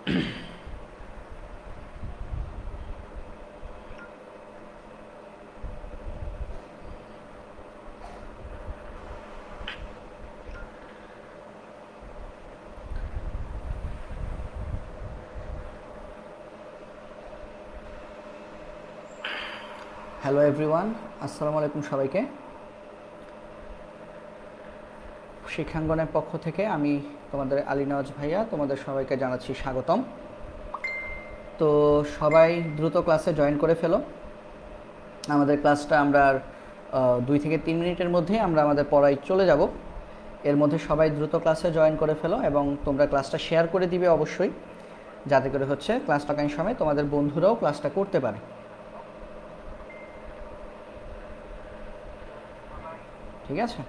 Hello everyone, আসসালামু আলাইকুম সবাইকে। শিক্ষাঙ্গনের পক্ষ থেকে আমি তোমাদের আলী নওয়াজ ভাইয়া তোমাদের সবাইকে জানাচ্ছি স্বাগতম। তো সবাই দ্রুত ক্লাসে জয়েন করে ফেলো। আমাদের ক্লাসটা আমরা 2 থেকে 3 মিনিটের মধ্যেই আমরা আমাদের পড়ায় চলে যাব। এর মধ্যে সবাই দ্রুত ক্লাসে জয়েন করে ফেলো এবং তোমরা ক্লাসটা শেয়ার করে দিবে অবশ্যই, যাতে করে হচ্ছে ক্লাস থাকার সময় তোমাদের বন্ধুরাও ক্লাসটা করতে পারে। ঠিক আছে?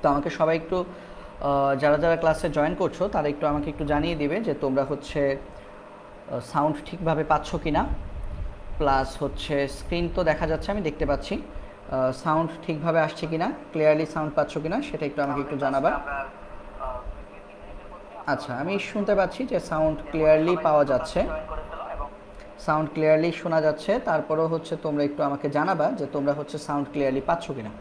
তো আমাকে সবাই একটু যারা যারা ক্লাসে জয়েন করছো তারা একটু আমাকে একটু জানিয়ে দিবে যে তোমরা হচ্ছে সাউন্ড ঠিকভাবে পাচ্ছ কি না, প্লাস হচ্ছে স্ক্রিন তো দেখা যাচ্ছে, আমি দেখতে পাচ্ছি, সাউন্ড ঠিকভাবে আসছে কি না, ক্লিয়ারলি সাউন্ড পাচ্ছ কি না সেটা একটু আমাকে একটু জানাবা। আচ্ছা, আমি শুনতে পাচ্ছি যে সাউন্ড ক্লিয়ারলি পাওয়া যাচ্ছে, সাউন্ড ক্লিয়ারলি শোনা যাচ্ছে। তারপরেও হচ্ছে তোমরা একটু আমাকে জানাবা যে তোমরা হচ্ছে সাউন্ড ক্লিয়ারলি পাচ্ছ কি না।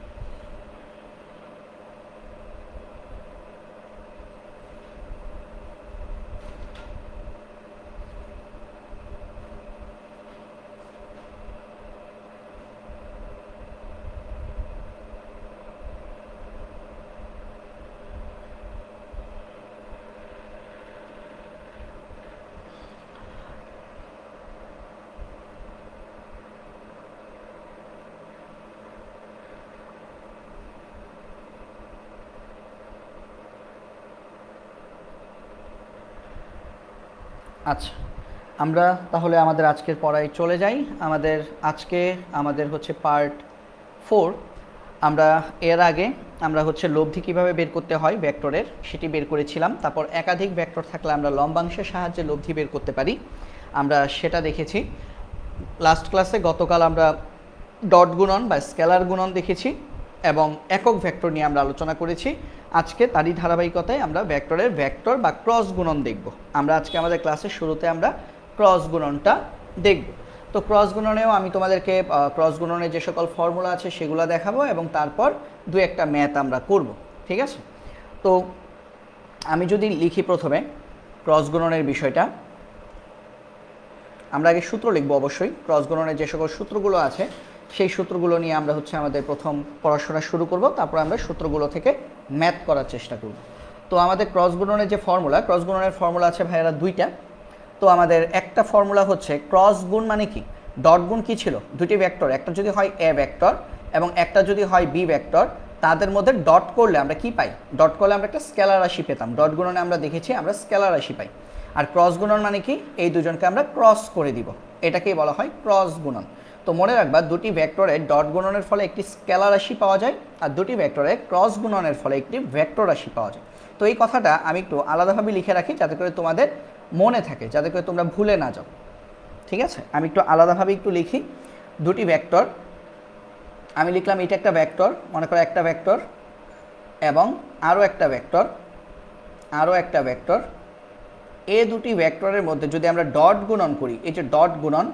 আচ্ছা, আমরা তাহলে আমাদের আজকের পড়ায় চলে যাই। আমাদের হচ্ছে পার্ট 4। আমরা এর আগে আমরা হচ্ছে লব্ধি কিভাবে বের করতে হয় ভেক্টরের সেটি বের করেছিলাম। তারপর একাধিক ভেক্টর থাকলে আমরা লম্বাংশের সাহায্যে লব্ধি বের করতে পারি, আমরা সেটা দেখেছি লাস্ট ক্লাসে। গতকাল আমরা ডট গুণন বা স্কেলার গুণন দেখেছি এবং একক ভেক্টর নিয়ে আমরা আলোচনা করেছি। আজকে তারই ধারাবাহিকতায় আমরা ভেক্টরের ভেক্টর বা ক্রস গুণন দেখব। আমরা আজকে আমাদের ক্লাসের শুরুতে আমরা ক্রস গুণনটা দেখব। তো ক্রস গুণনেও আমি তোমাদেরকে ক্রস গুণনের যে সকল ফর্মুলা আছে সেগুলো দেখাবো এবং তারপর দু একটা ম্যাথ আমরা করব। ঠিক আছে? তো আমি যদি লিখি প্রথমে ক্রস গুণনের বিষয়টা, আমরা আগে সূত্র লিখব অবশ্যই। ক্রস গুণনের যে সকল সূত্রগুলো আছে সেই সূত্রগুলো নিয়ে আমরা হচ্ছে আমাদের প্রথম পড়াশোনা শুরু করব, তারপর আমরা সূত্রগুলো থেকে ম্যাথ করার চেষ্টা করব। তো আমাদের ক্রস গুণনের যে ফর্মুলা, ক্রস গুণনের ফর্মুলা আছে ভাইয়েরা দুইটা। তো আমাদের একটা ফর্মুলা হচ্ছে ক্রস গুণ মানে কি, ডট গুণ কি ছিল, দুটি ভেক্টর, একটা যদি হয় এ ভেক্টর এবং একটা যদি হয় বি ভেক্টর, তাদের মধ্যে ডট করলে আমরা কি পাই, ডট করলে আমরা একটা স্কেলার রাশি পেতাম। ডট গুণনে আমরা দেখেছি আমরা স্কেলার রাশি পাই। আর ক্রস গুণন মানে কি, এই দুজনকে আমরা ক্রস করে দিব, এটাকেই বলা হয় ক্রস গুণন। তো মনে রাখবা দুটি ভেক্টরের ডট গুণনের ফলে একটি স্কেলার রাশি পাওয়া যায় আর দুটি ভেক্টরের ক্রস গুণনের ফলে একটি ভেক্টর রাশি পাওয়া যায়। তো এই কথাটা আমি একটু আলাদাভাবে লিখে রাখি যাতে করে তোমাদের মনে থাকে, যাতে করে তোমরা ভুলে না যাও। ঠিক আছে? আমি একটু আলাদাভাবে একটু লিখি। দুটি ভেক্টর, আমি লিখলাম এটা একটা ভেক্টর, মনে করো একটা ভেক্টর এবং আরও একটা ভেক্টর, আরও একটা ভেক্টর। এই দুটি ভেক্টরের মধ্যে যদি আমরা ডট গুণন করি, এই যে ডট গুণন,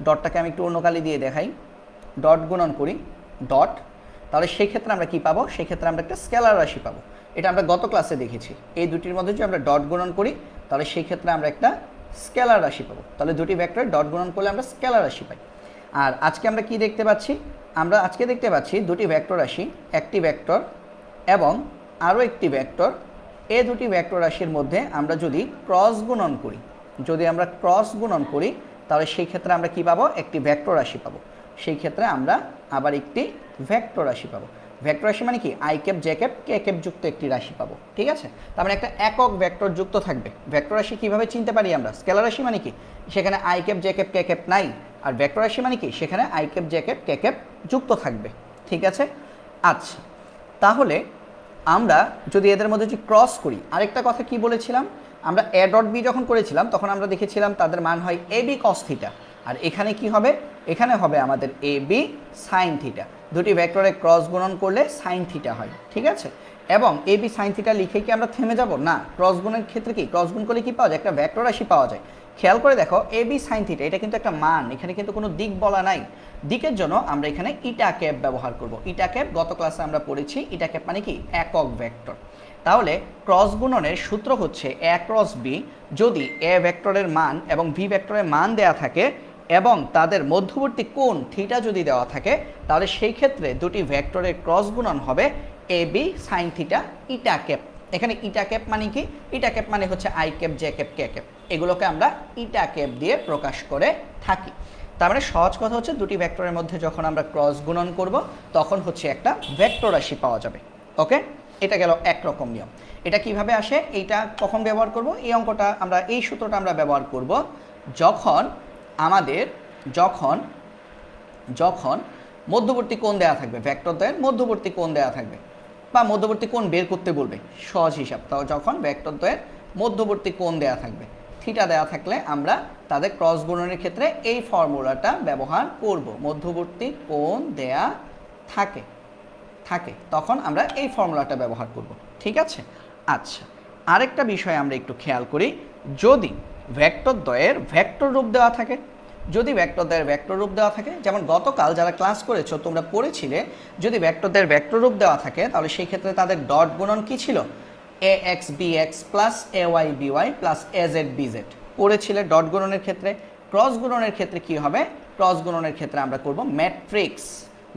ডটটাকে আমি একটু অন্য কালি দিয়ে দেখাই, ডট গুণন করি ডট, তাহলে সেই ক্ষেত্রে আমরা কি পাবো, সেই ক্ষেত্রে আমরা একটা স্কেলার রাশি পাবো। এটা আমরা গত ক্লাসে দেখেছি। এই দুটির মধ্যে যদি আমরা ডট গুণন করি তাহলে সেই ক্ষেত্রে আমরা একটা স্কেলার রাশি পাবো। তাহলে দুটি ভেক্টরের ডট গুণন করলে আমরা স্কেলার রাশি পাই। আর আজকে আমরা কি দেখতে পাচ্ছি, আমরা আজকে দেখতে পাচ্ছি দুটি ভেক্টর রাশি, একটি ভেক্টর এবং আরও একটি ভেক্টর। এই দুটি ভেক্টর রাশির মধ্যে আমরা যদি ক্রস গুণন করি, যদি আমরা ক্রস গুণন করি তাহলে সেই ক্ষেত্রে আমরা কি পাবো, একটি ভেক্টর রাশি পাবো। সেই ক্ষেত্রে আমরা আবার একটি ভেক্টর রাশি পাবো। ভেক্টর রাশি মানে কি I cap J cap K cap যুক্ত একটি রাশি পাবো, ঠিক আছে। তার মানে একটা একক ভেক্টর যুক্ত থাকবে। ভেক্টর রাশি কীভাবে চিনতে পারি আমরা? স্কেলার রাশি মানে কি সেখানে I cap J cap K cap নাই, আর ভেক্টর রাশি মানে কি সেখানে I cap J cap K cap যুক্ত থাকবে, ঠিক আছে। আচ্ছা, তাহলে আমরা যদি এদের মধ্যে যদি ক্রস করি, আরেকটা কথা কি বলেছিলাম, আমরা এ ডট বি যখন করেছিলাম তখন আমরা দেখেছিলাম তাদের মান হয় এ বি কস থিটা, আর এখানে কি হবে, এখানে হবে আমাদের এ বি সাইন থিটা। দুটি ভেক্টরে ক্রস গুণন করলে সাইন থিটা হয়, ঠিক আছে। এবং এ বি সাইন থিটা লিখে কি আমরা থেমে যাব না, ক্রস গুণের ক্ষেত্রে কি ক্রস গুণ করলে কি পাওয়া যায়, একটা ভেক্টর রাশি পাওয়া যায়। খেয়াল করে দেখো এ বি সাইন থিটা এটা কিন্তু একটা মান, এখানে কিন্তু কোনো দিক বলা নাই। দিকের জন্য আমরা এখানে ইটা ক্যাপ ব্যবহার করব। ইটা ক্যাপ গত ক্লাসে আমরা পড়েছি, ইটা ক্যাপ মানে কি একক ভেক্টর। তাহলে ক্রস গুণনের সূত্র হচ্ছে এ ক্রস বি, যদি এ ভেক্টরের মান এবং বি ভেক্টরের মান দেয়া থাকে এবং তাদের মধ্যবর্তী কোণ থিটা যদি দেওয়া থাকে, তাহলে সেই ক্ষেত্রে দুটি ভেক্টরের ক্রস গুণন হবে A B sine theta eta cap. এখানে ইটা ক্যাপ মানে কি, ইটা ক্যাপ মানে হচ্ছে I cap J cap K cap, এগুলোকে আমরা ইটা ক্যাপ দিয়ে প্রকাশ করে থাকি। তার মানে সহজ কথা হচ্ছে দুটি ভেক্টরের মধ্যে যখন আমরা ক্রস গুণন করব তখন হচ্ছে একটা ভেক্টর রাশি পাওয়া যাবে। ওকে, এটা গেল একরকম নিয়ম। এটা কিভাবে আসে, এইটা কখন ব্যবহার করব, এই অঙ্কটা আমরা এই সূত্রটা আমরা ব্যবহার করব যখন আমাদের যখন মধ্যবর্তী কোণ দেওয়া থাকবে, ভেক্টর দ্বয়ের মধ্যবর্তী কোণ দেওয়া থাকবে বা মধ্যবর্তী কোণ বের করতে বলবে, সহজ হিসাব। তাও যখন ভেক্টর দ্বয়ের মধ্যবর্তী কোণ দেওয়া থাকবে, থিটা দেওয়া থাকলে আমরা তাদের ক্রস গুণনের ক্ষেত্রে এই ফর্মুলাটা ব্যবহার করব। মধ্যবর্তী কোণ দেয়া থাকে তখন আমরা এই ফর্মুলাটা ব্যবহার করব, ঠিক আছে। আচ্ছা, আরেকটা বিষয় আমরা একটু খেয়াল করি, যদি ভেক্টর দ্বয়ের ভেক্টর রূপ দেওয়া থাকে, যদি ভেক্টর দ্বয়ের ভেক্টর রূপ দেওয়া থাকে, যেমন গতকাল যারা ক্লাস করেছো তোমরা পড়েছিলে, যদি ভেক্টর দ্বয়ের ভেক্টর রূপ দেওয়া থাকে তাহলে সেই ক্ষেত্রে তাদের ডট গুণন কি ছিল, A X B X plus A Y B Y plus A Z B Z পড়েছিলে ডট গুণনের ক্ষেত্রে। ক্রস গুণনের ক্ষেত্রে কি হবে, ক্রস গুণনের ক্ষেত্রে আমরা করব ম্যাট্রিক্স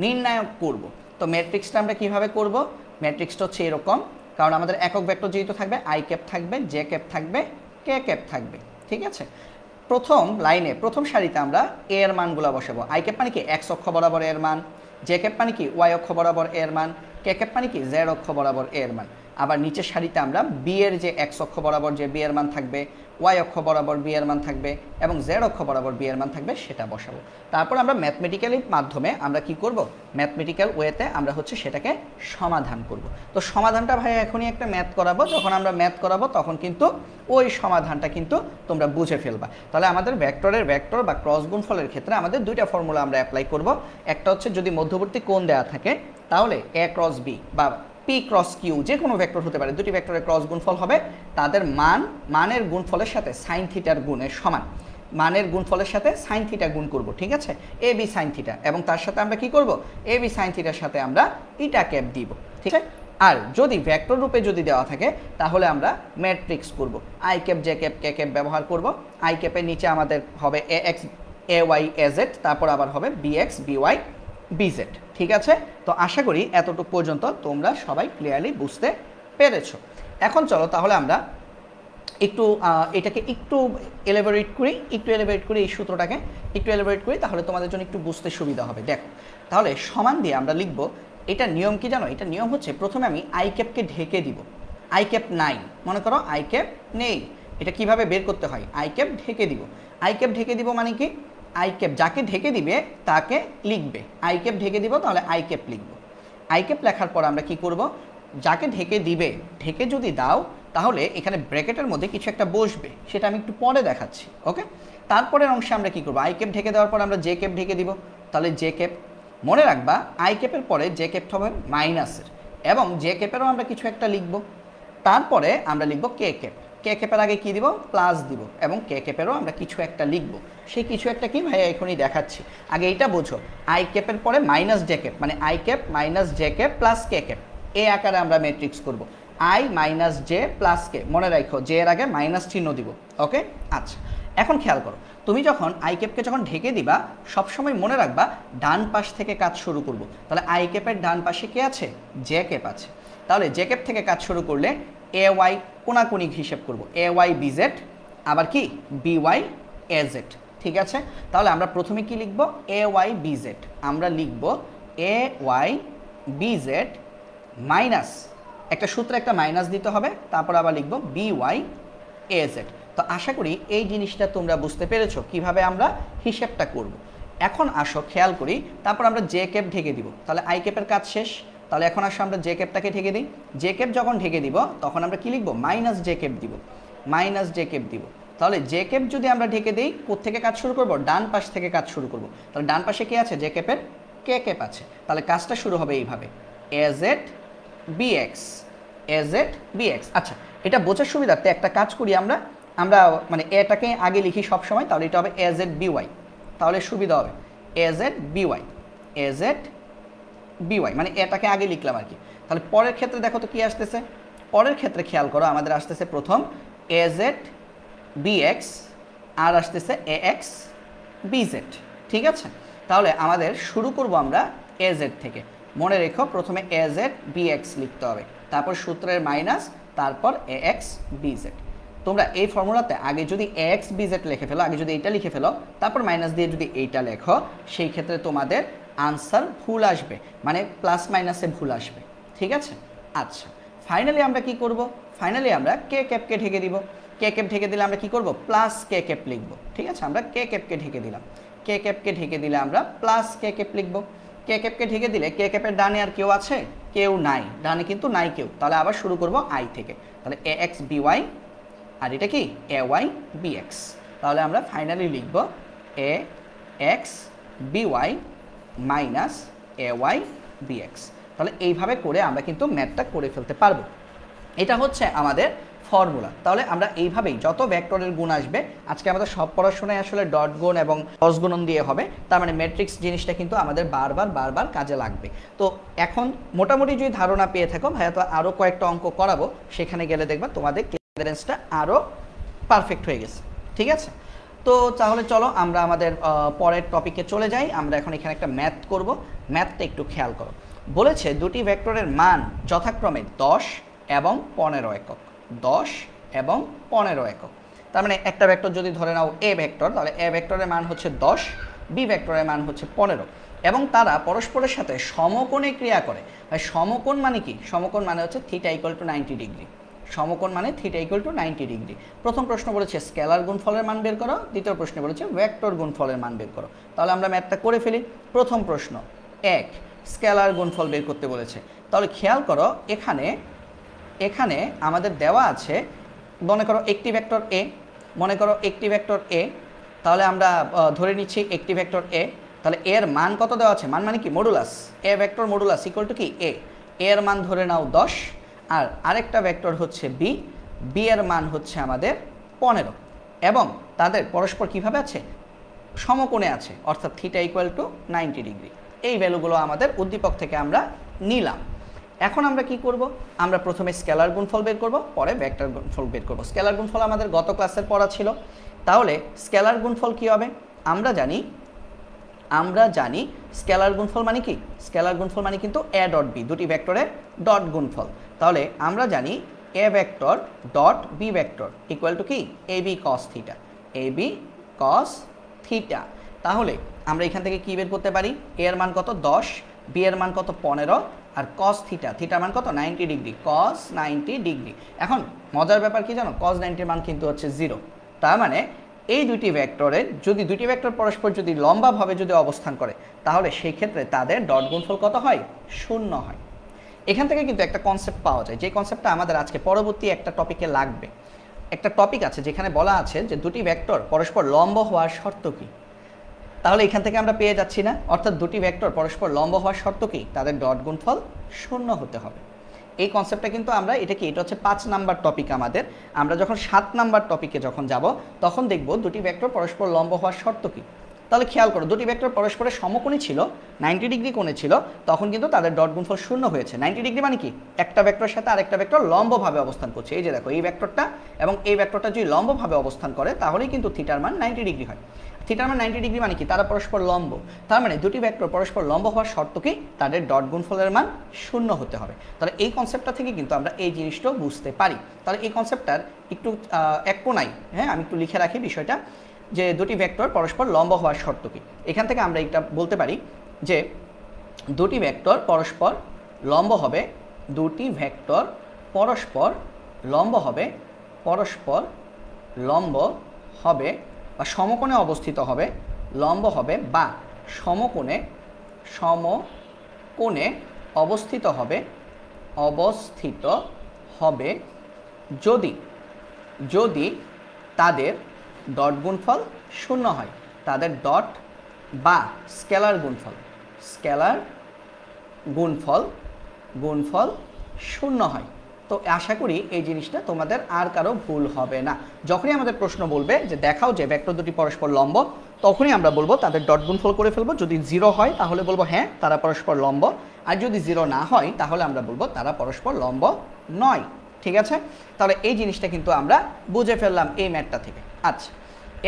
নির্ণায়ক করব। তো ম্যাট্রিক্সটা আমরা কিভাবে করব, ম্যাট্রিক্সটা হচ্ছে এরকম, কারণ আমাদের একক ভেক্টর যেহেতু থাকবে আই ক্যাপ থাকবে জে ক্যাপ থাকবে কে ক্যাপ থাকবে, ঠিক আছে। প্রথম লাইনে প্রথম সারিতে আমরা এ এর মানগুলো বসাবো। আই ক্যাপ মানে কি এক্স অক্ষ বরাবর এর মান, জে ক্যাপ মানে কি ওয়াই অক্ষ বরাবর এর মান, কে ক্যাপ মানে কি জেড অক্ষ বরাবর এর মান। আবার নিচের সারিতে আমরা বি এর যে এক্স অক্ষ বরাবর যে বি এর মান থাকবে, ওয়াই অক্ষ বরাবর বি এর মান থাকবে এবং জেড অক্ষ বরাবর বি এর মান থাকবে সেটা বসাবো। তারপর আমরা ম্যাথমেটিক্যালি মাধ্যমে আমরা কি করব, ম্যাথমেটিক্যাল ওয়েতে আমরা হচ্ছে সেটাকে সমাধান করব। তো সমাধানটা ভাই এখনই একটা ম্যাথ করাবো, যখন আমরা ম্যাথ করাবো তখন কিন্তু ওই সমাধানটা কিন্তু তোমরা বুঝে ফেলবা। তাহলে আমাদের ভেক্টরের ভেক্টর বা ক্রস গুণফলের ক্ষেত্রে আমাদের দুইটা ফর্মুলা আমরা অ্যাপ্লাই করব। একটা হচ্ছে যদি মধ্যবর্তী কোণ দেওয়া থাকে তাহলে এ ক্রস বি বা পি ক্রস কিউ যে কোনো ভেক্টর হতে পারে, দুটি ভেক্টরের ক্রস গুণফল হবে তাদের মানের গুণফলের সাথে সাইন থিটার গুণের সমান, মানের গুণফলের সাথে সাইন থিটা গুণ করব, ঠিক আছে, এ বি সাইন থিটা, এবং তার সাথে আমরা কি করব, এ বি সাইন থিটার সাথে আমরা ইটা ক্যাপ দিব, ঠিক আছে। আর যদি ভেক্টর রূপে যদি দেওয়া থাকে তাহলে আমরা ম্যাট্রিক্স করব, I cap J cap K cap ব্যবহার করব। আই ক্যাপের নিচে আমাদের হবে A X A Y A Z, তারপর আবার হবে B X B Y B Z, ঠিক আছে। তো আশা করি এতটুকু পর্যন্ত তোমরা সবাই ক্লিয়ারলি বুঝতে পেরেছো। এখন চলো তাহলে আমরা একটু এটাকে একটু এলাবোরেট করি, এই সূত্রটাকে একটু এলাবোরেট করি, তাহলে তোমাদের জন্য একটু বুঝতে সুবিধা হবে। দেখো তাহলে সমান দিয়ে আমরা লিখব, এটা নিয়ম কি জানো, এটা নিয়ম হচ্ছে প্রথমে আমি আই ক্যাপকে ঢেকে দিব। আই ক্যাপ নাই, মনে করো আই ক্যাপ নেই, এটা কিভাবে বের করতে হয়, আই ক্যাপ ঢেকে দিব। আই ক্যাপ ঢেকে দিব মানে কি, আই ক্যাপ যাকে ঢেকে দিবে তাকে লিখবে, আই ক্যাপ ঢেকে দিব তাহলে আই ক্যাপ লিখবো। আই ক্যাপ লেখার পর আমরা কি করব, যাকে ঢেকে দিবে, ঢেকে যদি দাও তাহলে এখানে ব্র্যাকেটের মধ্যে কিছু একটা বসবে, সেটা আমি একটু পরে দেখাচ্ছি, ওকে। তারপরের অংশে আমরা কি করব, আই ক্যাপ ঢেকে দেওয়ার পর আমরা জে ক্যাপ ঢেকে দিব, তাহলে জে ক্যাপ, মনে রাখবা আই ক্যাপের পরে জে ক্যাপটা হবে মাইনাসের, এবং জে ক্যাপেরও আমরা কিছু একটা লিখব। তারপরে আমরা লিখব কে ক্যাপ, কে ক্যাপের আগে কি দিব, প্লাস দিব, এবং কে ক্যাপেরও আমরা কিছু একটা লিখব। সেই কিছু একটা কি ভাইয়া এখনই দেখাচ্ছি, আগে এইটা বোঝো। আই ক্যাপের পরে মাইনাস জে ক্যাপ মানে I cap minus J cap plus K cap, এই আকারে আমরা ম্যাট্রিক্স করব। আই মাইনাস জে প্লাস কে, মনে রাখো জে এর আগে মাইনাস চিহ্ন দিব, ওকে। আচ্ছা, এখন খেয়াল করো, তুমি যখন আই ক্যাপকে যখন ঢেকে দিবা সবসময় মনে রাখবা ডান পাশ থেকে কাজ শুরু করব। তাহলে আই ক্যাপের ডান পাশে কে আছে, জে ক্যাপ আছে, তাহলে জে ক্যাপ থেকে কাজ শুরু করলে এ ওয়াই কোনাকুনি হিসেব করব, এ ওয়াই বিজেড আবার কি বি ওয়াই এ জেড, ঠিক আছে। তাহলে আমরা প্রথমে কি লিখব, এ ওয়াই বিজেড, আমরা লিখব এ ওয়াই বিজেড মাইনাস একটা সূত্রে একটা মাইনাস দিতে হবে, তারপর আবার লিখব by az। তো আশা করি এই জিনিসটা তোমরা বুঝতে পেরেছো কিভাবে আমরা হিসাবটা করব। এখন আসো খেয়াল করি, তারপর আমরা জে ক্যাপ ঢেকে দিব, তাহলে আই ক্যাপের কাজ শেষ। তাহলে এখন আসো আমরা জে ক্যাপটাকে ঢেকে দিই। জে ক্যাপ যখন ঢেকে দিব তখন আমরা কি লিখব, মাইনাস জে ক্যাপ দিব, মাইনাস জে ক্যাপ দিব। তাহলে জে ক্যাপ যদি আমরা ঢেকে দিই কোত্থেকে কাজ শুরু করব, ডান পাশ থেকে কাজ শুরু করব। তাহলে ডান পাশে কি আছে, জে ক্যাপের কে ক্যাপ আছে। তাহলে কাজটা শুরু হবে এইভাবে, az bx, az bx। আচ্ছা, এটা বোঝার সুবিধার্থে একটা কাজ করি আমরা মানে এটাকে আগে লিখি সব সময়, তাহলে এটা হবে az by, তাহলে সুবিধা হবে az by, az by, মানে এটাকে আগে লিখলাম আর কি। তাহলে পরের ক্ষেত্রে দেখো তো কি আসতেছে, পরের ক্ষেত্রে খেয়াল করো আমাদের আসতেছে প্রথম az bx আর আসতেছে ax bz, ঠিক আছে। তাহলে আমাদের শুরু করব আমরা az থেকে। মনে রেখো প্রথমে az bx লিখতে হবে, তারপর সূত্রের মাইনাস, তারপর ax bz। তোমরা এই ফর্মুলাতে আগে যদি ax bz লিখে ফেলো, আগে যদি এইটা লিখে ফেলো, তারপর মাইনাস দিয়ে যদি এইটা লেখো, সেই ক্ষেত্রে তোমাদের আনসার ভুল আসবে, মানে প্লাস মাইনাসে ভুল আসবে, ঠিক আছে। আচ্ছা, ফাইনালি আমরা কি করব, ফাইনালি আমরা কে ক্যাপকে ঢেকে দিব। কে ক্যাপ ঢেকে দিলে আমরা কি করব, প্লাস কে ক্যাপ লিখব, ঠিক আছে। আমরা কে ক্যাপকে ঢেকে দিলাম, কে ক্যাপকে ঢেকে দিলে আমরা প্লাস কে ক্যাপ লিখব। কে ক্যাপকে ঢেকে দিলে কে ক্যাপের ডানে আর কেউ আছে, কেউ নাই, ডানে কিন্তু নাই কেউ। তাহলে আবার শুরু করব আই থেকে, তাহলে ax by আর এটা কি ay bx। তাহলে আমরা ফাইনালি লিখব ax by minus ay bx। তাহলে এইভাবে করে আমরা কিন্তু ম্যাথটা করে ফেলতে পারবো। এটা হচ্ছে আমাদের ফর্মুলা। তাহলে আমরা এইভাবেই যত ভেক্টরের গুণ আসবে, আজকে আমাদের সব পড়াশোনায় আসলে ডট গুণ এবং ক্রস গুণন দিয়ে হবে, তার মানে ম্যাট্রিক্স জিনিসটা কিন্তু আমাদের বারবার কাজে লাগবে। তো এখন মোটামুটি যদি ধারণা পেয়ে থাকো, ভাইয়া তো আরও কয়েকটা অঙ্ক করাবো, সেখানে গেলে দেখবা তোমাদের ক্লিয়ারেন্সটা আরও পারফেক্ট হয়ে গেছে, ঠিক আছে। তো তাহলে চলো আমরা আমাদের পরের টপিকে চলে যাই। আমরা এখন এখানে একটা ম্যাথ করব। ম্যাথটা একটু খেয়াল করো। বলেছে দুটি ভেক্টরের মান যথাক্রমে 10 এবং 15 একক, 10 এবং 15 একক। তার মানে একটা ভেক্টর যদি ধরে নাও এ ভেক্টর, তাহলে এ ভেক্টরের মান হচ্ছে 10, বি ভেক্টরের মান হচ্ছে 15, এবং তারা পরস্পরের সাথে সমকোণে ক্রিয়া করে। সমকোণ মানে কি, সমকোণ মানে হচ্ছে থিটা ইকুয়াল টু 90 ডিগ্রি। সমকোণ মানে থিটা ইকুয়াল টু 90 ডিগ্রি। প্রথম প্রশ্ন বলেছে স্কেলার গুণফলের মান বের করো, দ্বিতীয় প্রশ্নে বলেছে ভেক্টর গুণফলের মান বের করো। তাহলে আমরা ম্যাথটা করে ফেলি। প্রথম প্রশ্ন 1, স্কেলার গুণফল বের করতে বলেছে। তাহলে খেয়াল করো এখানে আমাদের দেওয়া আছে, মনে করো একটি ভেক্টর এ, মনে করো একটি ভেক্টর এ, তাহলে আমরা ধরে নিচ্ছি একটি ভেক্টর এ। তাহলে এর মান কত দেওয়া আছে, মান মানে কি modulus, A vector modulus equal to কি এ, এর মান ধরে নাও 10, আর আরেকটা ভেক্টর হচ্ছে বি, বি এর মান হচ্ছে আমাদের 15, এবং তাদের পরস্পর কিভাবে আছে, সমকোণে আছে, অর্থাৎ থিটা ইকুয়াল টু 90 ডিগ্রি। এই ভ্যালুগুলো আমাদের উদ্দীপক থেকে আমরা নিলাম। এখন আমরা কি করব, আমরা প্রথমে স্কেলার গুণফল বের করব, পরে ভেক্টর গুণফল বের করব। স্কেলার গুণফল আমাদের গত ক্লাসের পড়া ছিল। তাহলে স্কেলার গুণফল কি হবে, আমরা জানি স্কেলার গুণফল মানে কি, স্কেলার গুণফল মানে কিন্তু এ ডট বি, দুটি ভেক্টরের ডট গুণফল। তাহলে আমরা জানি A vector dot B vector equal to কি A B cos theta, A B cos theta. তাহলে আমরা এখান থেকে কি বের করতে পারি, এ এর মান কত 10, বি এর মান কত 15, আর কস থিটা, থিটার মান কত 90 ডিগ্রি, কস 90 ডিগ্রি। এখন মজার ব্যাপার কি জানো, কস 90 মান কিন্তু হচ্ছে 0। তার মানে এই দুটি ভেক্টরের যদি দুটি ভেক্টর পরস্পর যদি লম্বাভাবে যদি অবস্থান করে, তাহলে সেই ক্ষেত্রে তাদের ডট গুণফল কত হয়, 0 হয়। এখান থেকে কিন্তু একটা কনসেপ্ট পাওয়া যায়, যে কনসেপ্টটা আমাদের আজকে পরবর্তী একটা টপিকে লাগবে। একটা টপিক আছে যেখানে বলা আছে যে দুটি ভেক্টর পরস্পর লম্ব হওয়ার শর্ত কি। তাহলে এখান থেকে আমরা পেয়ে যাচ্ছি না, অর্থাৎ দুটি ভেক্টর পরস্পর লম্ব হওয়ার শর্ত কি, তাদের ডট গুণফল 0 হতে হবে। এই কনসেপ্টটা কিন্তু আমরা এটা হচ্ছে 5 নাম্বার টপিক আমাদের। আমরা যখন 7 নাম্বার টপিকে যখন যাব, তখন দেখব দুটি ভেক্টর পরস্পর লম্ব হওয়ার শর্ত কি। তাহলে খেয়াল করো, দুটি ভেক্টর পরস্পরের সমকোণী ছিল, 90 ডিগ্রি কোণে ছিল, তখন কিন্তু তাদের ডট গুণফল 0 হয়েছে। 90 ডিগ্রি মানে কি, একটা ভেক্টরের সাথে আরেকটা ভেক্টর লম্বভাবে অবস্থান করছে। এই যে দেখো, এই ভেক্টরটা এবং এই ভেক্টরটা যদি লম্বভাবে অবস্থান করে, তাহলেই কিন্তু থিটার মান 90 ডিগ্রি হয়। থিটার মান 90 ডিগ্রি মানে কি, তারা পরস্পর লম্ব। তার মানে দুটি ভেক্টর পরস্পর লম্ব হওয়ার শর্ত কি, তাদের ডট গুণফলের মান 0 হতে হবে। তাহলে এই কনসেপ্টটা থেকে কিন্তু আমরা এই জিনিসটাও বুঝতে পারি। তাহলে এই কনসেপ্টটার একটু এক কোণায়, হ্যাঁ, আমি একটু লিখে রাখি বিষয়টা, যে দুটি ভেক্টর পরস্পর লম্ব হওয়ার শর্ত কি। এখান থেকে আমরা এটা বলতে পারি যে দুটি ভেক্টর পরস্পর লম্ব হবে দুটি ভেক্টর পরস্পর লম্ব হবে বা সমকোণে অবস্থিত হবে লম্ব হবে বা সমকোণে অবস্থিত হবে যদি তাদের ডট গুণফল শূন্য হয়, তাদের ডট বা স্কেলার গুণফল শূন্য হয়। তো আশা করি এই জিনিসটা তোমাদের আর কারো ভুল হবে না। যখনই আমাদের প্রশ্ন বলবে যে দেখাও যে ভেক্টর দুটি পরস্পর লম্ব, তখনই আমরা বলবো তাদের ডট গুণফল করে ফেলবো। যদি 0 হয় তাহলে বলবো হ্যাঁ তারা পরস্পর লম্ব, আর যদি 0 না হয় তাহলে আমরা বলবো তারা পরস্পর লম্ব নয়। ঠিক আছে, তাহলে এই জিনিসটা কিন্তু আমরা বুঝে ফেললাম এই ম্যাথটা থেকে। আচ্ছা,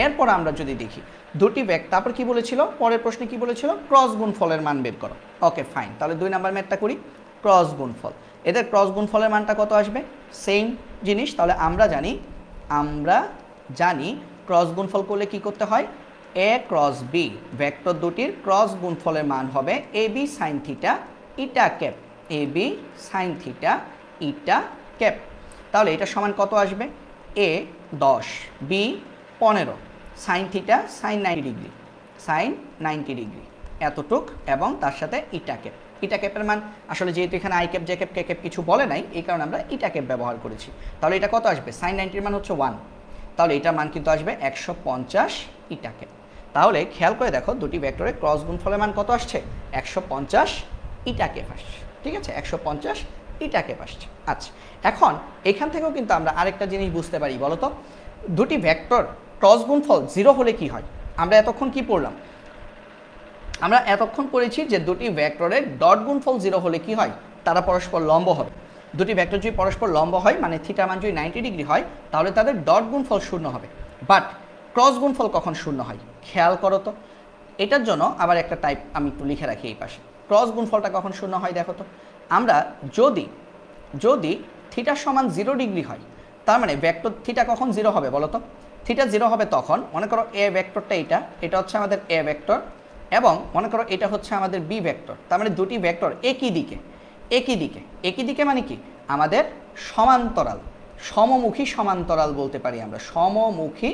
এরপর আমরা যদি দেখি দুটি ভেক্টর, তারপর কি বলেছিল, পরের প্রশ্নে কি বলেছিল, ক্রস গুণফলের মান বের করো। ওকে ফাইন, তাহলে 2 নাম্বার ম্যাথটা করি, ক্রস গুণফল। এদের ক্রস গুণফলের মানটা কত আসবে, সেম জিনিস। তাহলে আমরা জানি ক্রস গুণফল করলে কি করতে হয়, এ ক্রস বি, ভেক্টর দুটির ক্রস গুণফলের মান হবে A B sine theta eta cap, A B sine theta eta cap. তাহলে এটা সমান কত আসবে, A 10 B 15 sine theta sine 90 degree এতটুক, এবং তার সাথে ইটা ক্যাপ। ইটা ক্যাপের মান আসলে যেহেতু এখানে I cap J cap K cap কিছু বলে নাই, এই কারণে আমরা ইটা ক্যাপ ব্যবহার করেছি। তাহলে এটা কত আসবে, সাইন 90 মান হচ্ছে 1, তাহলে এটার মান কিন্তু আসবে 150 ইটা ক্যাপ। তাহলে খেয়াল করে দেখো দুটি ভেক্টরের ক্রস গুণফলের মান কত আসছে, 150 ইটা ক্যাপ আসছে। ঠিক আছে, 150 ইটা ক্যাপ আসছে। আচ্ছা, এখন এখান থেকেও কিন্তু আমরা আরেকটা জিনিস বুঝতে পারি, বলতো দুটি ভেক্টর ক্রস গুণফল 0 হলে কি হয়। আমরা এতক্ষণ কি পড়লাম, আমরা এতক্ষণ পড়েছি যে দুটি ভেক্টরের ডট গুণফল 0 হলে কি হয়, তারা পরস্পর লম্ব হবে। দুটি ভেক্টর যদি পরস্পর লম্ব হয়, মানে থিটা মান যদি 90 ডিগ্রি হয়, তাহলে তাদের ডট গুণফল শূন্য হবে। বাট ক্রস গুণফল কখন শূন্য হয়, খেয়াল করো তো। এটার জন্য আবার একটা টাইপ আমি একটু লিখে রাখি এই পাশে। ক্রস গুণফলটা কখন শূন্য হয় দেখো তো, আমরা যদি থিটা সমান 0 ডিগ্রি হয়, তার মানে ভেক্টর থিটা কখন 0 হবে বলো তো, থিটা 0 হবে তখন, মনে করো এ ভেক্টরটা এটা হচ্ছে আমাদের এ ভেক্টর, এবং মনে করো এটা হচ্ছে আমাদের বি ভেক্টর। তার মানে দুটি ভেক্টর একই দিকে মানে কি, আমাদের সমান্তরাল, সমমুখী সমান্তরাল বলতে পারি আমরা, সমমুখী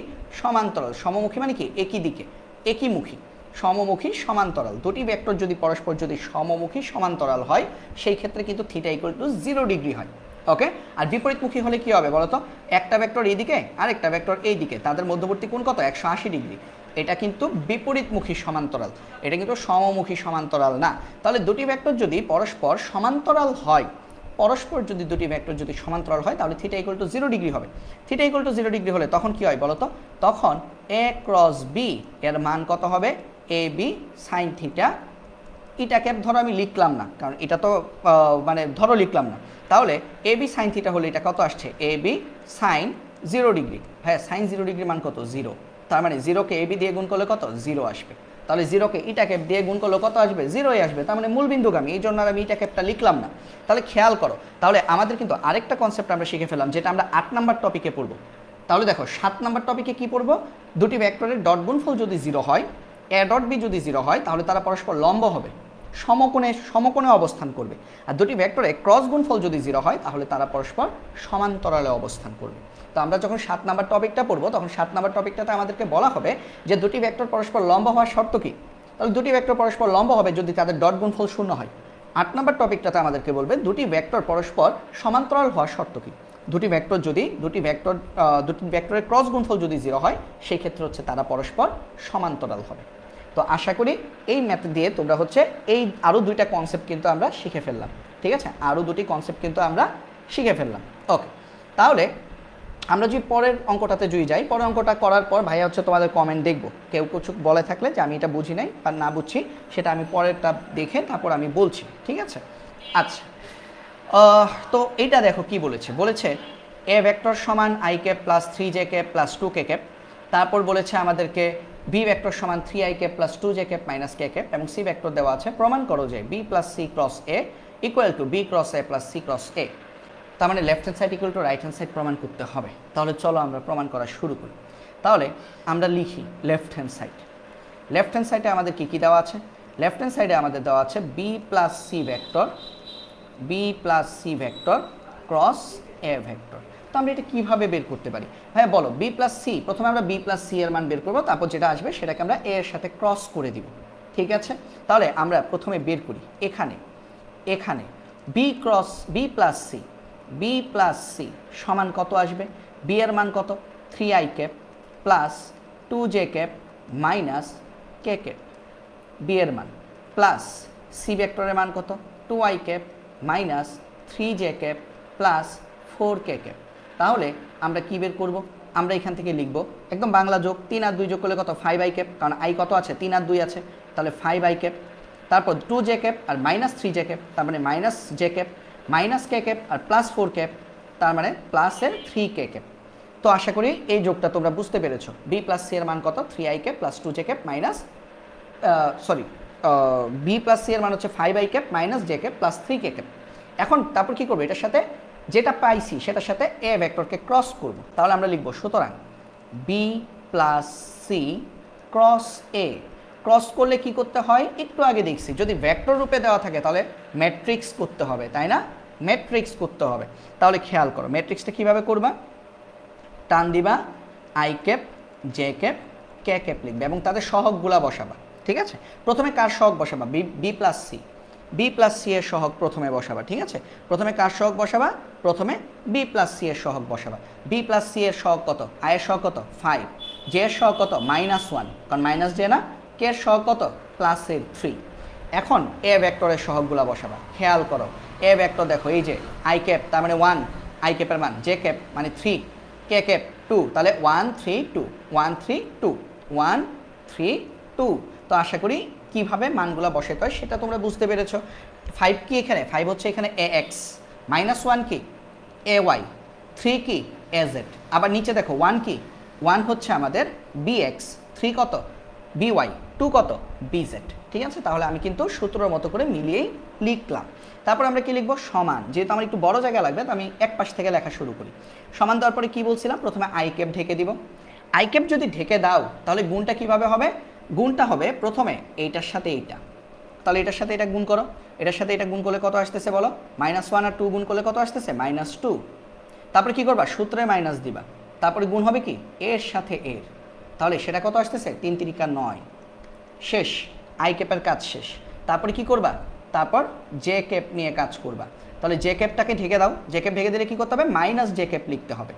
মানে কি, একই দিকে একইমুখী, সমমুখী সমান্তরাল। দুটি ভেক্টর যদি পরস্পর সমমুখী সমান্তরাল হয়, সেই ক্ষেত্রে কিন্তু থিটা ইকুয়াল টু 0 ডিগ্রি হয়। ওকে, আর বিপরীতমুখী হলে কি হবে বলতো, একটা ভেক্টর এইদিকে আর একটা ভেক্টর এইদিকে, তাদের মধ্যবর্তী কোণ কত, 180 ডিগ্রি। এটা কিন্তু বিপরীতমুখী সমান্তরাল, এটা কিন্তু সমমুখী সমান্তরাল না। তাহলে দুটি ভেক্টর যদি পরস্পর সমান্তরাল হয়, দুটি ভেক্টর যদি সমান্তরাল হয়, তাহলে থিটা ইকুয়াল টু 0 ডিগ্রি হবে। থিটা ইকুয়াল টু 0 ডিগ্রি হলে তখন কি হয় বলতো, তখন এ ক্রস বি এর মান কত হবে, A B sine theta eta cap. ধরো আমি লিখলাম না, কারণ এটা তো মানে ধরো লিখলাম না, তাহলে এ বি সাইন থিটা হলে এটা কত আসছে, এ বি সাইন 0 ডিগ্রি। হ্যাঁ, সাইন 0 ডিগ্রি মান কত, 0। তার মানে 0কে এ বি দিয়ে গুণ করলে কত, 0 আসবে। তাহলে 0কে ইটা ক্যাপ দিয়ে গুণ করলে কত আসবে, 0ই আসবে। তার মানে মূলবিন্দুগামী, এই জন্য আর আমি ইটা ক্যাপটা লিখলাম না। তাহলে খেয়াল করো, তাহলে আমাদের কিন্তু আরেকটা কনসেপ্ট আমরা শিখে ফেললাম, যেটা আমরা 8 নাম্বার টপিকে পড়বো। তাহলে দেখো 7 নাম্বার টপিকে কি পড়বো, দুটি ভেক্টরের ডট গুণফল যদি 0 হয়, এ ডট বি যদি 0 হয়, তাহলে তারা পরস্পর লম্ব হবে, সমকোণে অবস্থান করবে। আর দুটি ভেক্টরে ক্রস গুণফল যদি 0 হয়, তাহলে তারা পরস্পর সমান্তরালে অবস্থান করবে। তো আমরা যখন 7 নাম্বার টপিকটা পড়বো, তখন 7 নাম্বার টপিকটাতে আমাদেরকে বলা হবে যে দুটি ভেক্টর পরস্পর লম্ব হওয়ার শর্ত কি। তাহলে দুটি ভেক্টর পরস্পর লম্ব হবে যদি তাদের ডট গুণফল শূন্য হয়। 8 নাম্বার টপিকটাতে আমাদেরকে বলবে দুটি ভেক্টর পরস্পর সমান্তরাল হওয়ার শর্ত কি। দুটি ভেক্টরের ক্রস গুণফল যদি 0 হয়, সেই ক্ষেত্রে হচ্ছে তারা পরস্পর সমান্তরাল হবে। তো আশা করি এই ম্যাথ দিয়ে তোমরা হচ্ছে এই আরও দুইটা কনসেপ্ট কিন্তু আমরা শিখে ফেললাম। ঠিক আছে, আরও দুটি কনসেপ্ট কিন্তু আমরা শিখে ফেললাম। ওকে, তাহলে আমরা যদি পরের অঙ্কটাতে যাই, পরের অঙ্কটা করার পর ভাইয়া হচ্ছে তোমাদের কমেন্ট দেখব, কেউ কিছু বলে থাকলে যে আমি এটা বুঝি নাই বা না বুঝছি, সেটা আমি পরেরটা দেখে তারপর আমি বলছি। ঠিক আছে, আচ্ছা, তো এইটা দেখো কি বলেছে এ ভেক্টর সমান I cap plus 3 J cap plus 2 K cap. তারপর বলেছে আমাদেরকে বি ভেক্টর সমান 3 I cap plus 2 J cap minus K cap, এবং সি ভেক্টর দেওয়া আছে। প্রমাণ করো যে B plus C cross A equal to B cross A plus C cross A. তার মানে left hand side equal to right hand side প্রমাণ করতে হবে। তাহলে চলো আমরা প্রমাণ করা শুরু করি। তাহলে আমরা লিখি লেফট হ্যান্ড সাইডে আমাদের কি দেওয়া আছে, লেফট হ্যান্ড সাইডে আমাদের দেওয়া আছে B plus C vector B plus C vector cross A vector. তো আমরা এটা কীভাবে বের করতে পারি? হ্যাঁ বলো, বি প্লাস সি, প্রথমে আমরা বি প্লাস সি এর মান বের করবো, তারপর যেটা আসবে সেটাকে আমরা এ এর সাথে ক্রস করে দিব। ঠিক আছে, তাহলে আমরা প্রথমে বের করি এখানে এখানে B cross B plus C সমান কত আসবে? বি এর মান কত? 3i cap plus 2j cap minus K cap, B এর মান, প্লাস সি ভেক্টরের মান কত? 2i cap minus 3j cap plus 4k cap. তাহলে আমরা কি বের করব? আমরা এখান থেকে লিখব একদম বাংলা যোগ, 3 আর 2 যোগ করলে কত? 5i ক্যাপ, কারণ i কত আছে? 3 আর 2 আছে, তাহলে 5i ক্যাপ, তারপর 2j ক্যাপ আর মাইনাস 3j ক্যাপ, তার মানে minus j cap, minus k cap আর প্লাস 4 ক্যাপ, তার মানে প্লাসের 3k ক্যাপ। তো আশা করি এই যোগটা তোমরা বুঝতে পেরেছো। বি প্লাস সি এর মান কত? 3i cap plus 2j cap minus B plus C এর মান হচ্ছে 5i cap minus j cap plus 3k cap. এখন তারপর কি করবো? এটার সাথে যেটা পাইছি সেটার সাথে এ ভেক্টরকে ক্রস করব। তাহলে আমরা লিখব সুতরাং বি প্লাস সি ক্রস এ। ক্রস করলে কি করতে হয়? একটু আগে দেখছি, যদি ভেক্টর রূপে দেওয়া থাকে তাহলে ম্যাট্রিক্স করতে হবে, তাই না? ম্যাট্রিক্স করতে হবে। তাহলে খেয়াল করো ম্যাট্রিক্সটা কীভাবে করবা? টান দিবা, I cap, J cap, K cap লিখবে এবং তাদের সহগগুলা বসাবা। ঠিক আছে, প্রথমে কার সহগ বসাবা? B plus C, B plus C এর সহগ প্রথমে বসাবা। ঠিক আছে, প্রথমে কার সহগ বসাবা? প্রথমে বি প্লাস সি এর সহগ বসাবা। বি প্লাস সি এর সহগ কত? আই এর সহগ কত? 5, জে এর সহগ কত? -1, কারণ মাইনাস জে না, কে এর সহগ কত? প্লাসের 3। এখন এ ভেক্টরের সহগগুলা বসাবা। খেয়াল করো এ ভেক্টর দেখো, এই যে আই ক্যাপ তার মানে 1, আই ক্যাপের মান, জে ক্যাপ মানে 3, কে ক্যাপ 2, তাহলে 1 3 2 1 3 2 1 3 2। তো আশা করি কিভাবে মানগুলো বসাতে হয় সেটা তোমরা বুঝতে পেরেছো। 5 কি এখানে? 5 হচ্ছে এখানে ax, -1 কি? ay, 3 কি? az। আবার নিচে দেখো 1 কি? 1 হচ্ছে আমাদের bx, 3 কত? by, 2 কত? bz। ঠিক আছে, তাহলে আমি কিন্তু সূত্রের মতো করে মিলিয়েই লিখলাম। তারপর আমরা কি লিখবো? সমান। যেহেতু আমার একটু বড় জায়গা লাগবে তো আমি এক পাশ থেকে লেখা শুরু করি। সমান দেওয়ার পরে কী বলছিলাম? প্রথমে আই ক্যাপ ঢেকে দিব। আই ক্যাপ যদি ঢেকে দাও তাহলে গুণটা কিভাবে হবে? গুণটা হবে প্রথমে এইটার সাথে এইটা, তাহলে এটার সাথে এটা গুণ করো, এটার সাথে এটা গুণ করলে কত আসতেছে বলো? -1 আর 2 গুণ করলে কত আসতেছে? -2। তারপরে কি করবা? সূত্রে মাইনাস দিবা, তারপরে গুণ হবে কি? এর সাথে এর, তাহলে সেটা কত আসতেছে? 3 3 9। শেষ, আই ক্যাপের কাজ শেষ। তারপরে কি করবা? তারপর জে ক্যাপ নিয়ে কাজ করবা। তাহলে জে ক্যাপটাকে ঢেকে দাও। জে ক্যাপ ঢেকে দিলে কি করতে হবে? মাইনাস জে ক্যাপ লিখতে হবে।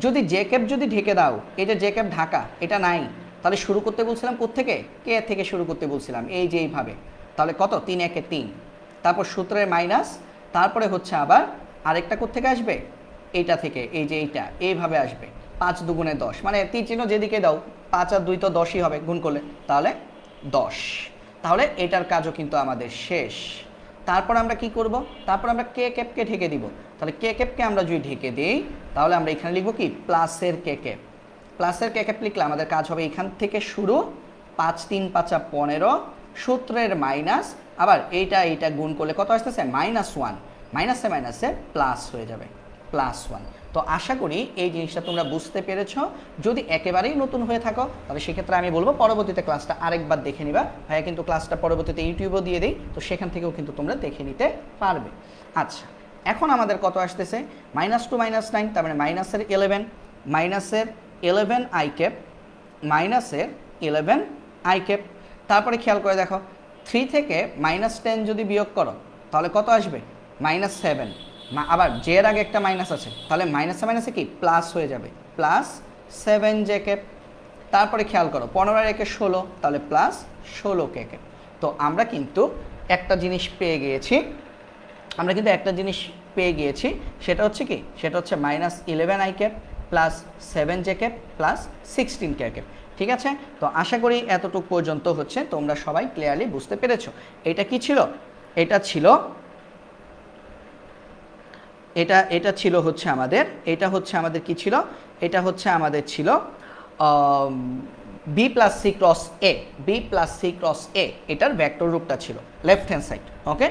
যদি জে ক্যাপ যদি ঢেকে দাও, এই যে জে ক্যাপ ঢাকা, এটা নাই, তাহলে শুরু করতে বলছিলাম কোত্থেকে? কে থেকে শুরু করতে বলছিলাম, এই যে এইভাবে। তাহলে কত? 3 একে 3, তারপর সূত্রের মাইনাস, তারপরে হচ্ছে আবার আরেকটা কোত্থেকে আসবে? এইটা থেকে, এই যে এইটা এইভাবে আসবে। 5 দুগুণে 10, মানে তীর চিহ্ন যেদিকে দাও, 5 আর 2 তো 10ই হবে গুণ করলে, তাহলে 10। তাহলে এটার কাজও কিন্তু আমাদের শেষ। তারপর আমরা কি করব? তারপর আমরা কে ক্যাপকে ঢেকে দিব। তাহলে কে ক্যাপকে আমরা যদি ঢেকে দিই তাহলে আমরা এখানে লিখব কি? প্লাসের কে ক্যাপ। প্লাসের কে ক্যাপ লিখলে আমাদের কাজ হবে এখান থেকে শুরু, 5 3 5 15, সূত্রের মাইনাস, আবার এইটা গুণ করলে কত আসতেছে? -1, মাইনাসে মাইনাসে প্লাস হয়ে যাবে, +1। তো আশা করি এই জিনিসটা তোমরা বুঝতে পেরেছো। যদি একেবারেই নতুন হয়ে থাকো তাহলে সেক্ষেত্রে আমি বলবো পরবর্তীতে ক্লাসটা আরেকবার দেখে নিবা। ভাইয়া কিন্তু ক্লাসটা পরবর্তীতে ইউটিউবেও দিয়ে দিই, তো সেখান থেকেও কিন্তু তোমরা দেখে নিতে পারবে। আচ্ছা, এখন আমাদের কত আসতেছে? -2 -9, তার মানে মাইনাসের 11, মাইনাসের 11 আই ক্যাপ, মাইনাসের 11 আই ক্যাপ। তারপরে খেয়াল করে দেখো 3 থেকে -10 যদি বিয়োগ করো তাহলে কত আসবে? -7। আবার জে এর আগে একটা মাইনাস আছে, তাহলে মাইনাসে মাইনাসে কি? প্লাস হয়ে যাবে, +7 জে ক্যাপ। তারপরে খেয়াল করো 15 আর 1 16, তাহলে +16 কে ক্যাপ। তো আমরা কিন্তু একটা জিনিস পেয়ে গিয়েছি, সেটা হচ্ছে কি? সেটা হচ্ছে -11 I cap +7 J cap +16 K cap. ঠিক আছে, তো আশা করি এতটুকু পর্যন্ত হচ্ছে তোমরা সবাই ক্লিয়ারলি বুঝতে পেরেছো। এটা কি ছিল? এটা ছিল হচ্ছে আমাদের, এটা হচ্ছে আমাদের কি ছিল? এটা হচ্ছে আমাদের ছিল বি প্লাস সি ক্রস এ, বি প্লাস সি ক্রস এ, এটার ভেক্টর রূপটা ছিল লেফট হ্যান্ড সাইড। ওকে,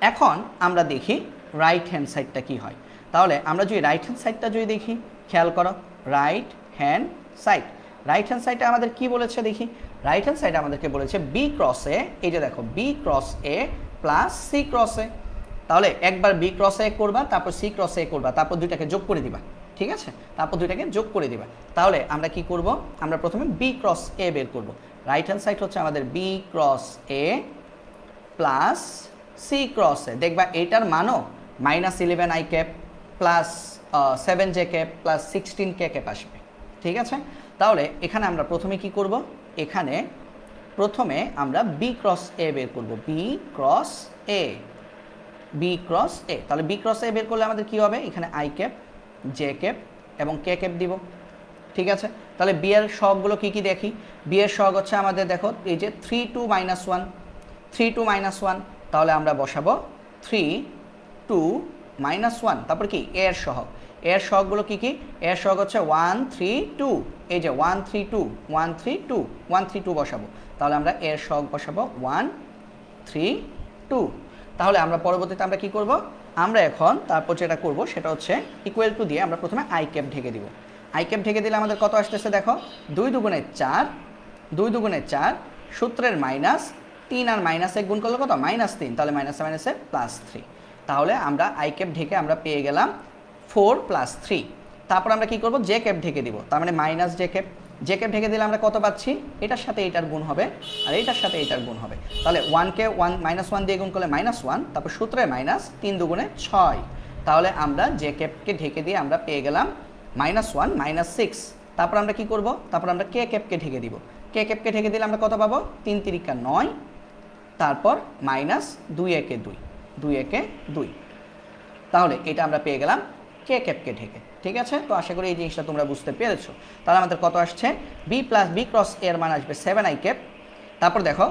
এখন আমরা দেখি রাইট হ্যান্ড সাইডটা কি হয়। তাহলে আমরা যদি রাইট হ্যান্ড সাইডটা যদি দেখি, খেয়াল করো right hand side, right hand সাইডে আমাদের কি বলেছে দেখি। রাইট হ্যান্ড সাইডে আমাদেরকে বলেছে বি ক্রস এ, এই যে দেখো B cross A plus C cross এ। তাহলে একবার বি ক্রস এ করবা, তারপর সি ক্রস এ করবা, তারপর দুইটাকে যোগ করে দিবা, ঠিক আছে? তারপর দুইটাকে যোগ করে দিবা। তাহলে আমরা কি করব, আমরা প্রথমে বি ক্রস এ বের করব। রাইট হ্যান্ড সাইড হচ্ছে আমাদের B cross A plus C cross এ। দেখবা এটার মানও -11 I cap plus 7 J cap plus 16 K cap আসবে, ঠিক আছে? তাহলে এখানে আমরা প্রথমে কি করব, এখানে প্রথমে আমরা বি ক্রস এ বের করব। বি ক্রস এ, বি ক্রস এ। তাহলে বি ক্রস এ বের করলে আমাদের কি হবে, এখানে আই ক্যাপ, জে ক্যাপ এবং কে ক্যাপ দিব, ঠিক আছে? তাহলে বি এর সহগগুলো কি কি দেখি। বি এর সহগ হচ্ছে আমাদের দেখো এই যে 3 2 -1, 3 2 -1। তাহলে আমরা বসাবো 3 2 -1, তারপর কি এর সহগ। এর সহগগুলো কি কি, এর সহগ হচ্ছে 1 3 2, এই যে 1 3 2 1 3 2 1 3 2 বসাবো। তাহলে আমরা এর সহগ বসাবো 1 3 2। তাহলে আমরা পরবর্তীতে আমরা কি করব, আমরা এখন তারপর যেটা করব সেটা হচ্ছে ইকুয়াল টু দিয়ে আমরা প্রথমে আই ক্যাপ ঢেকে দিব। আই ক্যাপ ঢেকে দিলে আমাদের কত আসতেছে দেখো, 2 দুগুণে 4, 2 দুগুণে 4, সূত্রের মাইনাস 3 আর মাইনাস 1 গুণ করলে কত, -3। তাহলে মাইনাসে মাইনাসে +3। তাহলে আমরা আই ক্যাপ ঢেকে আমরা পেয়ে গেলাম 4 + 3। তারপর আমরা কি করব, জে ক্যাপ ঢেকে দিব। তার মানে minus J cap, J cap ঢেকে দিলে আমরা কত পাচ্ছি, এটার সাথে এটার গুণ হবে আর এটার সাথে এটার গুণ হবে। তাহলে 1 কে 1 -1 দিয়ে গুণ করলে -1, তারপর সূত্রে মাইনাস 3 দুগুণে 6। তাহলে আমরা জে ক্যাপকে ঢেকে দিয়ে আমরা পেয়ে গেলাম -1 -6। তারপর আমরা কি করব, তারপর আমরা কে ক্যাপকে ঢেকে দিব। কে ক্যাপকে ঢেকে দিলে আমরা কত পাবো, 3 3 9, তারপর -2 একে 2, 2 একে 2। তাহলে এটা আমরা পেয়ে গেলাম কে ক্যাপকে ঢেকে, ঠিক আছে? তো আশা করি এই জিনিসটা তোমরা বুঝতে পেরেছো। তাহলে আমাদের কত আসছে, বি প্লাস বি ক্রস এর মান আসবে 7 আই ক্যাপ। তারপর দেখো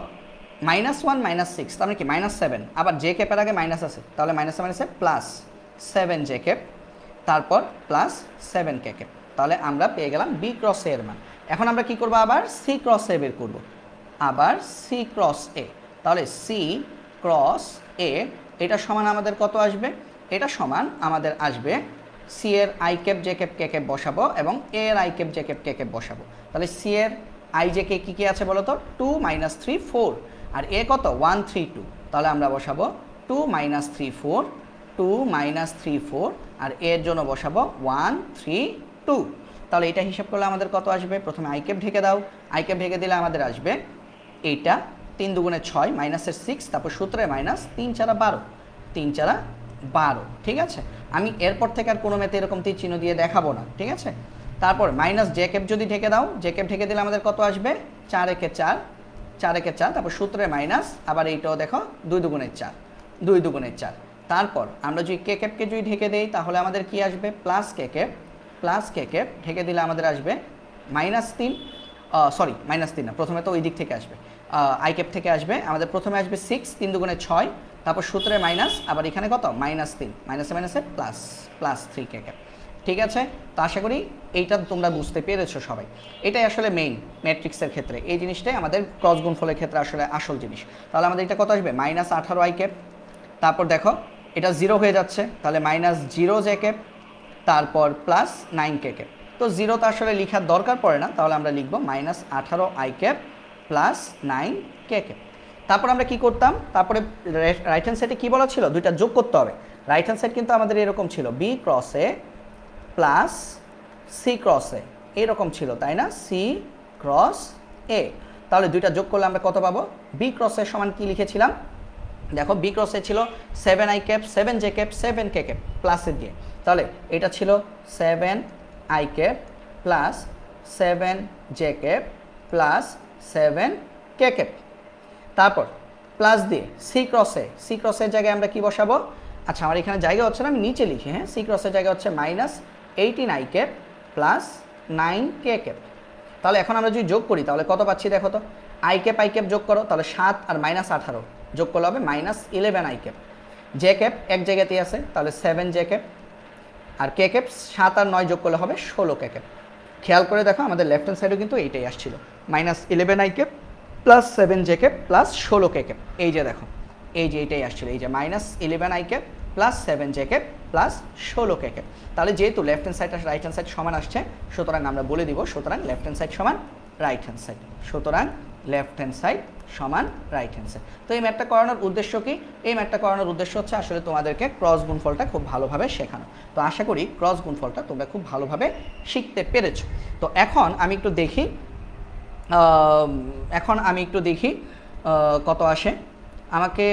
-1 -6, তার মানে কি -7, আবার জে ক্যাপের আগে মাইনাস আছে, তাহলে মাইনাসে মাইনাসে +7 জে ক্যাপ, তারপর +7 কে ক্যাপ। তাহলে আমরা পেয়ে গেলাম বি ক্রস এর মান। এখন আমরা কি করব, আবার সি ক্রস এ বের করব। আবার সি ক্রস এ, তাহলে সি ক্রস এ এটা সমান আমাদের কত আসবে, এটা সমান আমাদের আসবে সি এর I cap J cap K cap বসাবো এবং এ এর I cap J cap K cap বসাবো। তাহলে সি এর আই জে কে কী কী আছে বলো তো, 2 - 3 4, আর এ কত 1 3 2। তাহলে আমরা বসাবো 2 - 3 4, 2 - 3 4, আর এর জন্য বসাবো 1 3 2। তাহলে এটা হিসাব করলে আমাদের কত আসবে, প্রথমে আই ক্যাপ ঢেকে দাও। আই ক্যাপ ঢেকে দিলে আমাদের আসবে এইটা 3 দুগুণে 6 মাইনাসের 6, তারপর সূত্রে মাইনাস 3 4 12, 3 4 12, ঠিক আছে? আমি এরপর থেকে আর কোনো মেতে এরকম তীর চিহ্ন দিয়ে দেখাবো না, ঠিক আছে? তারপর মাইনাস জে ক্যাপ যদি ঢেকে দাও, জে ক্যাপ ঢেকে দিলে আমাদের কত আসবে, 4 একে 4, 4 একে 4, তারপর সূত্রে মাইনাস, আবার এইটাও দেখো 2 দুগুণে 4, 2 দুগুণে 4। তারপর আমরা যদি কে ক্যাপকে যদি ঢেকে দেই তাহলে আমাদের কি আসবে, plus K cap, plus K cap ঢেকে দিলে আমাদের আসবে -3, সরি -3 না, প্রথমে তো ওই দিক থেকে আসবে, আই ক্যাপ থেকে আসবে আমাদের প্রথমে আসবে 6, 3 দুগুণে 6, তারপর সূত্রে মাইনাস, আবার এখানে কত -3, মাইনাসে মাইনাসে +3 কে ক্যাপ, ঠিক আছে? তো আশা করি এইটা তোমরা বুঝতে পেরেছো সবাই। এটাই আসলে মেইন ম্যাট্রিক্সের ক্ষেত্রে, এই জিনিসটাই আমাদের ক্রস গুণফলের ক্ষেত্রে আসলে আসল জিনিস। তাহলে আমাদের এটা কত আসবে, -18 আই ক্যাপ, তারপর দেখো এটা 0 হয়ে যাচ্ছে, তাহলে -0 জে ক্যাপ, তারপর +9 কে ক্যাপ। তো 0 তো আসলে লেখার দরকার পড়ে না, তাহলে আমরা লিখবো -18 আই ক্যাপ +9 কে ক্যাপ। তারপর আমরা কি করতাম, তারপরে রাইট হ্যান্ড সাইডে কী বলা ছিল, দুইটা যোগ করতে হবে। রাইট হ্যান্ড সাইড কিন্তু আমাদের এরকম ছিল, B cross A plus C cross এ, এরকম ছিল তাই না, সি ক্রস এ। তাহলে দুইটা যোগ করলে আমরা কত পাবো, বি ক্রস এর সমান কি লিখেছিলাম দেখো, বি ক্রস এ ছিল 7 I cap 7 J cap 7 K cap প্লাসে দিয়ে। তাহলে এটা ছিল 7 I cap plus 7 J cap plus 7 K cap, তারপর প্লাস দিয়ে সি ক্রসে, সি ক্রসের জায়গায় আমরা কি বসাবো, আচ্ছা আমার এখানে জায়গা হচ্ছে না, আমি নিচে লিখি, হ্যাঁ, সি ক্রসের জায়গা হচ্ছে -18 I cap plus 9 K cap. তাহলে এখন আমরা যদি যোগ করি তাহলে কত পাচ্ছি দেখো তো, আই ক্যাপ যোগ করো, তাহলে 7 আর -18 যোগ করলে হবে -11 আই ক্যাপ। জে ক্যাপ এক জায়গাতেই আছে, তাহলে 7 জে ক্যাপ, আর কে ক্যাপ 7 আর 9 যোগ করলে হবে 16 কে ক্যাপ। খেয়াল করে দেখো আমাদের লেফট হ্যান্ড সাইডেও কিন্তু এইটাই আসছিল, -11 I cap plus 7 J cap plus 16 K cap. এই যে দেখো, এই যে এইটাই আসছিল, এই যে -11 I cap plus 7 J cap plus 16 K cap. তাহলে যেহেতু লেফট হ্যান্ড সাইড আর রাইট হ্যান্ড সাইড সমান আসছে, সুতরাং আমরা বলে দিব সুতরাং লেফট হ্যান্ড সাইড সমান রাইট হ্যান্ড সাইড, সুতরাং লেফট হ্যান্ড সাইড সমান রাইট হ্যান্ড সাইড। তো এই ম্যাথটা করানোর উদ্দেশ্য কি? এই ম্যাথটা করানোর উদ্দেশ্য হচ্ছে আসলে তোমাদেরকে ক্রস গুণফলটা খুব ভালোভাবে শেখানো। তো আশা করি ক্রস গুণফলটা তোমরা খুব ভালোভাবে শিখতে পেরেছো। তো এখন আমি একটু দেখি কত আসে। আমাকে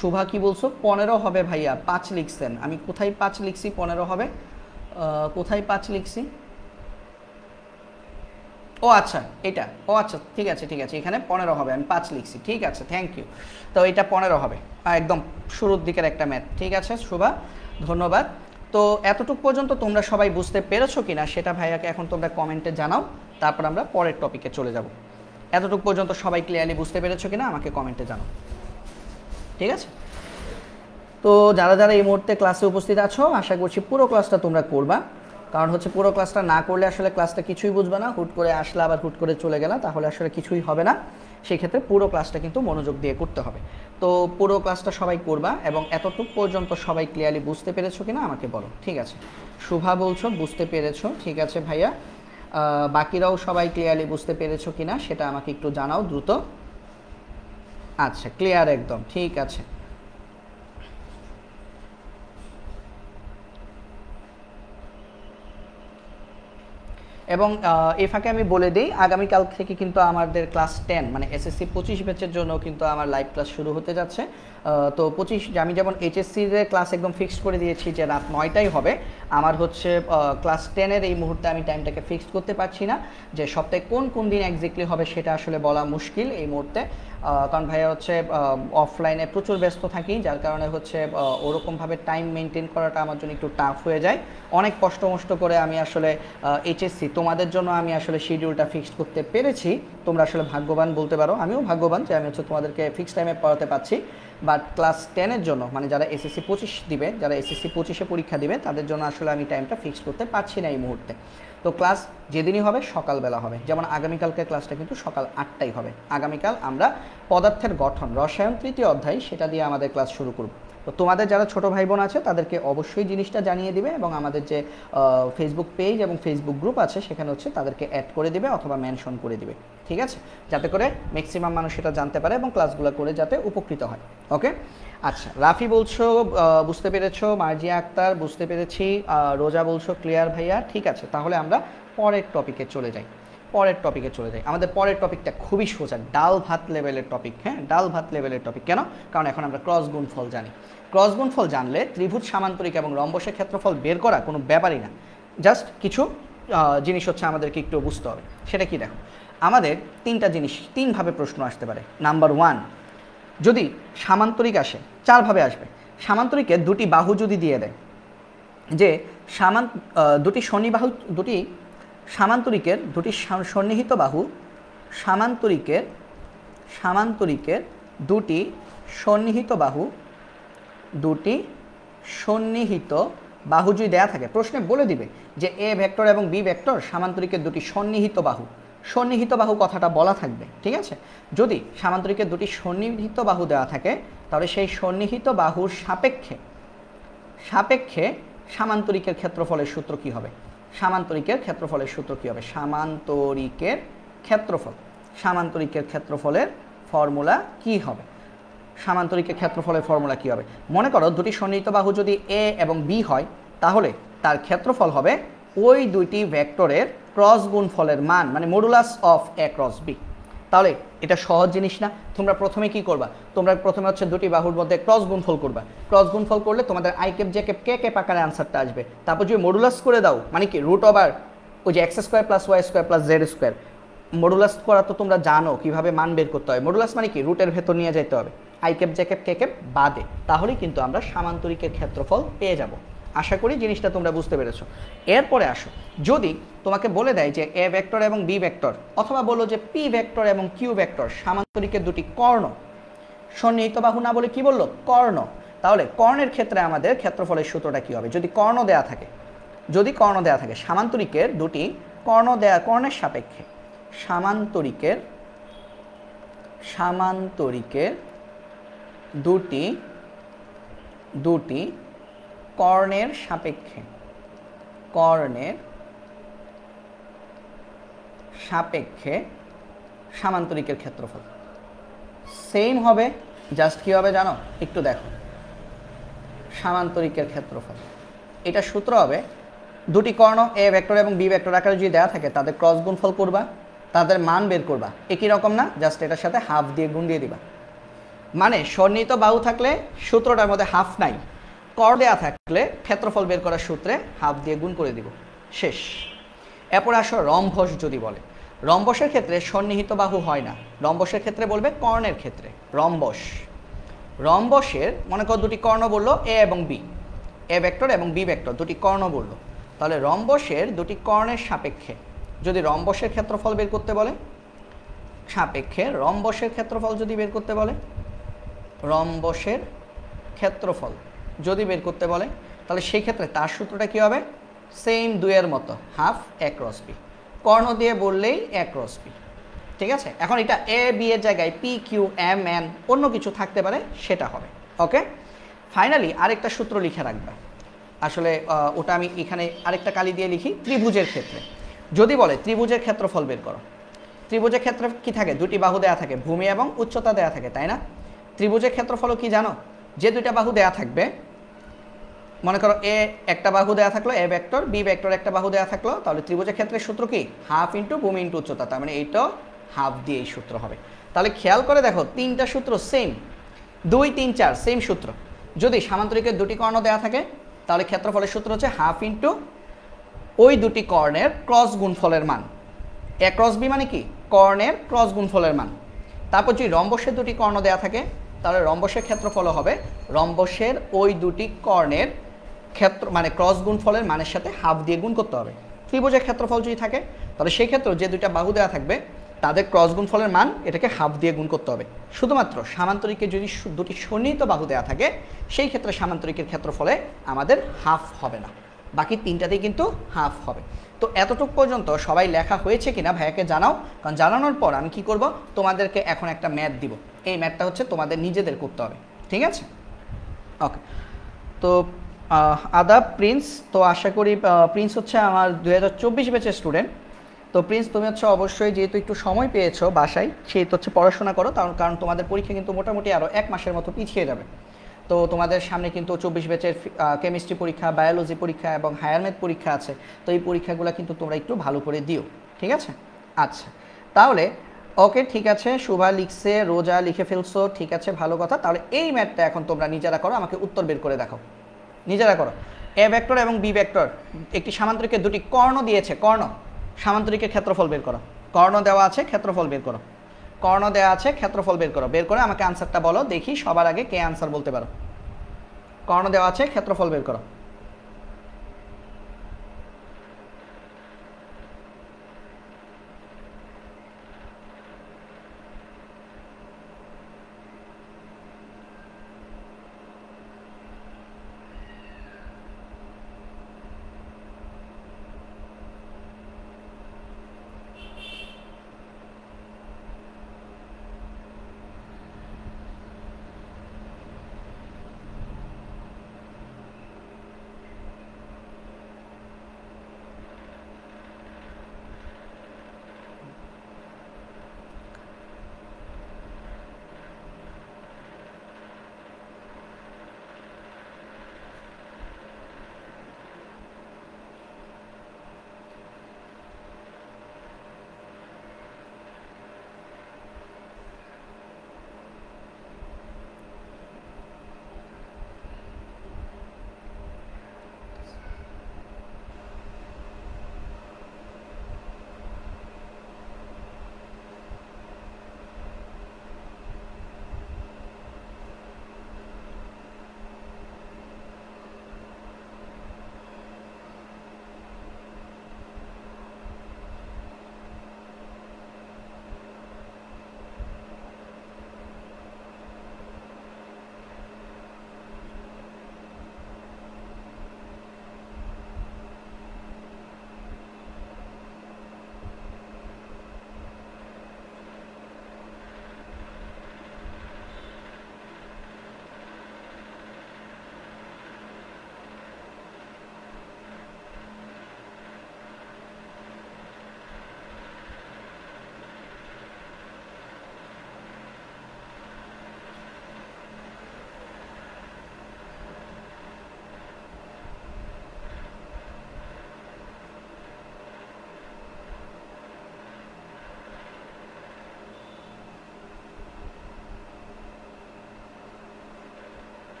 শুভা কি বলছো? 15 হবে ভাইয়া, 5 লিখছেন। আমি কোথায় 5 লিখছি? 15 হবে কোথায় 5 লিখছি? ও আচ্ছা, এটা, ও আচ্ছা, ঠিক আছে এখানে 15 হবে, আমি 5 লিখছি, ঠিক আছে, থ্যাংক ইউ। তো এটা 15 হবে, একদম শুরুর দিকের একটা ম্যাথ। ঠিক আছে শুভা, ধন্যবাদ। তো এতটুকু পর্যন্ত তোমরা সবাই বুঝতে পেরেছো কিনা সেটা ভাইয়াকে এখন তোমরা কমেন্টে জানাও, তারপর আমরা পরের টপিকে চলে যাব। এতটুকু পর্যন্ত সবাই ক্লিয়ারলি বুঝতে পেরেছো কিনা আমাকে কমেন্টে জানাও, ঠিক আছে? তো যারা যারা এই মুহূর্তে ক্লাসে উপস্থিত আছো, আশা করছি পুরো ক্লাসটা তোমরা করবা, কারণ হচ্ছে পুরো ক্লাসটা না করলে আসলে ক্লাসটা কিছুই বুঝবে না। হুট করে আসলে আবার হুট করে চলে গেলা, তাহলে আসলে কিছুই হবে না। সেই ক্ষেত্রে পুরো ক্লাসটা কিন্তু মনোযোগ দিয়ে করতে হবে। তো পুরো ক্লাসটা সবাই করবা, এবং এতটুকু পর্যন্ত সবাই ক্লিয়ারলি বুঝতে পেরেছো কিনা আমাকে বলো, ঠিক আছে? শুভা বলছো বুঝতে পেরেছো, ঠিক আছে ভাইয়া। বাকিরাও সবাই ক্লিয়ারলি বুঝতে পেরেছো কিনা সেটা আমাকে একটু জানাও দ্রুত। আচ্ছা, ক্লিয়ার একদম, ঠিক আছে। এবং এই ফাঁকে আমি বলে দিই, আগামীকাল থেকে কিন্তু আমাদের ক্লাস 10 মানে এসএসসি 25 ব্যাচের জন্য কিন্তু আমার লাইভ ক্লাস শুরু হতে যাচ্ছে। তো 25, আমি যেমন এইচএসসির ক্লাস একদম ফিক্সড করে দিয়েছি যে রাত 9টায় হবে, আমার হচ্ছে ক্লাস 10-এর এই মুহূর্তে আমি টাইমটাকে ফিক্সড করতে পারছি না, যে সপ্তাহে কোন কোন দিন এক্স্যাক্টলি হবে সেটা আসলে বলা মুশকিল এই মুহূর্তে। কারণ ভাইয়া হচ্ছে অফলাইনে প্রচুর ব্যস্ত থাকি, যার কারণে হচ্ছে ওরকমভাবে টাইম মেনটেন করাটা আমার জন্য একটু টাফ হয়ে যায়। অনেক কষ্ট করে আমি আসলে এইচএসসি তোমাদের জন্য আমি আসলে শিডিউলটা ফিক্সড করতে পেরেছি। তোমরা আসলে ভাগ্যবান বলতে পারো, আমিও ভাগ্যবান যে আমি হচ্ছে তোমাদেরকে ফিক্সড টাইমে পড়াতে পারছি। বাট ক্লাস 10-এর জন্য, মানে যারা এসএসসি 25 দিবে, যারা এসএসসি 25-এ পরীক্ষা দিবে, তাদের জন্য আসলে আমি টাইমটা ফিক্সড করতে পারছি না এই মুহূর্তে। তো ক্লাস যেদিনই হবে সকালবেলা হবে, যেমন আগামীকালকে ক্লাসটা কিন্তু সকাল 8টায় হবে। আগামীকাল আমরা পদার্থের গঠন, রসায়ন 3য় অধ্যায়, সেটা দিয়ে আমাদের ক্লাস শুরু করব। তো তোমাদের যারা ছোট ভাই বোন আছে তাদেরকে অবশ্যই জিনিসটা জানিয়ে দিবে, এবং আমাদের যে ফেসবুক পেজ এবং ফেসবুক গ্রুপ আছে সেখানে হচ্ছে তাদেরকে অ্যাড করে দিবে অথবা মেনশন করে দিবে, ঠিক আছে? যাতে করে ম্যাক্সিমাম মানুষ এটা জানতে পারে এবং ক্লাসগুলো করে যাতে উপকৃত হয়। ওকে, আচ্ছা, রাফি বলছো বুঝতে পেরেছো, মার্জিয়া আক্তার বুঝতে পেরেছি, রোজা বলছো ক্লিয়ার ভাইয়া, ঠিক আছে। তাহলে আমরা পরের টপিকে চলে যাই। আমাদের পরের টপিকটা খুবই সোজা, ডাল ভাত লেভেলের টপিক। হ্যাঁ, ডাল ভাত লেভেলের টপিক। কেন? কারণ এখন আমরা ক্রস গুণফল জানি। ক্রস গুণফল জানলে ত্রিভুজ, সামান্তরিক এবং রম্বসের ক্ষেত্রফল বের করা কোনো ব্যাপারই না। জাস্ট কিছু জিনিস হচ্ছে আমাদেরকে একটু বুঝতে হবে। সেটা কি? দেখো, আমাদের তিনটা জিনিস, তিনভাবে প্রশ্ন আসতে পারে। নাম্বার 1, যদি সামান্তরিক আসে 4ভাবে আসবে। সামান্তরিকের দুটি বাহু যদি দিয়ে দেয়, যে দুটি সামান্তরিকের দুটি সন্নিহিত বাহু, সামান্তরিকের দুটি সন্নিহিত বাহু যদি দেয়া থাকে, প্রশ্নে বলে দিবে যে এ ভেক্টর এবং বি ভেক্টর সামান্তরিকের দুটি সন্নিহিত বাহু। সন্নিহিত বাহু কথাটা বলা থাকবে, ঠিক আছে? যদি সামান্তরিকের দুটি সন্নিহিত বাহু দেওয়া থাকে, তাহলে সেই সন্নিহিত বাহুর সাপেক্ষে সামান্তরিকের ক্ষেত্রফলের সূত্র কি হবে? সামান্তরিকের ক্ষেত্রফলের ফর্মুলা কি হবে? মনে করো দুটি সন্নিহিত বাহু যদি এ এবং বি হয়, তাহলে তার ক্ষেত্রফল হবে ওই দুইটি ভেক্টরের ক্রস গুণফলের মান, মানে modulus of A cross B. তাহলে এটা সহজ জিনিস না? তোমরা প্রথমে কি করবা? তোমরা প্রথমে হচ্ছে দুটি বাহুর মধ্যে ক্রস গুণফল করবা। ক্রস গুণফল করলে তোমাদের I cap, J cap, K cap আকারে আনসারটা আসবে। তারপর যদি মডুলাস করে দাও, মানে কি রুট ওভার ওই যে X square plus Y square plus Z square. Modulus করা তো তোমরা জানো কিভাবে মান বের করতে হয়। মডুলাস মানে কি রুটের ভেতর নিয়ে যেতে হবে, I cap, J cap, K cap বাদে। তাহলেই কিন্তু আমরা সামান্তরিকের ক্ষেত্রফল পেয়ে যাব। আশা করি জিনিসটা তোমরা বুঝতে পেরেছো। এরপরে আসো, যদি তোমাকে বলে দেয় যে এ ভেক্টর এবং বি ভেক্টর, অথবা বলো যে পি ভেক্টর এবং কিউ ভেক্টর সামান্তরিকের দুটি কর্ণ, সন্নিহিত বাহু না বলে কি বললো? কর্ণ। তাহলে কর্ণের ক্ষেত্রে আমাদের ক্ষেত্রফলের সূত্রটা কি হবে? যদি কর্ণ দেয়া থাকে, সামান্তরিকের দুটি কর্ণের সাপেক্ষে, সামান্তরিকের দুটি কর্ণের সাপেক্ষে সামান্তরিকের ক্ষেত্রফল। সেম হবে, জাস্ট কী হবে জানো, একটু দেখো, সামান্তরিকের ক্ষেত্রফল। এটা সূত্র হবে দুটি কর্ণ এ ভেক্টর এবং বি ভেক্টর আকারে যদি দেওয়া থাকে তাদের ক্রস গুণফল করবা, তাদের মান বের করবা, একই রকম না, জাস্ট এটার সাথে হাফ দিয়ে গুণ দিয়ে দিবা। মানে সন্নিহিত বাহু থাকলে সূত্রটার মধ্যে হাফ নাই, কর দেওয়া থাকলে ক্ষেত্রফল বের করার সূত্রে হাফ দিয়ে গুণ করে দিব, শেষ। এরপরে আসো রম্বস যদি বলে, রম্বসের ক্ষেত্রে সন্নিহিত বাহু হয় না, রম্বসের ক্ষেত্রে বলবে কর্ণের ক্ষেত্রে রম্বস। রম্বসের মনে করো দুটি কর্ণ বললো এ এবং বি, এ ভেক্টর এবং বি ভেক্টর দুটি কর্ণ বললো, তাহলে রম্বসের দুটি কর্ণের সাপেক্ষে যদি রম্বসের ক্ষেত্রফল বের করতে বলে, সাপেক্ষে রম্বসের ক্ষেত্রফল যদি বের করতে বলে, রম্বসের ক্ষেত্রফল যদি বের করতে বলে, তাহলে সেই ক্ষেত্রে তার সূত্রটা কী হবে, সেম দুইয়ের মতো, হাফ এ ক্রস বি, কর্ণ দিয়ে বললেই এ ক্রস বি। ঠিক আছে, এখন এটা এ বি এর জায়গায় পি কিউ এম এন অন্য কিছু থাকতে পারে, সেটা হবে। ওকে, ফাইনালি আরেকটা সূত্র লিখে রাখবে, আসলে ওটা আমি এখানে আরেকটা কালি দিয়ে লিখি। ত্রিভুজের ক্ষেত্রে যদি বলে ত্রিভুজের ক্ষেত্রফল বের করো, ত্রিভুজের ক্ষেত্রে কি থাকে, দুটি বাহু দেয়া থাকে, ভূমি এবং উচ্চতা দেয়া থাকে, তাই না? ত্রিভুজের ক্ষেত্রফলও কি জানো, যে দুইটা বাহু দেয়া থাকবে, মনে করো এ একটা বাহু দেয়া থাকলো এ ভেক্টর, বি ভেক্টর একটা বাহু দেয়া থাকলো, তাহলে ত্রিভুজের ক্ষেত্রে সূত্র কি, হাফ ইন্টু ভূমি ইন্টু উচ্চতা, তার মানে এইটা হাফ দিয়ে এই সূত্র হবে। তাহলে খেয়াল করে দেখো তিনটা সূত্র সেম, 2 3 4 সেম সূত্র। যদি সামান্তরিকের দুটি কর্ণ দেয়া থাকে তাহলে ক্ষেত্রফলের সূত্র হচ্ছে হাফ ইন্টু ওই দুটি কর্ণের ক্রস গুণফলের মান, এ ক্রস বি মানে কি, কর্ণের ক্রস গুণফলের মান। তারপর যদি রম্বসের দুটি কর্ণ দেয়া থাকে তাহলে রম্বসের ক্ষেত্রফল হবে রম্বসের ওই দুটি কর্ণের ক্ষেত্র মানে ক্রস গুণফলের মানের সাথে হাফ দিয়ে গুণ করতে হবে। ত্রিভুজের ক্ষেত্রফল যদি থাকে তাহলে সেই ক্ষেত্রে যে দুইটা বাহু দেওয়া থাকবে তাদের ক্রস গুণফলের মান এটাকে হাফ দিয়ে গুণ করতে হবে। শুধুমাত্র সামান্তরিকের যদি দুটি সন্নিহিত বাহু দেওয়া থাকে সেই ক্ষেত্রে সামান্তরিকের ক্ষেত্রফলে আমাদের হাফ হবে না, বাকি তিনটাতেই কিন্তু হাফ হবে। তো এতটুকু পর্যন্ত সবাই লেখা হয়েছে কিনা ভাইয়াকে জানাও, কারণ জানানোর পর আমি কি করব, তোমাদেরকে এখন একটা ম্যাথ দিব, এই ম্যাথটা হচ্ছে তোমাদের নিজেদের করতে হবে, ঠিক আছে? ওকে, তো আদাব প্রিন্স, তো আশা করি প্রিন্স হচ্ছে আমার 2024 ব্যাচের স্টুডেন্ট। তো প্রিন্স তুমি হচ্ছে অবশ্যই যেহেতু একটু সময় পেয়েছো বাসায়, সেহেতু হচ্ছে পড়াশোনা করো, কারণ তোমাদের পরীক্ষা কিন্তু মোটামুটি আরও 1 মাসের মতো পিছিয়ে যাবে। তো তোমাদের সামনে কিন্তু 24 ব্যাচের কেমিস্ট্রি পরীক্ষা, বায়োলজি পরীক্ষা এবং হায়ার ম্যাথ পরীক্ষা আছে। তো এই পরীক্ষাগুলো কিন্তু তোমরা একটু ভালো করে দিও, ঠিক আছে? আচ্ছা, তাহলে ওকে, ঠিক আছে, শুভা লিখছে, রোজা লিখে ফেলছো, ঠিক আছে, ভালো কথা। তাহলে এই ম্যাথটা এখন তোমরা নিজেরা করো, আমাকে উত্তর বের করে দেখাও, নিজেরা করো। এ ভেক্টর এবং বি ভেক্টর একটি সামান্তরিকের দুটি কর্ণ দিয়েছে, কর্ণ, সামান্তরিকের ক্ষেত্রফল বের করো, কর্ণ দেওয়া আছে, ক্ষেত্রফল বের করো, কর্ণ দেওয়া আছে, ক্ষেত্রফল বের করো, বের করে আমাকে আনসারটা বলো, দেখি সবার আগে কে আনসার বলতে পারো। কর্ণ দেওয়া আছে, ক্ষেত্রফল বের করো।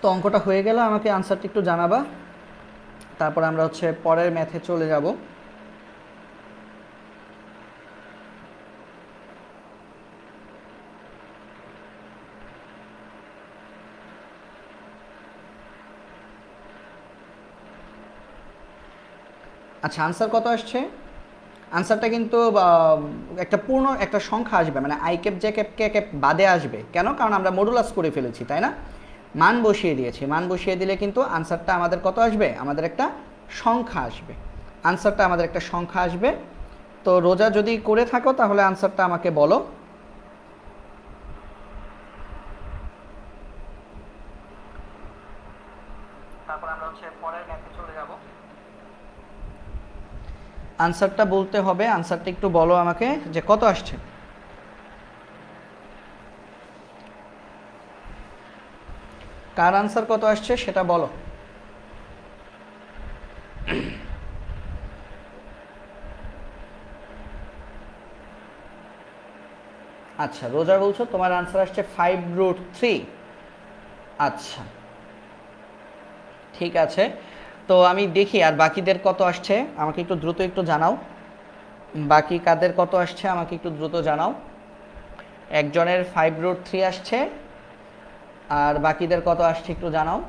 তো অঙ্কটা হয়ে গেল, আমাকে আনসারটা একটু জানাবা, তারপর আমরা হচ্ছে পরের ম্যাথে চলে যাব। আচ্ছা, আনসার কত আসছে? আনসারটা কিন্তু একটা পূর্ণ একটা সংখ্যা আসবে, মানে I cap J cap K cap বাদে আসবে। কেন? কারণ আমরা মডুলাস করে ফেলেছি, তাই না? মান বসিয়ে দিয়েছি, মান বসিয়ে দিলে কিন্তু আনসারটা আমাদের কত আসবে? আমাদের একটা সংখ্যা আসবে। আনসারটা আমাদের একটা সংখ্যা আসবে। তো রোজা যদি করে থাকো তাহলে আনসারটা আমাকে বলো। তারপর আমরা হচ্ছে পরের ম্যাথে চলে যাব। আনসারটা বলতে হবে, আনসারটা একটু বলো আমাকে যে কত আসছে। কার আনসার কত আসছে সেটা বলো। আচ্ছা, রোজা বলছো তোমার আনসার আসছে 5√3। আচ্ছা, ঠিক আছে। তো আমি দেখি আর বাকিদের কত আসছে, আমাকে একটু দ্রুত একটু জানাও। বাকি কাদের কত আসছে আমাকে একটু দ্রুত জানাও। একজনের 5√3 আসছে, আর বাকিদের কত আসছে একটু জানাও।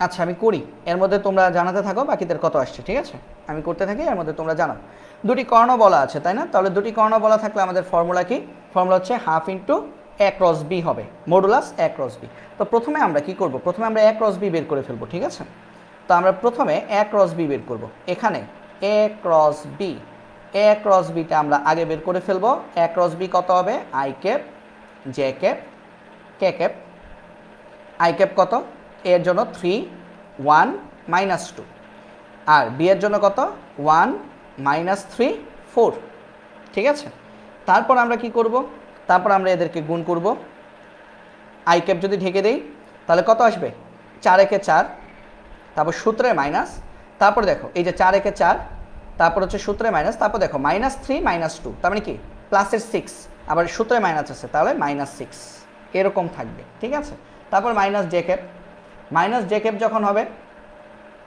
আচ্ছা, আমি করি, এর মধ্যে তোমরা জানাতে থাকো বাকিদের কত আসছে, ঠিক আছে? আমি করতে থাকি, এর মধ্যে তোমরা জানাও। দুটি কর্ণ বলা আছে, তাই না? তাহলে দুটি কর্ণ বলা থাকলে আমাদের ফর্মুলা কি? ফর্মুলা হচ্ছে হাফ ইন্টু এ ক্রস বি হবে, মডুলাস এ ক্রস বি। তো প্রথমে আমরা কি করব? প্রথমে আমরা এ ক্রস বি বের করে ফেলবো, ঠিক আছে? তো আমরা প্রথমে এ ক্রস বি বের করব। এখানে এ ক্রস বি, এ ক্রস বিটা আমরা আগে বের করে ফেলবো। এ ক্রস বি কত হবে? I cap J cap K cap. I cap কত? এর জন্য 3 1 -2, আর বি এর জন্য কত? 1 -3 4, ঠিক আছে? তারপর আমরা কি করব? তারপর আমরা এদেরকে গুণ করব। আই ক্যাপ যদি ঢেকে দেই তাহলে কত আসবে? 4 একে 4, তারপর সূত্রে মাইনাস, তারপর দেখো এই যে 4 একে 4, তারপর হচ্ছে সূত্রে মাইনাস, তারপর দেখো -3 -2, তার মানে কি প্লাসের 6, আবার সূত্রে মাইনাস আছে তাহলে -6 এরকম থাকবে, ঠিক আছে? তারপর minus J cap, minus J cap যখন হবে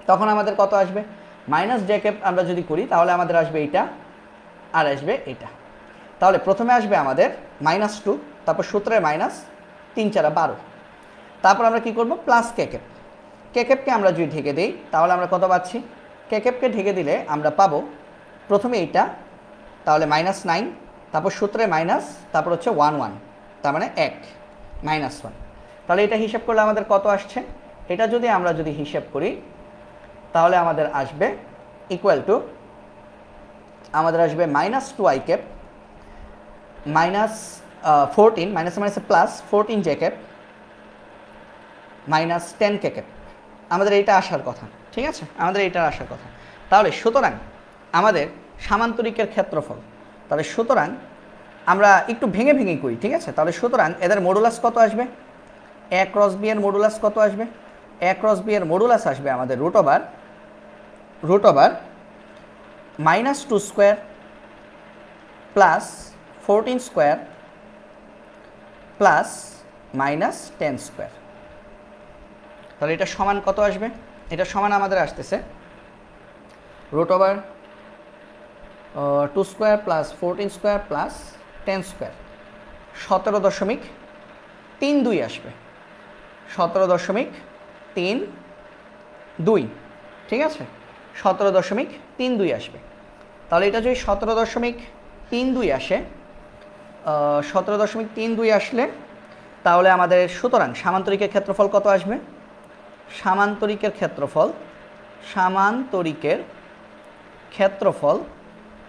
তখন আমাদের কত আসবে? মাইনাস জে ক্যাপ আমরা যদি করি তাহলে আমাদের আসবে এইটা আর আসবে এটা। তাহলে প্রথমে আসবে আমাদের -2, তারপর সূত্রে মাইনাস, 3 4 12, তারপর আমরা কি করব? Plus K cap. কে ক্যাপকে আমরা যদি ঢেকে দিই তাহলে আমরা কত পাচ্ছি? কে ক্যাপকে ঢেকে দিলে আমরা পাবো প্রথমে এইটা, তাহলে -9, তারপর সূত্রে মাইনাস, তারপর হচ্ছে 1 1, তার মানে 1 -1। তাহলে এটা হিসাব করলে আমাদের কত আসছে? এটা যদি আমরা হিসাব করি তাহলে আমাদের আসবে ইকুয়াল টু, আমাদের আসবে -2 আই ক্যাপ -14, মাইনাস মাইনাসে প্লাস 14 জে ক্যাপ -10 কে ক্যাপ। আমাদের এইটা আসার কথা, ঠিক আছে? আমাদের এইটা আসার কথা। তাহলে সুতরাং আমাদের সামান্তরিকের ক্ষেত্রফল, তাহলে সুতরাং আমরা একটু ভেঙে ভেঙে করি, ঠিক আছে? তাহলে সুতরাং এদের মডুলাস কত আসবে? এ ক্রস বি এর মডুলাস কত আসবে? এ ক্রস বি এর মডুলাস আসবে আমাদের √2² -2² প্লাস 14² প্লাস -10²। তাহলে এটা সমান কত আসবে? এটা সমান আমাদের আসতেছে √2² প্লাস 14² প্লাস 10², 17.32 আসবে, 17.32, ঠিক আছে? 17.32 আসবে। তাহলে এটা যদি 17.32 আসে, 17.32 আসলে তাহলে আমাদের সুতরাং সামান্তরিকের ক্ষেত্রফল কত আসবে? সামান্তরিকের ক্ষেত্রফল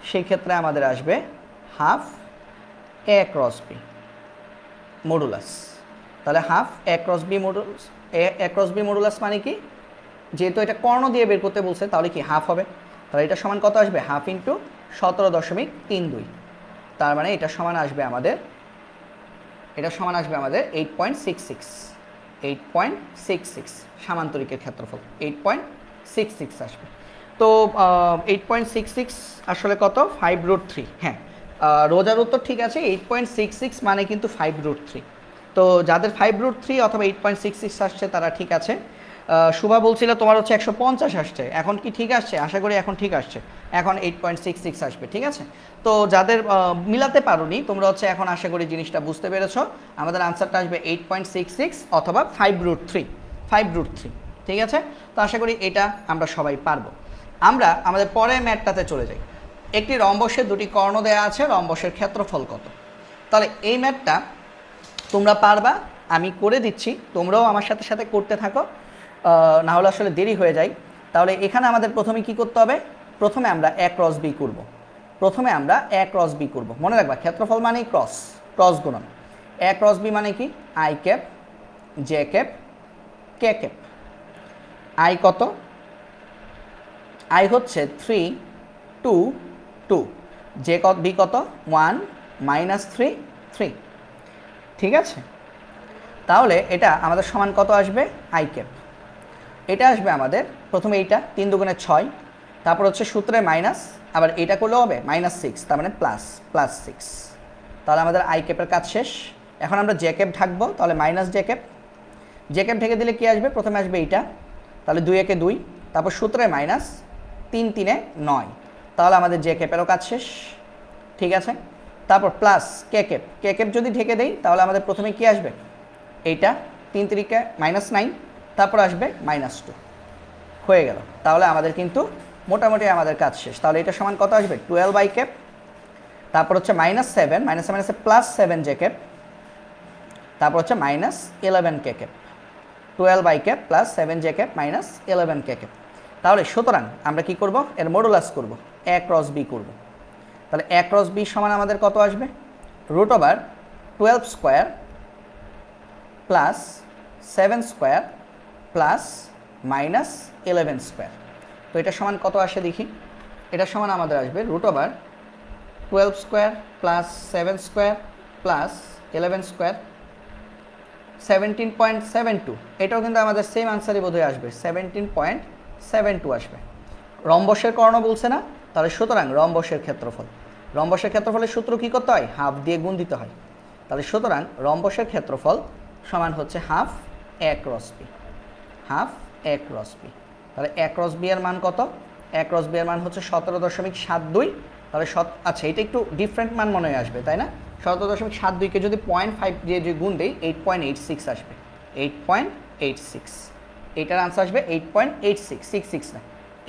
সেই ক্ষেত্রে আমাদের আসবে হাফ এ ক্রস বি মডুলাস। তাহলে হাফ এ ক্রস বি মডুলাস, এ ক্রস বি মডুলাস মানে কি? যেহেতু এটা কর্ণ দিয়ে বের করতে বলছে তাহলে কি হাফ হবে। তাহলে এটা সমান কত আসবে? হাফ ইন্টু 17.32, তার মানে এটা সমান আসবে আমাদের 8.66, 8.66 সামান্তরিকের ক্ষেত্রফল 8.66 আসবে। তো 8.66 আসলে কত 5√3। হ্যাঁ, রোজার উত্তর ঠিক আছে, 8.66 মানে কিন্তু 5√3। তো যাদের 5√3 অথবা 8.66 আসছে তারা ঠিক আছে। শুভা বলছিল তোমার হচ্ছে 150 আসছে, এখন কি ঠিক আসছে? আশা করি এখন ঠিক আসছে, এখন 8.66 আসবে। ঠিক আছে, তো যাদের মিলাতে পারোনি তোমরা হচ্ছে এখন আশা করি জিনিসটা বুঝতে পেরেছো। আমাদের আনসারটা আসবে 8.66 অথবা 5√3। 5√3 ঠিক আছে, তো আশা করি এটা আমরা সবাই পারবো। আমরা আমাদের পরের ম্যাথটাতে চলে যাই। একটি রম্বসের দুটি কর্ণ দেওয়া আছে, রম্বসের ক্ষেত্রফল কত? তাহলে এই ম্যাথটা তোমরা পারবা, আমি করে দিচ্ছি, তোমরাও আমার সাথে সাথে করতে থাকো, না হলে আসলে দেরি হয়ে যায়। তাহলে এখানে আমাদের প্রথমে কি করতে হবে? প্রথমে আমরা a ক্রস b করব। প্রথমে আমরা a ক্রস b করব। মনে রাখবা ক্ষেত্রফল মানেই ক্রস, ক্রস গুণন। a ক্রস b মানে কি? i cap j cap k cap. i কত? i হচ্ছে 3 2 2, j b কত? 1 -3 3। ঠিক আছে, তাহলে এটা আমাদের সমান কত আসবে? i cap. এটা আসবে আমাদের প্রথমে এইটা 3 দুগুণে 6, তারপর হচ্ছে সূত্রে মাইনাস, আবার এটা করলেও হবে -6, তার মানে +6। তাহলে আমাদের আই ক্যাপের কাজ শেষ। এখন আমরা জে ক্যাপ ঢাকবো, তাহলে minus J cap. J cap ঢেকে দিলে কি আসবে? প্রথমে আসবে এইটা, তাহলে 2 একে 2, তারপর সূত্রে মাইনাস 3 3 9, তাহলে আমাদের জে ক্যাপেরও কাজ শেষ। ঠিক আছে, তারপর plus K cap. K cap যদি ঢেকে দেই তাহলে আমাদের প্রথমে কি আসবে? এইটা 3 3 -9, তারপর আসবে -2, হয়ে গেল। তাহলে আমাদের কিন্তু মোটামুটি আমাদের কাজ শেষ। তাহলে এটা সমান কত আসবে? 12 বাই ক্যাপ, তারপর হচ্ছে -7, -7 আছে +7 জে ক্যাপ, তারপর হচ্ছে -11 K cap. 12 by cap +7 J cap -11 K cap. তাহলে সুতরাং আমরা কি করব? এর মডুলাস করব, a ক্রস b করব। তাহলে a ক্রস b সমান আমাদের কত আসবে? √12 square plus 7 square plus -11 square. তো এটা সমান কত আসে দেখি? এটা সমান আমাদের আসবে √12 square plus 7 square plus 11 square, 17.72। এটাও কিন্তু আমাদের সেম আনসারই বোধহয় আসবে, 17.72 আসবে। রম্বসের কর্ণ বলছে না, তাহলে সুতরাং রম্বসের ক্ষেত্রফল। রম্বসের ক্ষেত্রফলের সূত্র কি করতে হয়? হাফ দিয়ে গুণ দিতে হয়। তাহলে সুতরাং রম্বসের ক্ষেত্রফল সমান হচ্ছে half a cross b, half a cross b। তাহলে a ক্রস b এর মান কত? a ক্রস b এর মান হচ্ছে 17.72। তাহলে আচ্ছা, এটা একটু ডিফারেন্ট মান মনে হয় আসবে, তাই না? 17.72কে যদি 0.5 দিয়ে যদি গুণ দেই 8.86 আসবে, 8.86। এটার আনসার আসবে 8.86, 66 না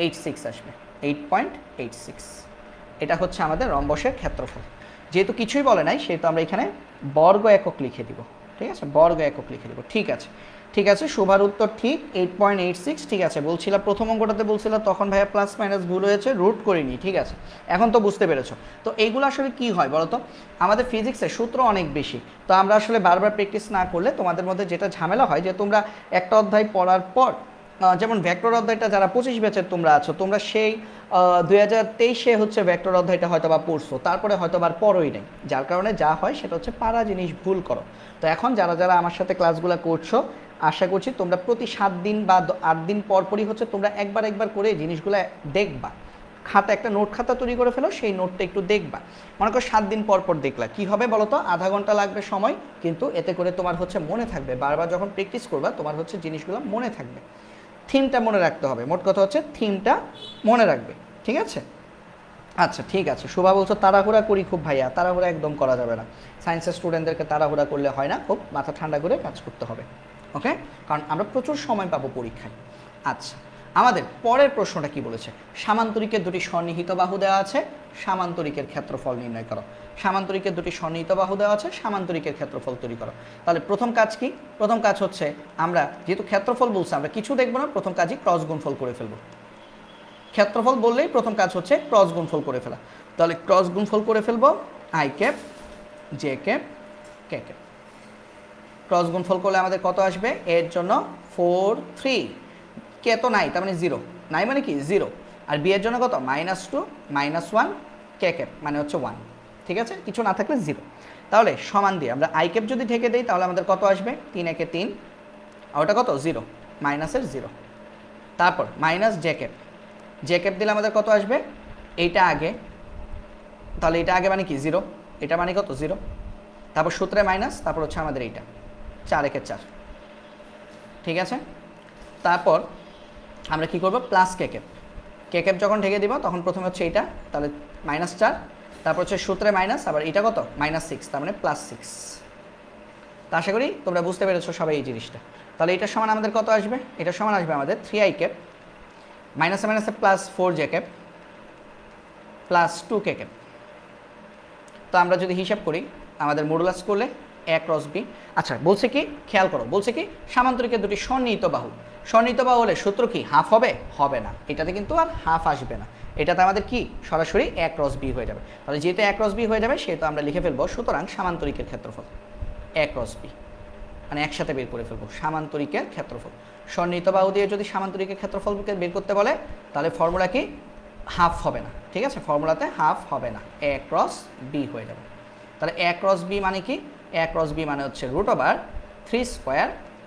86 আসবে, 8.86। এটা হচ্ছে আমাদের রম্বসের ক্ষেত্রফল। যেহেতু কিছুই বলে নাই সেহেতু আমরা এখানে বর্গ একক লিখে দিব। ঠিক আছে, বর্গ একক লিখে দিব। ঠিক আছে, ঠিক আছে, শোভার উত্তর ঠিক 8.86। ঠিক আছে, বলছিলাম প্রথম অঙ্কটাতে বলছিলাম তখন ভাইয়া প্লাস মাইনাস ভুল হয়েছে, রুট করিনি। ঠিক আছে, এখন তো বুঝতে পেরেছো। তো এইগুলো আসলে কি হয় বলো তো? আমাদের ফিজিক্সের সূত্র অনেক বেশি, তো আমরা আসলে বারবার প্র্যাকটিস না করলে তোমাদের মধ্যে যেটা ঝামেলা হয় যে তোমরা একটা অধ্যায় পড়ার পর, যেমন ভেক্টর অধ্যায়টা যারা 25 ব্যাচের তোমরা আছো, তোমরা সেই 2023-এ হচ্ছে ভেক্টর অধ্যায়টা হয়তো বা পড়ছো, তারপরে হয়তো বা পড়োই নেই, যার কারণে যা হয় সেটা হচ্ছে পারা জিনিস ভুল করো। তো এখন যারা যারা আমার সাথে ক্লাসগুলো করছো, আশা করছি তোমরা প্রতি 7 দিন বা 8 দিন পরপরই হচ্ছে তোমরা একবার করে জিনিসগুলো দেখবা। খাতা, একটা নোট খাতা তৈরি করে ফেলো, সেই নোটটা একটু দেখবা। মনে করো 7 দিন পর দেখলা, কি হবে বলো তো? আধা ঘন্টা লাগবে সময়, কিন্তু এতে করে তোমার হচ্ছে মনে থাকবে। বারবার যখন প্র্যাকটিস করবা তোমার হচ্ছে জিনিসগুলো মনে থাকবে। থিমটা মনে রাখতে হবে, মোট কথা হচ্ছে থিমটা মনে রাখবে। ঠিক আছে, আচ্ছা ঠিক আছে। শোভা বলছো তাড়াহুড়া করি খুব। ভাইয়া তাড়াহুড়া একদম করা যাবে না, সায়েন্সের স্টুডেন্টদেরকে তাড়াহুড়া করলে হয় না, খুব মাথা ঠান্ডা করে কাজ করতে হবে। ওকে, কারণ আমরা প্রচুর সময় পাবো পরীক্ষায়। আচ্ছা, আমাদের পরের প্রশ্নটা কি বলেছে? সামান্তরিকের দুটি সন্নিহিত বাহু দেওয়া আছে, সামান্তরিকের ক্ষেত্রফল নির্ণয় করো। সামান্তরিকের দুটি সন্নিহিত বাহু দেওয়া আছে, সামান্তরিকের ক্ষেত্রফল তৈরি করো। তাহলে প্রথম কাজ কি? প্রথম কাজ হচ্ছে আমরা যেহেতু ক্ষেত্রফল বলছে আমরা কিছু দেখবো না, প্রথম কাজই ক্রস গুণফল করে ফেলবো। ক্ষেত্রফল বললেই প্রথম কাজ হচ্ছে ক্রস গুণফল করে ফেলা। তাহলে ক্রস গুণফল করে ফেলবো I cap J cap K cap. Cross গুণফল করলে আমাদের কত আসবে? এর জন্য 4 3, কে তো নাই, তার মানে 0, নাই মানে কি 0। আর বি এর জন্য কত? -2 -1 কে ক্যাপ মানে হচ্ছে 1। ঠিক আছে, কিছু না থাকলে 0। তাহলে সমান দিয়ে আমরা আই ক্যাপ যদি ঢেকে দিই তাহলে আমাদের কত আসবে? 3 একে 3, আর ওটা কত 0, মাইনাসের 0। তারপর মাইনাস জে ক্যাপ দিলে আমাদের কত আসবে, এইটা আগে, তাহলে এটা আগে মানে কি 0, এটা মানে কত 0, তারপর সূত্রে মাইনাস, তারপর হচ্ছে আমাদের এইটা 4 একে 4, ঠিক আছে। তারপর আমরা কি করব, প্লাস কে ক্যাপ যখন ঢেকে দিব তখন প্রথমে হচ্ছে এইটা, তাহলে -4, তারপর হচ্ছে সূত্রে মাইনাস, আবার এটা কত -6, তার মানে +6। তা আশা করি তোমরা বুঝতে পেরেছো সবাই এই জিনিসটা। তাহলে এটার সমান আমাদের কত আসবে, এটার সমান আসবে আমাদের 3i ক্যাপ মাইনাসে মাইনাসে +4j ক্যাপ +2k ক্যাপ। তো আমরা যদি হিসাব করি আমাদের মডুলাস করলে a ক্রস b, আচ্ছা বলছে কি খেয়াল করো, বলছে কি সামান্তরিকের দুটি সন্নিহিত বাহু হলে সূত্র কি হাফ হবে, হবে না, এটাতে কিন্তু আর হাফ আসবে না, এটাতে আমাদের কি সরাসরি a ক্রস b হয়ে যাবে। তাহলে যেহেতু a ক্রস b হয়ে যাবে সেহেতু আমরা লিখে ফেলবো সুতরাং সামান্তরিকের ক্ষেত্রফল a ক্রস b, মানে একসাথে বের করে ফেলবো সামান্তরিকের ক্ষেত্রফল। সন্নিহিত বাহু দিয়ে যদি সামান্তরিকের ক্ষেত্রফলকে বের করতে বলে তাহলে ফর্মুলা কি হাফ হবে না, ঠিক আছে, ফর্মুলাতে হাফ হবে না, a ক্রস b হয়ে যাবে। তাহলে a ক্রস b মানে কি, a ক্রস b মানে হচ্ছে √3²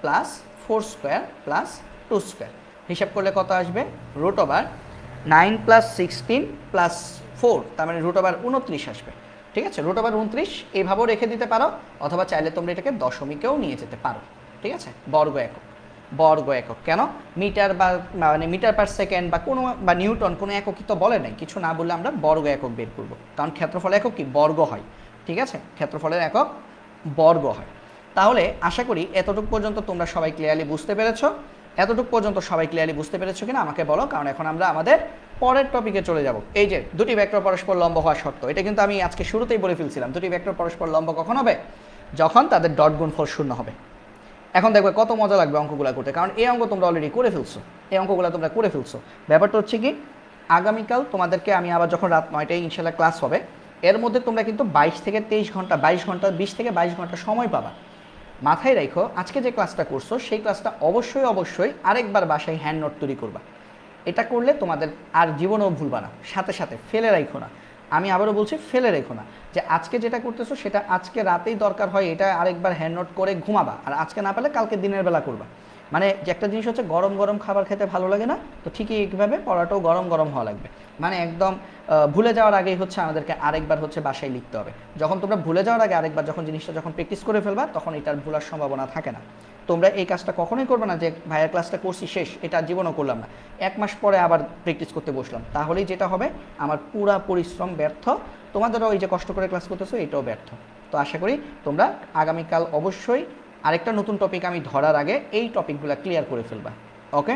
+ 4² + 2²। হিসাব করলে কত আসবে, √9 + 16 + 4, তার মানে √29 আসবে, ঠিক আছে। √29 এইভাবেও রেখে দিতে পারো, অথবা চাইলে তোমরা এটাকে দশমিকেও নিয়ে যেতে পারো, ঠিক আছে। বর্গ একক কেন, মিটার বা মানে মিটার পার সেকেন্ড বা কোনো বা নিউটন কোনো এককই তো বলে নাই, কিছু না বললে আমরা বর্গ একক বের করব, কারণ ক্ষেত্রফল একক কি বর্গ হয়, ঠিক আছে, ক্ষেত্রফলের একক বর্গ হয়। তাহলে আশা করি এতটুকু পর্যন্ত তোমরা সবাই ক্লিয়ারলি বুঝতে পেরেছো। এতটুকু পর্যন্ত সবাই ক্লিয়ারলি বুঝতে পেরেছো কিনা আমাকে বলো, কারণ এখন আমরা আমাদের পরের টপিকে চলে যাব। এই যে দুটি ভেক্টর পরস্পর লম্ব হওয়ার শর্ত, এটা কিন্তু আমি আজকে শুরুতেই বলে ফেলছিলাম, দুটি ভেক্টর পরস্পর লম্ব কখন হবে, যখন তাদের ডট গুণফল 0 হবে। এখন দেখবে কত মজা লাগবে অঙ্কগুলো করতে, কারণ এই অঙ্ক তোমরা অলরেডি করে ফেলছো, এই অঙ্কগুলো তোমরা করে ফেলছো। ব্যাপারটা হচ্ছে কি, আগামীকাল তোমাদেরকে আমি আবার যখন রাত 9টায় ইনশাল্লাহ ক্লাস হবে, এর মধ্যে তোমরা কিন্তু 22 থেকে 23 ঘন্টা 22 ঘন্টা 20 থেকে 22 ঘন্টা সময় পাবা। মাথায় রাখো আজকে যে ক্লাসটা করছো সেই ক্লাসটা অবশ্যই আরেকবার বাসায় হ্যান্ড নোট তৈরি করবা। এটা করলে তোমাদের আর জীবনেও ভুলবা না, সাথে সাথে ফেলে রাখো না, আমি আবারও বলছি ফেলে রেখো না, যে আজকে যেটা করতেছো সেটা আজকে রাতেই দরকার হয় এটা আরেকবার হ্যান্ড নোট করে ঘুমাবা, আর আজকে না পেলে কালকে দিনের বেলা করবা। মানে যে একটা জিনিস হচ্ছে গরম গরম খাবার খেতে ভালো লাগে না, তো ঠিকই এইভাবে পড়াটাও গরম গরম হওয়া লাগবে। মানে একদম ভুলে যাওয়ার আগেই হচ্ছে আমাদেরকে আরেকবার হচ্ছে বাসায় লিখতে হবে। যখন তোমরা ভুলে যাওয়ার আগে আরেকবার যখন জিনিসটা যখন প্র্যাকটিস করে ফেলবা তখন এটার ভুলার সম্ভাবনা থাকে না। তোমরা এই কাজটা কখনোই করবে না যে ভাইয়ের ক্লাসটা করছি শেষ, এটা জীবনও করলাম না, 1 মাস পরে আবার প্র্যাকটিস করতে বসলাম, তাহলেই যেটা হবে আমার পুরা পরিশ্রম ব্যর্থ, তোমাদেরও এই যে কষ্ট করে ক্লাস করতেছো এটাও ব্যর্থ। তো আশা করি তোমরা আগামীকাল অবশ্যই আরেকটা নতুন টপিক আমি ধরার আগে এই টপিকগুলো ক্লিয়ার করে ফেলবা, ওকে।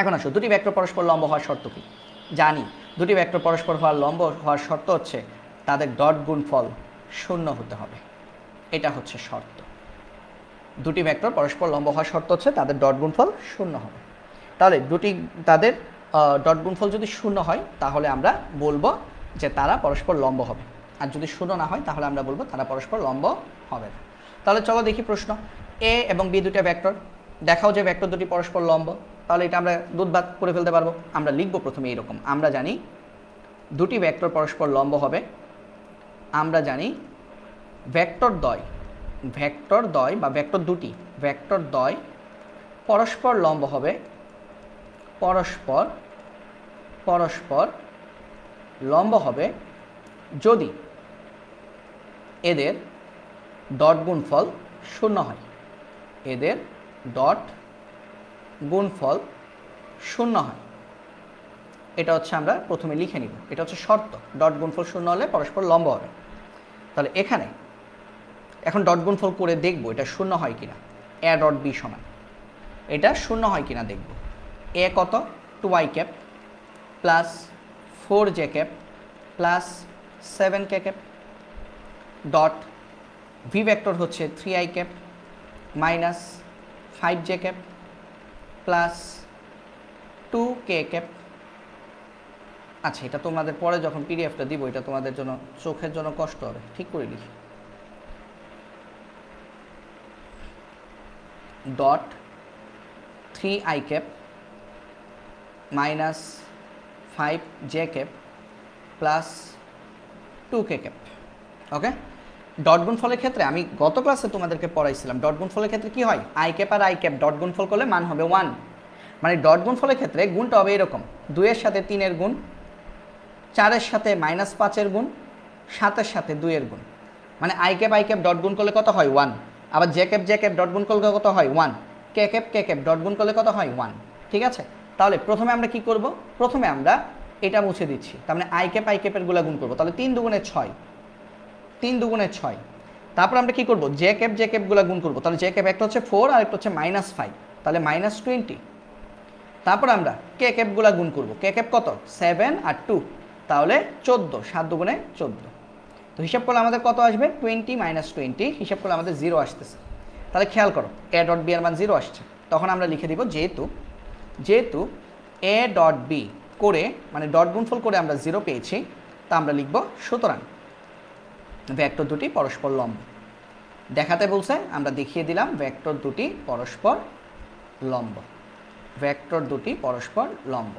এখন আসো, দুটি ভেক্টর পরস্পর লম্ব হওয়ার শর্ত কি, জানি দুটি ভেক্টর পরস্পর লম্ব হওয়ার শর্ত হচ্ছে তাদের ডট গুণফল 0 হতে হবে, এটা হচ্ছে শর্ত। দুটি ভেক্টর পরস্পর লম্ব হওয়ার শর্ত হচ্ছে তাদের ডট গুণফল 0 হবে। তাহলে তাদের ডট গুণফল যদি 0 হয় তাহলে আমরা বলবো যে তারা পরস্পর লম্ব হবে, আর যদি 0 না হয় তাহলে আমরা বলবো তারা পরস্পর লম্ব হবে না। তাহলে চলো দেখি প্রশ্ন, এ এবং বি দুটো ভেক্টর, দেখাও যে ভেক্টর দুটি পরস্পর লম্ব। তাহলে এটা আমরা দুধভাত করে ফেলতে পারবো। আমরা লিখবো প্রথমে এইরকম, আমরা জানি দুটি ভেক্টর পরস্পর লম্ব হবে, আমরা জানি ভেক্টর দ্বয় বা ভেক্টর দুটি ভেক্টর দ্বয় পরস্পর লম্ব হবে, পরস্পর লম্ব হবে যদি এদের ডট গুণফল 0 হয়, এদের ডট গুণফল 0 হয়। এটা হচ্ছে আমরা প্রথমে লিখে নিব, এটা হচ্ছে শর্ত, ডট গুণফল 0 হলে পরস্পর লম্ব হবে। তাহলে এখানে এখন ডট গুণফল করে দেখব এটা 0 হয় কিনা, এ ডট বি সমান, এটা 0 হয় কিনা দেখব। এ কত 2i cap plus 4j cap plus 7k cap, dot V vector হচ্ছে 3i cap minus 5j cap plus 2k cap. আচ্ছা, এটা তোমাদের পরে যখন পিডিএফটা দিব এটা তোমাদের জন্য চোখের জন্য কষ্ট হবে, ঠিক করে লিখি। Dot 3i cap minus 5j cap plus 2k cap, okay. Dot গুণফলের ক্ষেত্রে আমি গত ক্লাসে তোমাদেরকে পড়াইছিলাম, ডট গুণফলের ক্ষেত্রে কি হয়, আই ক্যাপ আর আই ক্যাপ ডট গুণফল করলে মান হবে 1। মানে ডট গুণফলের ক্ষেত্রে গুণটা হবে এরকম, 2-এর সাথে 3-এর গুণ, 4-এর সাথে -5-এর গুণ, 7-এর সাথে 2-এর গুণ। মানে আই ক্যাপ ডট গুণ করলে কত হয় 1। আবার জে ক্যাপ ডট গুণ করলে কত হয় 1। কে ক্যাপ ডট গুণ করলে কত হয় 1। ঠিক আছে, তাহলে প্রথমে আমরা কি করব, প্রথমে আমরা এটা মুছে দিচ্ছি, তার মানে আই ক্যাপের গুলা গুণ করবো, তাহলে 3 দুগুণে 6, 3 দুগুণে 6। তারপর আমরা কি করব, জে ক্যাপ গুলা গুণ করবো, তাহলে জে ক্যাপ একটা হচ্ছে 4 আর একটা হচ্ছে -5, তাহলে -20। তারপর আমরা কে ক্যাপগুলা গুণ করব, কে ক্যাপ কত 7 আর 2, তাহলে 14, 7 দুগুণে 14। তো হিসাব করলে আমাদের কত আসবে, 20 - 20, হিসাব করলে আমাদের 0 আসতেছে। তাহলে খেয়াল করো এ ডট বি এর মান 0 আসছে, তখন আমরা লিখে দিব যেহেতু এ ডট বি করে মানে ডট গুণফল করে আমরা 0 পেয়েছি, তা আমরা লিখব সুতরাং ভেক্টর দুটি পরস্পর লম্ব। দেখাতে বলছে, আমরা দেখিয়ে দিলাম ভেক্টর দুটি পরস্পর লম্ব, ভেক্টর দুটি পরস্পর লম্ব।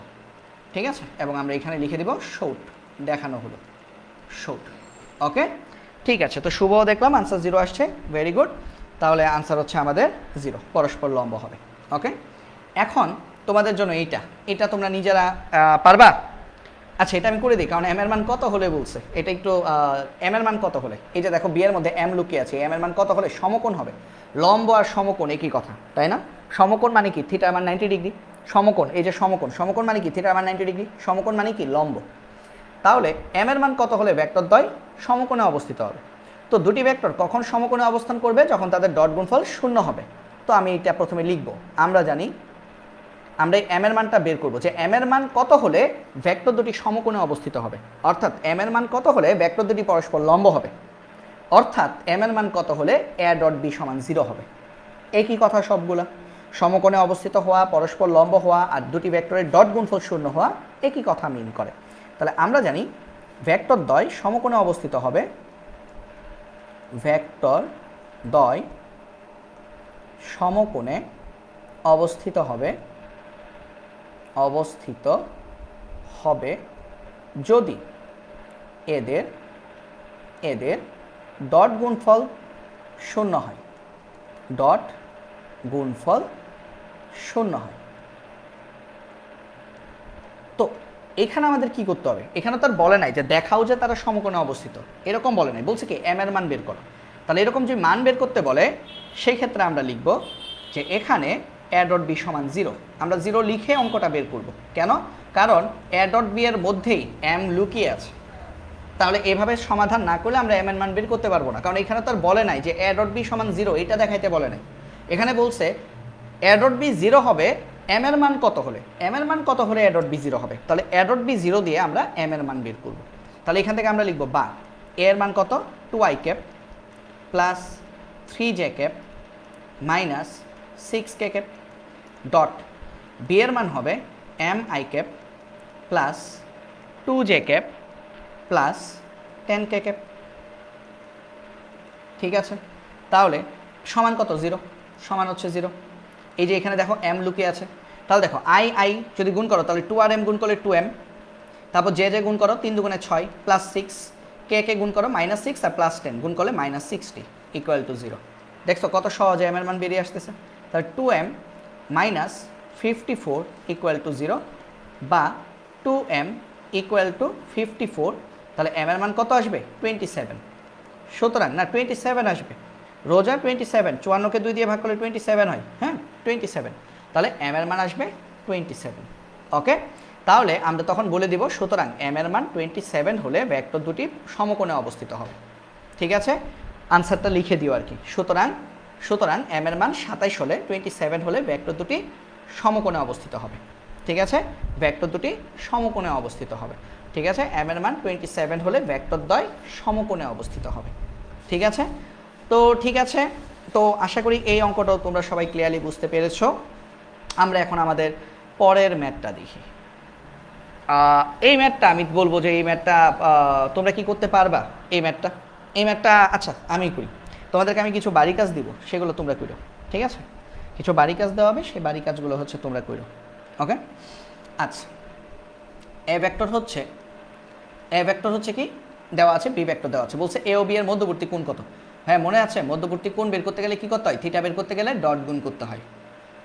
ঠিক আছে, এবং আমরা এখানে লিখে দিব শোট, দেখানো হলো শোট। ওকে, ঠিক আছে। তো শুভ দেখলাম আনসার 0 আসছে, ভেরি গুড। তাহলে আনসার হচ্ছে আমাদের 0, পরস্পর লম্ব হবে। ওকে, এখন তোমাদের জন্য এটা তোমরা নিজেরা পারবা। আচ্ছা, এটা আমি করে দিই, কারণ এম এর মান কত হলে বলছে, এটা একটু এম এর মান কত হলে, এই যে দেখো বি এর মধ্যে এম লুকিয়ে আছে, এম এর মান কত হলে সমকোণ হবে। লম্ব আর সমকোণ একই কথা, তাই না? সমকোণ মানে কি, থিটার মান 90 ডিগ্রি। সমকোণ, এই যে সমকোণ মানে কি, থিটার মান 90 ডিগ্রি। সমকোণ মানে কি, লম্ব। তাহলে এম এর মান কত হলে ভেক্টর দ্বয় সমকোণে অবস্থিত হবে। তো দুটি ভেক্টর কখন সমকোণে অবস্থান করবে, যখন তাদের ডট গুণফল 0 হবে। তো আমি এটা প্রথমে লিখব, আমরা জানি আমরা এই এম এর মানটা বের করব, যে এম এর মান কত হলে ভেক্টর দুটি সমকোণে অবস্থিত হবে, অর্থাৎ এম এর মান কত হলে ভেক্টর দুটি পরস্পর লম্ব হবে, অর্থাৎ এম এর মান কত হলে এ ডট বি সমান 0 হবে। একই কথা সবগুলা, সমকোণে অবস্থিত হওয়া, পরস্পর লম্ব হওয়া আর দুটি ভেক্টরের ডট গুণফল 0 হওয়া একই কথা মিন করে। তাহলে আমরা জানি ভেক্টর দ্বয় সমকোণে অবস্থিত হবে, ভেক্টর দ্বয় সমকোণে অবস্থিত হবে যদি এদের ডট গুণফল 0 হয়, ডট গুণফল 0 হয়। তো এখানে আমাদের কি করতে হবে, এখানে তার বলে নাই যে দেখাও যে তারা সমকোণে অবস্থিত, এরকম বলে নাই, বলছে কি এম এর মান বের করো। তাহলে এরকম যে মান বের করতে বলে, সেই ক্ষেত্রে আমরা লিখব যে এখানে এ ডট বি সমান 0। আমরা 0 লিখে অঙ্কটা বের করব, কেন? কারণ এ ডট বি এর মধ্যেই এম লুকিয়ে আছে। তাহলে এভাবে সমাধান না করলে আমরা এম এর মান বের করতে পারবো না, কারণ এখানে তার বলে নাই যে এ ডট বি সমান 0, এটা দেখাইতে বলে নাই। এখানে বলছে এ ডট বি 0 হবে এম এর মান কত হলে, এম এর মান কত হলে এ ডট বি 0 হবে। তাহলে এ ডট বি 0 দিয়ে আমরা এম এর মান বের করব। তাহলে এখান থেকে আমরা লিখব বা এ এর মান কত, 2i cap plus 3j cap minus 6k cap, dot B এর মান হবে mi cap plus 2j cap plus 10k cap. ঠিক আছে, তাহলে সমান কত, 0, সমান হচ্ছে 0। এই যে এখানে দেখো এম লুকিয়ে আছে, তাহলে দেখো আই যদি গুণ করো তাহলে 2 আর এম গুণ করলে 2m, তারপর জে গুণ করো 3 দুগুণে 6 প্লাস 6, কে গুণ করো -6 আর প্লাস 10 গুণ করলে -60 ইকুয়াল টু 0। দেখছো কত সহজে এম এর মান বেরিয়ে আসতেছে। তাহলে 2m - 54 ইকুয়াল টু 0 বা 2m ইকুয়াল টু 54। তাহলে এম এর মান কত আসবে, 27। সুতরাং না 27 আসবে, রোজা 27, 54কে 2 দিয়ে ভাগ করলে 27 হয়, হ্যাঁ 27। তাহলে এম এর মান আসবে 27। ওকে, তাহলে আমরা তখন বলে দিব সুতরাং এম এর মান 27 হলে ভেক্টর দুটি সমকোণে অবস্থিত হবে। ঠিক আছে, আনসারটা লিখে দিও আর কি। সুতরাং এম এর মান 27 হলে 27 হলে ভেক্টর দুটি সমকোণে অবস্থিত হবে। ঠিক আছে, ভেক্টর দুটি সমকোণে অবস্থিত হবে। ঠিক আছে, এম এর মান 27 হলে ভেক্টর দ্বয় সমকোণে অবস্থিত হবে। ঠিক আছে, তো ঠিক আছে, তো আশা করি এই অঙ্কটাও তোমরা সবাই ক্লিয়ারলি বুঝতে পেরেছো। আমরা এখন আমাদের পরের ম্যাথটা দেখি। এই ম্যাথটা আমি বলবো যে এই ম্যাথটা তোমরা কি করতে পারবা, এই ম্যাথটা আচ্ছা আমি করি, তোমাদেরকে আমি কিছু বাড়ি কাজ দিব, সেগুলো তোমরা করো। ঠিক আছে, কিছু বাড়ি কাজ দেওয়া হবে, সেই বাড়ি কাজগুলো হচ্ছে তোমরা করো। ওকে, আচ্ছা এ ভেক্টর হচ্ছে কি দেওয়া আছে, বি ভেক্টর দেওয়া আছে, বলছে এ ও বি এর মধ্যবর্তী কোণ কত। হ্যাঁ মনে আছে, মধ্যবর্তী কোণ বের করতে গেলে কী করতে হয়, থিটা বের করতে গেলে ডট গুণ করতে হয়,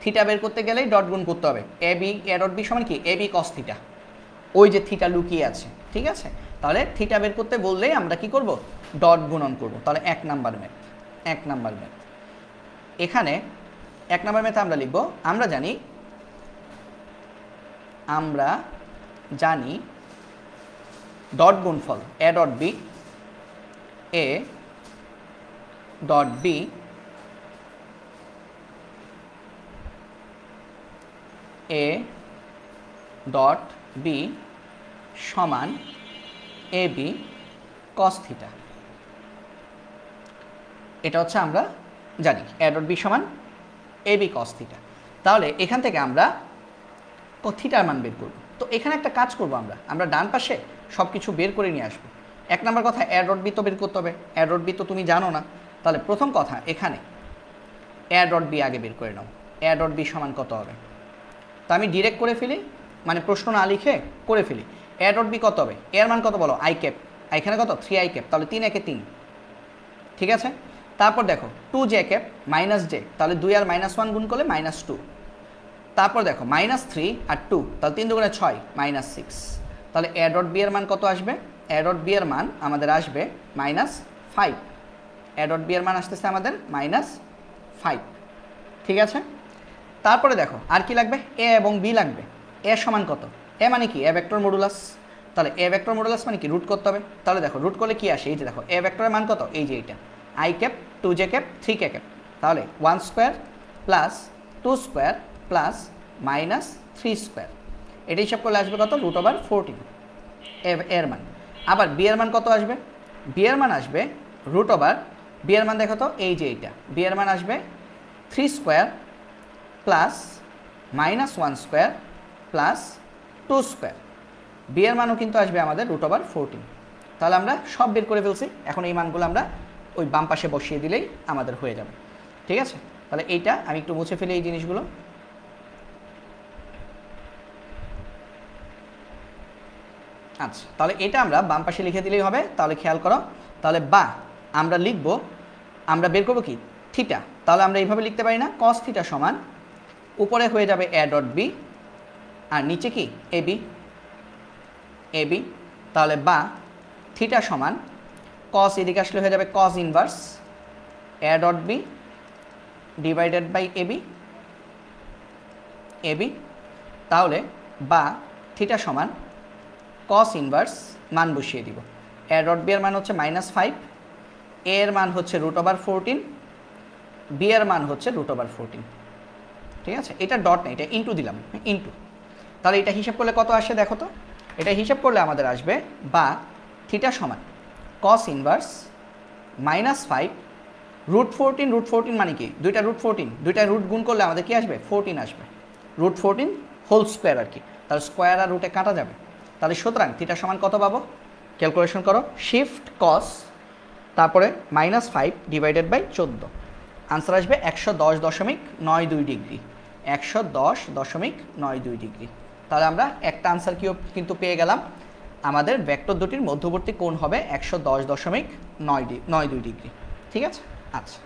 থিটা বের করতে গেলেই ডট গুণ করতে হবে। এ ডট বি সমান কি, এ বি কস থিটা, ওই যে থিটা লুকিয়ে আছে, ঠিক আছে। তাহলে থিটা বের করতে বললেই আমরা কি করব, ডট গুণন করব। তাহলে 1 নাম্বার ম্যাথ, 1 নাম্বার ম্যাথ। এখানে 1 নাম্বার ম্যাথে আমরা লিখব, আমরা জানি ডট গুণফল A dot B, A dot B A dot B সমান এ বি কস থিটা। এটা হচ্ছে আমরা জানি এ ডট বি সমান এ বি কস থিটা। তাহলে এখান থেকে আমরা থিটার মান বের করব। তো এখানে একটা কাজ করব, আমরা ডান পাশে সব কিছু বের করে নিয়ে আসবো। 1 নাম্বার কথা, এ ডট বি তো বের করতে হবে, এ ডট বি তো তুমি জানো না। তাহলে প্রথম কথা এখানে এ ডট বি আগে বের করে নাও, এ ডট বি সমান কত হবে। তো আমি ডিরেক্ট করে ফেলি, মানে প্রশ্ন না লিখে করে ফেলি। এ ডট বি কত হবে, এর মান কত বলো, আই ক্যাপ, এখানে কত 3 আই ক্যাপ, তাহলে 3 একে 3, ঠিক আছে। তারপর দেখো 2 জে ক্যাপ মাইনাস জে, তাহলে 2 আর -1 গুণ করলে -2। তারপর দেখো -3 আর 2, তাহলে 3 দুগুণে 6 -6। তাহলে এ ডট বি এর মান কত আসবে, এ ডট বি এর মান আমাদের আসবে -5, এ ডট বি এর মান আসতেছে আমাদের -5, ঠিক আছে। তারপরে দেখো আর কি লাগবে, এ এবং বি লাগবে। এ সমান কত, এ মানে কি এ ভেক্টর মডুলাস, তাহলে এ ভেক্টর মডুলাস মানে কি রুট করতে হবে। তাহলে দেখো রুট করলে কি আসে, এই যে দেখো এ ভেক্টরের মান কত, এই যে এইটা I cap 2 J cap 3 K cap, তাহলে 1 square plus 2 square plus -3 square, এটা হিসাব করলে আসবে কত, √14 এর মান। আবার বি এর মান কত আসবে, বি এর মান আসবে বি এর মান দেখো তো, এই যে এইটা বি এর মান আসবে 3 square plus -1 square plus 2 square, B এর মানও কিন্তু আসবে আমাদের √14। তাহলে আমরা সব বের করে ফেলছি, এখন এই মানগুলো আমরা ওই বাম পাশে বসিয়ে দিলেই আমাদের হয়ে যাবে, ঠিক আছে। তাহলে এইটা আমি একটু মুছে ফেলি এই জিনিসগুলো। আচ্ছা, তাহলে এটা আমরা বাম পাশে লিখে দিলেই হবে। তাহলে খেয়াল করো, তাহলে বা আমরা লিখব, আমরা বের করবো কি থিটা, তাহলে আমরা এইভাবে লিখতে পারি না, কস থিটা সমান উপরে হয়ে যাবে এ ডট বি আর নিচে কি এ বি, তাহলে বা থিটা সমান কস, এদিকে আসলে হয়ে যাবে cos inverse A dot B divided by A B, তাহলে বা থিটা সমান কস ইনভার্স, মান বসিয়ে দিব। এ ডট বি এর মান হচ্ছে -5, এ এর মান হচ্ছে √14, বি এর মান হচ্ছে √14, ঠিক আছে। এটা ডট না, এটা ইন্টু দিলাম, ইন্টু। তাহলে এটা হিসাব করলে কত আসে দেখো তো, এটা হিসাব করলে আমাদের আসবে বা থিটা সমান কস ইনভার্স -5 √14 মানে কি, দুইটা √14, দুইটা রুট গুণ করলে আমাদের কি আসবে 14 আসবে, √14 হোল স্কোয়ার আর কি, তাহলে স্কোয়ার আর রুটে কাটা যাবে। তাহলে সুতরাং থিটা সমান কত পাবো, ক্যালকুলেশন করো, শিফট কস তারপরে -5 ডিভাইডেড বাই 14, আনসার আসবে 110.92 ডিগ্রি, 110.92 ডিগ্রি। তাহলে আমরা একটা আনসার কিন্তু পেয়ে গেলাম, আমাদের ভেক্টর দুটির মধ্যবর্তী কোণ হবে 110.92 ডিগ্রি, ঠিক আছে। আচ্ছা,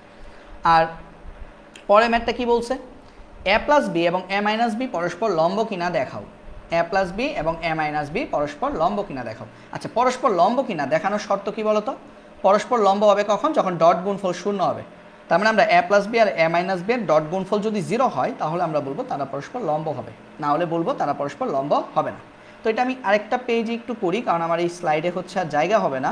আর পরের ম্যাথটা কি বলছে, এ প্লাস বি এবং এ মাইনাস বি পরস্পর লম্ব কিনা দেখাও, এ প্লাস বি এবং এ মাইনাস বি পরস্পর লম্ব কিনা দেখাও। আচ্ছা, পরস্পর লম্ব কিনা দেখানোর শর্ত কি বলতো, পরস্পর লম্ব হবে কখন, যখন ডট গুণফল 0 হবে। তার মানে আমরা এ প্লাস বি আর এ মাইনাস বি এর ডট গুণফল যদি 0 হয় তাহলে আমরা বলবো তারা পরস্পর লম্ব হবে, না হলে বলবো তারা পরস্পর লম্ব হবে না। তো এটা আমি আরেকটা পেজে একটু করি, কারণ আমার এই স্লাইডে হচ্ছে আর জায়গা হবে না,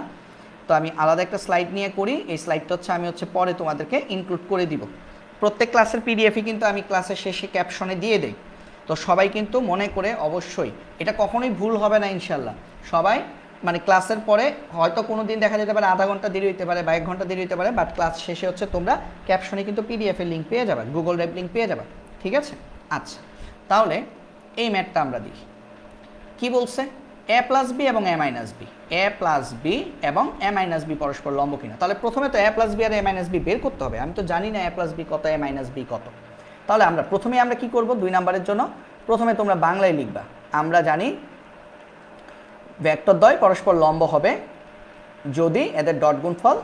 তো আমি আলাদা একটা স্লাইড নিয়ে করি। এই স্লাইডটা হচ্ছে আমি পরে তোমাদেরকে ইনক্লুড করে দিব। প্রত্যেক ক্লাসের পিডিএফই কিন্তু আমি ক্লাসের শেষে ক্যাপশনে দিয়ে দেই, তো সবাই কিন্তু মনে করে অবশ্যই, এটা কখনোই ভুল হবে না ইনশাল্লাহ। সবাই মানে ক্লাসের পরে হয়তো কোনো দিন দেখা যেতে পারে আধা ঘন্টা দেরি হতে পারে বা 1 ঘন্টা দেরি হতে পারে, বাট ক্লাস শেষে তোমরা ক্যাপশনে কিন্তু পিডিএফের লিঙ্ক পেয়ে যাবে, গুগল ড্রাইভ লিঙ্ক পেয়ে যাবে, ঠিক আছে। আচ্ছা, তাহলে এই ম্যাথটা আমরা দেখি কি বলছে, এ প্লাস বি এবং এ মাইনাস বি, এ প্লাস বি এবং এ মাইনাস বি পরস্পর লম্ব কিনা। তাহলে প্রথমে তো এ প্লাস বি আর এ মাইনাস বি বের করতে হবে, আমি তো জানি না এ প্লাস বি কত, এ মাইনাস বি কত। তাহলে প্রথমেই আমরা কি করব, 2 নাম্বারের জন্য প্রথমে তোমরা বাংলায় লিখবা, আমরা জানি ভেক্টর দ্বয় পরস্পর লম্ব হবে যদি এদের ডট গুণফল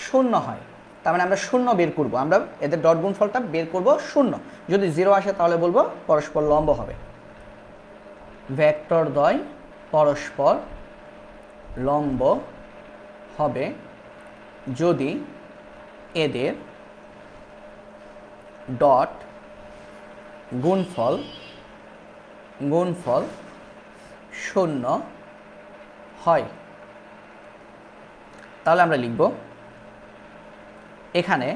শূন্য হয়। তার মানে আমরা শূন্য বের করব, আমরা এদের ডট গুণফলটা বের করব শূন্য। যদি 0 আসে তাহলে বলবো পরস্পর লম্ব হবে। ভেক্টর দ্বয় পরস্পর লম্ব হবে যদি এদের ডট গুণফল শূন্য হয়। তাহলে আমরা লিখব এখানে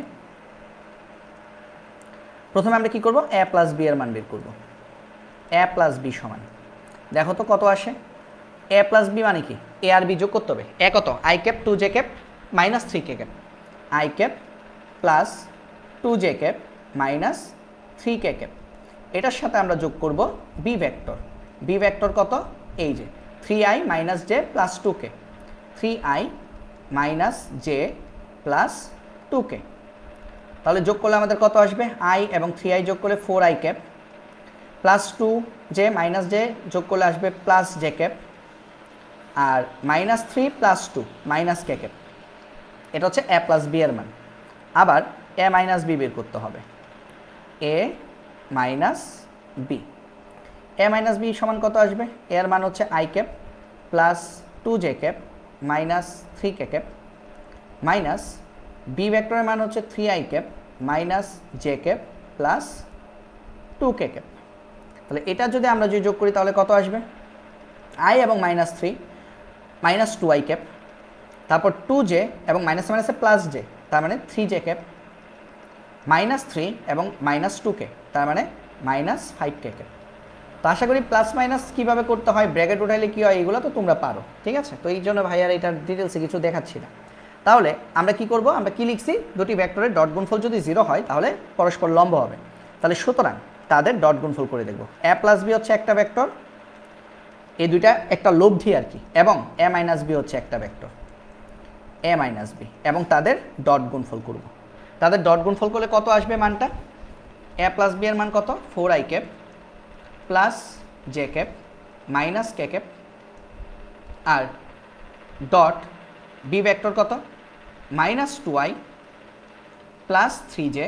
প্রথমে আমরা কি করব, a প্লাস b এর মান বের করব। a প্লাস b সমান, দেখো তো কত আসে। a প্লাস b মানে কি, a আর b যোগ করতে হবে। a কত, i cap 2j cap minus 3k cap, i cap plus 2j cap minus 3k cap. এটার সাথে আমরা যোগ করব b ভেক্টর। b ভেক্টর কত, এই যে 3i minus j plus 2k, 3i minus j plus 2k। তাহলে যোগ করলে আমাদের কত আসবে, i এবং 3i যোগ করলে 4i cap plus 2j minus j যোগ করলে আসবে প্লাস j ক্যাপ, আর minus 3 plus 2 minus k cap. এটা হচ্ছে a প্লাস b এর মান। আবার a মাইনাস b বের করতে হবে, a minus b। a minus b সমান কত আসবে, এর মান হচ্ছে i cap plus 2j cap minus 3k cap minus b ভেক্টরের মান হচ্ছে 3i cap minus j cap plus 2k cap. তাহলে এটা যদি আমরা যোগ করি তাহলে কত আসবে, i এবং মাইনাস 3 মাইনাস 2i ক্যাপ, তারপর 2j এবং মাইনাস মাইনাসে প্লাস j, তার মানে 3j ক্যাপ মাইনাস 3 এবং মাইনাস 2k, তার মানে মাইনাস 5k ক্যাপ। তো আশা করি প্লাস মাইনাস কীভাবে করতে হয়, ব্র্যাকেট উঠাইলে কী হয়, এগুলো তো তোমরা পারো, ঠিক আছে। তো এই জন্য ভাইয়ার এটার ডিটেলসে কিছু দেখাচ্ছি না। তাহলে আমরা কি করব, আমরা কি লিখছি, দুটি ভেক্টরের ডট গুণফল যদি 0 হয় তাহলে পরস্পর লম্ব হবে। তাহলে সুতরাং তাদের ডট গুণফল করে দেখব। a প্লাস b হচ্ছে একটা ভেক্টর, এই দুইটা একটা লব্ধি আর কি, এবং a মাইনাস b হচ্ছে একটা ভেক্টর, a মাইনাস b, এবং তাদের ডট গুণফল করব। তাদের ডট গুণফল করলে কত আসবে মানটা, a প্লাস b এর মান কত, 4i cap plus j cap minus k cap, আর ডট b ভেক্টর কত, minus 2i plus 3j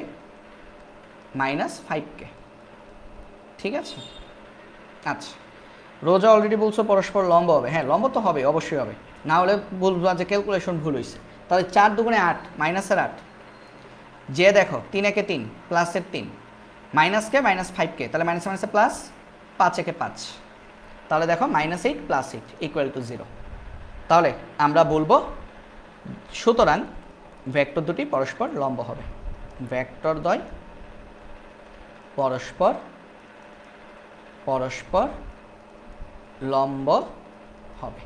minus 5k। ঠিক আছে, আচ্ছা রোজা অলরেডি বলছো পরস্পর লম্ব হবে। হ্যাঁ লম্ব তো হবে, অবশ্যই হবে, না হলে বলবো যে ক্যালকুলেশন ভুল হয়েছে। তাহলে 4 দুগুণে 8 মাইনাসের 8, যে দেখো 3 একে 3 প্লাসের 3 মাইনাসকে মাইনাস 5k, তাহলে মাইনাস মাইনাসে প্লাস, 5 একে 5, তাহলে দেখো মাইনাস 8 প্লাস 8 ইকুয়াল টু 0। তাহলে আমরা বলবো সুতরাং ভেক্টর দুটি পরস্পর লম্ব হবে। ভেক্টর দ্বয় পরস্পর লম্ব হবে,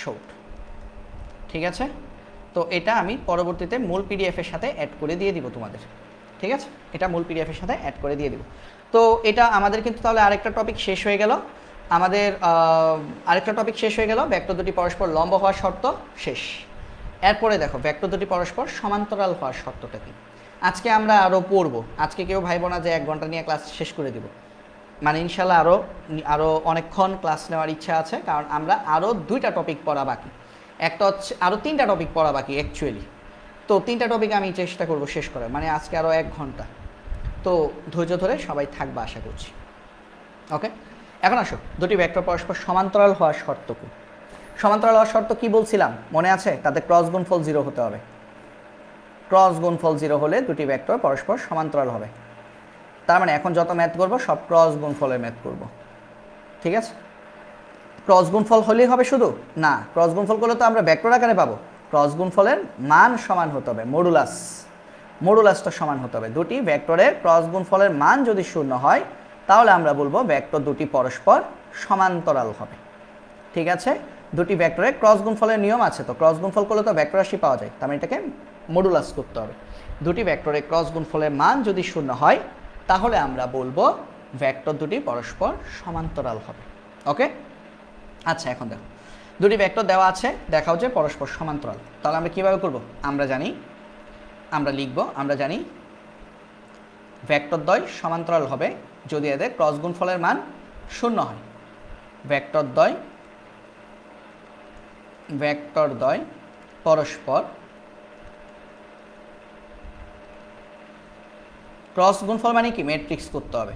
শর্ট। ঠিক আছে, তো এটা আমি পরবর্তীতে মূল পিডিএফের সাথে অ্যাড করে দিয়ে দিব তোমাদের। ঠিক আছে, এটা মূল পিডিএফের সাথে অ্যাড করে দিয়ে দিব। তো এটা আমাদের কিন্তু তাহলে আরেকটা টপিক শেষ হয়ে গেল। আমাদের ভেক্টর দুটি পরস্পর লম্ব হওয়ার শর্ত শেষ। এরপরে দেখো ভেক্টর দুটি পরস্পর সমান্তরাল হওয়ার শর্তটা কি। আজকে আমরা আরও পড়ব, আজকে কেউ ভাইব না যে 1 ঘন্টা নিয়ে ক্লাস শেষ করে দিব, মানে ইনশাল্লাহ আরও অনেকক্ষণ ক্লাস নেওয়ার ইচ্ছা আছে, কারণ আমরা আরও 2টা টপিক পড়া বাকি, একটা হচ্ছে আরও 3টা টপিক পড়া বাকি অ্যাকচুয়ালি। তো 3টা টপিক আমি চেষ্টা করব শেষ করার, মানে আজকে আরও 1 ঘন্টা। তো ধৈর্য ধরে সবাই থাকবে আশা করছি। ওকে, এখন আসো দুটি ভেক্টর পরস্পর সমান্তরাল হওয়ার শর্ত কি। সমান্তরাল হওয়ার শর্ত কি বলছিলাম মনে আছে, তাদের ক্রস গুণফল 0 হতে হবে। ক্রস গুণফল 0 হলে দুটি ভেক্টর পরস্পর সমান্তরাল হবে। তার মানে এখন যত ম্যাথ করব সব ক্রস গুণফলের ম্যাথ করব। ঠিক আছে, ক্রস গুণফল হলেই হবে শুধু না, ক্রস গুণফল করলে তো আমরা ভেক্টর আকারে পাবো। ক্রস গুণফলের মান সমান হতে হবে, মডুলাসটা সমান হতে হবে। দুটি ভেক্টরের ক্রস গুণফলের মান যদি 0 হয় তাহলে আমরা বলবো ভেক্টর দুটি পরস্পর সমান্তরাল হবে। ঠিক আছে, দুটি ভেক্টরের ক্রস গুণফলের নিয়ম আছে, তো ক্রস গুণফল করলে তো ভেক্টর রাশি পাওয়া যায়, তার মানে এটাকে মডুলাস করতে হবে। দুটি ভেক্টরের ক্রস গুণফলের মান যদি 0 হয় তাহলে আমরা বলবো ভেক্টর দুটি পরস্পর সমান্তরাল হবে। ওকে, আচ্ছা এখন দেখো দুটি ভেক্টর দেওয়া আছে, দেখাও যে পরস্পর সমান্তরাল। তাহলে আমরা কিভাবে করব, আমরা জানি ভেক্টর দ্বয় সমান্তরাল হবে যদি এদের ক্রস গুণফলের মান 0 হয়। ভেক্টর দ্বয় পরস্পর ক্রস গুণফল মানে কি ম্যাট্রিক্স করতে হবে,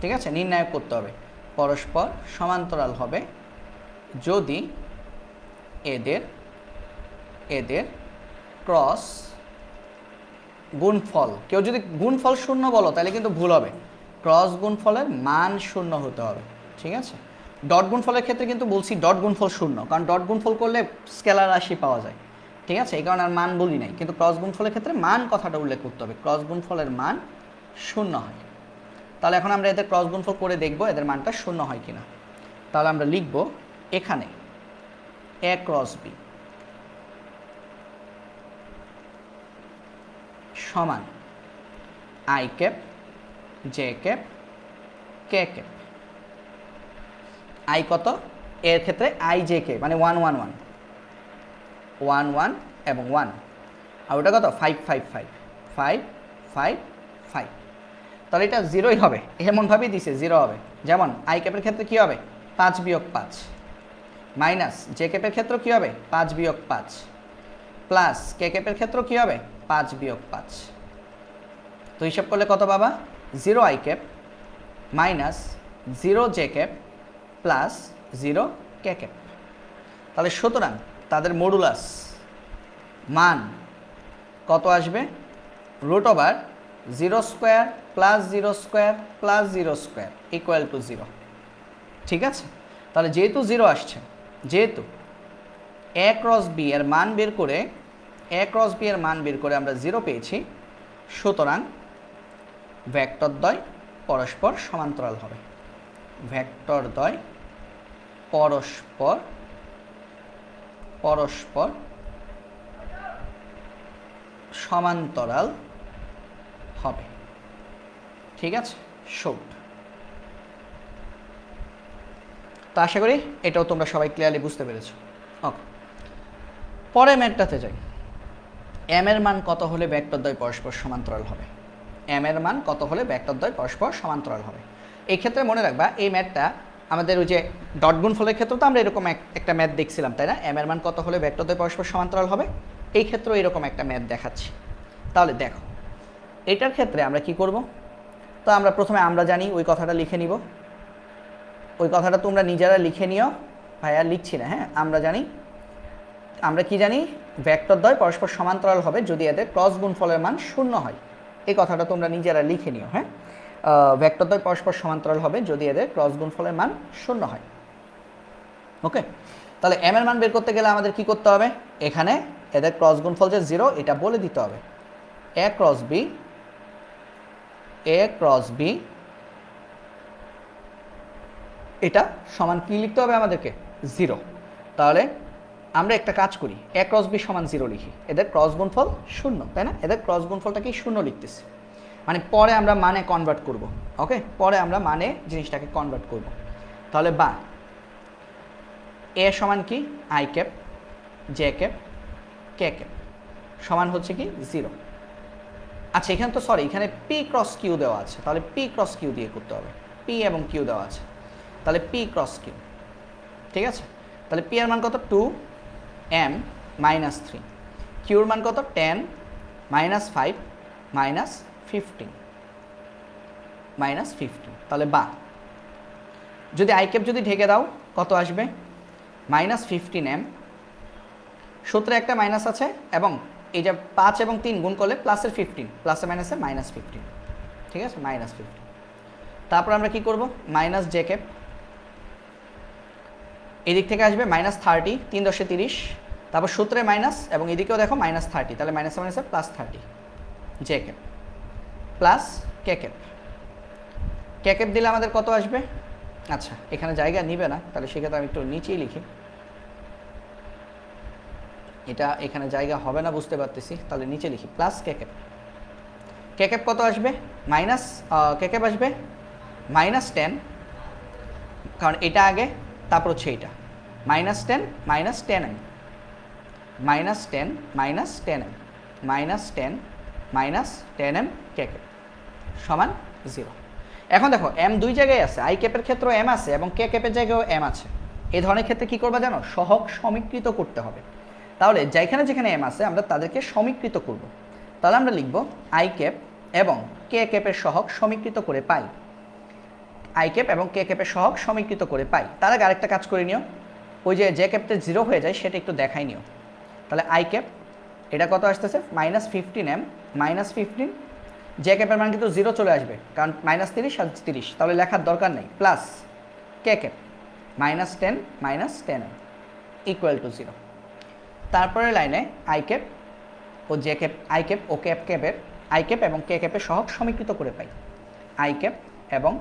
ঠিক আছে, নির্ণায়ক করতে হবে। পরস্পর সমান্তরাল হবে যদি এদের ক্রস গুণফল, কেউ যদি গুণফল শূন্য বলো তাহলে কিন্তু ভুল হবে, ক্রস গুণফলের মান শূন্য হতে হবে, ঠিক আছে। ডট গুণফলের ক্ষেত্রে কিন্তু বলছি ডট গুণফল শূন্য, কারণ ডট গুণফল করলে স্কেলার রাশি পাওয়া যায়, ঠিক আছে, এই কারণে আর মান বলি নাই। কিন্তু ক্রস গুণফলের ক্ষেত্রে মান কথাটা উল্লেখ করতে হবে, ক্রস গুণফলের মান শূন্য হয়। তাহলে এখন আমরা এদের ক্রস গুণফল করে দেখব এদের মানটা শূন্য হয় কিনা। তাহলে আমরা লিখব এখানে এ ক্রস বি সমান I cap J cap K cap. I কত, এর ক্ষেত্রে আই জে কে মানে 1 1 1 1 1 এবং 1, আর ওটা কত 5 5 5 5 5 5। তাহলে এটা জিরোই হবে, এমনভাবেই দিছে জিরো হবে। যেমন আই ক্যাপের ক্ষেত্রে কী হবে 5 বিয়োগ 5, মাইনাস জে ক্যাপের ক্ষেত্রে কী হবে 5 বিয়োগ 5, প্লাস কে ক্যাপের ক্ষেত্রে কী হবে 5 বিয়োগ 5। তো হিসাব করলে কত বাবা 0 I cap minus 0 J cap plus 0 K cap. তাহলে সুতরাং তাদের মডুলাস মান কত আসবে √0² প্লাস 0² প্লাস 0² ইকুয়াল টু 0, ঠিক আছে। তাহলে যেহেতু 0 আসছে, যেহেতু এ ক্রস বি এর মান বের করে আমরা 0 পেয়েছি, সুতরাং ভেক্টরদ্বয় পরস্পর সমান্তরাল হবে, ভেক্টরদ্বয় পরস্পর সমান্তরাল হবে, ঠিক আছে, শর্ট। তো আশা করি এটাও তোমরা সবাই ক্লিয়ারলি বুঝতে পেরেছো। ওকে, পরে ম্যাথটাতে যাই। এম এর মান কত হলে ভেক্টরদ্বয় পরস্পর সমান্তরাল হবে, এম এর মান কত হলে ভেক্টরদ্বয় পরস্পর সমান্তরাল হবে। এই ক্ষেত্রে মনে রাখবা এই ম্যাথটা আমাদের ওই যে ডট গুণফলের ক্ষেত্রে তো আমরা এরকম একটা ম্যাথ দেখছিলাম, তাই না, এম এর মান কত হলে ভেক্টরদ্বয় পরস্পর সমান্তরাল হবে। এই ক্ষেত্রেও এরকম একটা ম্যাথ দেখাচ্ছি। তাহলে দেখো এটার ক্ষেত্রে আমরা কি করব, তো আমরা প্রথমে আমরা জানি ওই কথাটা লিখে নিব, ওই কথাটা তোমরা নিজেরা লিখে নিও, ভাইয়া লিখছি না, হ্যাঁ। আমরা কি জানি ভেক্টরদ্বয় পরস্পর সমান্তরাল হবে যদি এদের ক্রস গুণফলের মান শূন্য হয়, এই কথাটা তোমরা নিজেরা লিখে নিও, হ্যাঁ। ভেক্টরদ্বয় পরস্পর সমান্তরাল হবে যদি এদের ক্রস গুণফলের মান শূন্য হয়। ওকে, তাহলে এম এর মান বের করতে গেলে আমাদের কি করতে হবে, এখানে এদের ক্রস গুণফল যে 0 এটা বলে দিতে হবে। এ ক্রস বি এটা সমান কি লিখতে হবে আমাদেরকে 0। তাহলে আমরা একটা কাজ করি, এ ক্রস বি সমান 0 লিখি, এদের ক্রস গুণফল 0, তাই না, এদের ক্রস গুণফলটাকে 0 লিখতেছি, মানে পরে আমরা মানে কনভার্ট করব। ওকে, পরে আমরা মানে জিনিসটাকে কনভার্ট করব। তাহলে বা এ সমান কি I cap J cap K cap সমান হচ্ছে কি 0। আচ্ছা এখানে তো সরি, এখানে পি ক্রস কিউ দেওয়া আছে, তাহলে পি ক্রস কিউ দিয়ে করতে হবে, পি এবং কিউ দেওয়া আছে, তাহলে পি ক্রস কিউ, ঠিক আছে। তাহলে পি এর মান কত 2m মাইনাস 3, কিউর মান কত 10 মাইনাস 5 মাইনাস 15, তাহলে বা যদি আই ক্যাপ যদি ঢেকে দাও কত আসবে মাইনাস 15m, সূত্রে একটা মাইনাস আছে এবং এই যে 5 এবং 3 গুণ করলে প্লাসের 15, প্লাসে মাইনাসে মাইনাস 15, ঠিক আছে, মাইনাস 15। তারপর আমরা কি করব মাইনাস জে ক্যাপ, এদিক থেকে আসবে মাইনাস 30, 3 × 30, তারপর সূত্রে মাইনাস এবং এদিকেও দেখো মাইনাস 30, তাহলে মাইনাসে মাইনাসে plus 30 J cap plus K cap. K cap দিলে আমাদের কত আসবে, আচ্ছা এখানে জায়গা নিবে না, তাহলে সেক্ষেত্রে আমি একটু নিচেই লিখি, এটা এখানে জায়গা হবে না বুঝতে পারতেছি, তাহলে নিচে লিখি plus K cap. K cap কত আসবে মাইনাস, কে ক্যাপ আসবে মাইনাস 10, কারণ এটা আগে তারপর হচ্ছে এটা minus 10 minus 10m minus 10 minus 10m minus 10 minus 10m কে ক্যাপ সমান 0। এখন দেখো m দুই জায়গায় আছে, আই ক্যাপের ক্ষেত্রেও m আছে এবং কে ক্যাপের জায়গায়ও m আছে। এই ধরনের ক্ষেত্রে কি করবা জানো, সহগ সমীকৃত করতে হবে। তাহলে যেখানে যেখানে এম আছে আমরা তাদেরকে সমীকৃত করব। তাহলে আমরা লিখব আই ক্যাপ এবং কে ক্যাপের সহগ সমীকৃত করে পাই। আই ক্যাপ এবং কে ক্যাপের সহগ সমীকৃত করে পাই। তার আগে আরেকটা কাজ করে নিও, ওই যে ক্যাপটা 0 হয়ে যায় সেটা একটু দেখাই নিও। তাহলে আই ক্যাপ এটা কত আসতেছে -15m -15, যে ক্যাপের মান কিন্তু 0 চলে আসবে কারণ -30 আর 30, তাহলে লেখার দরকার নেই, plus K cap -10 -10m equal to 0। তারপরে লাইনে আই ক্যাপ ও জে ক্যাপ, আই ক্যাপ ও ক্যাপের আই ক্যাপ এবং কে ক্যাপের সহগ সমীকৃত করে পাই। আই ক্যাপ এবং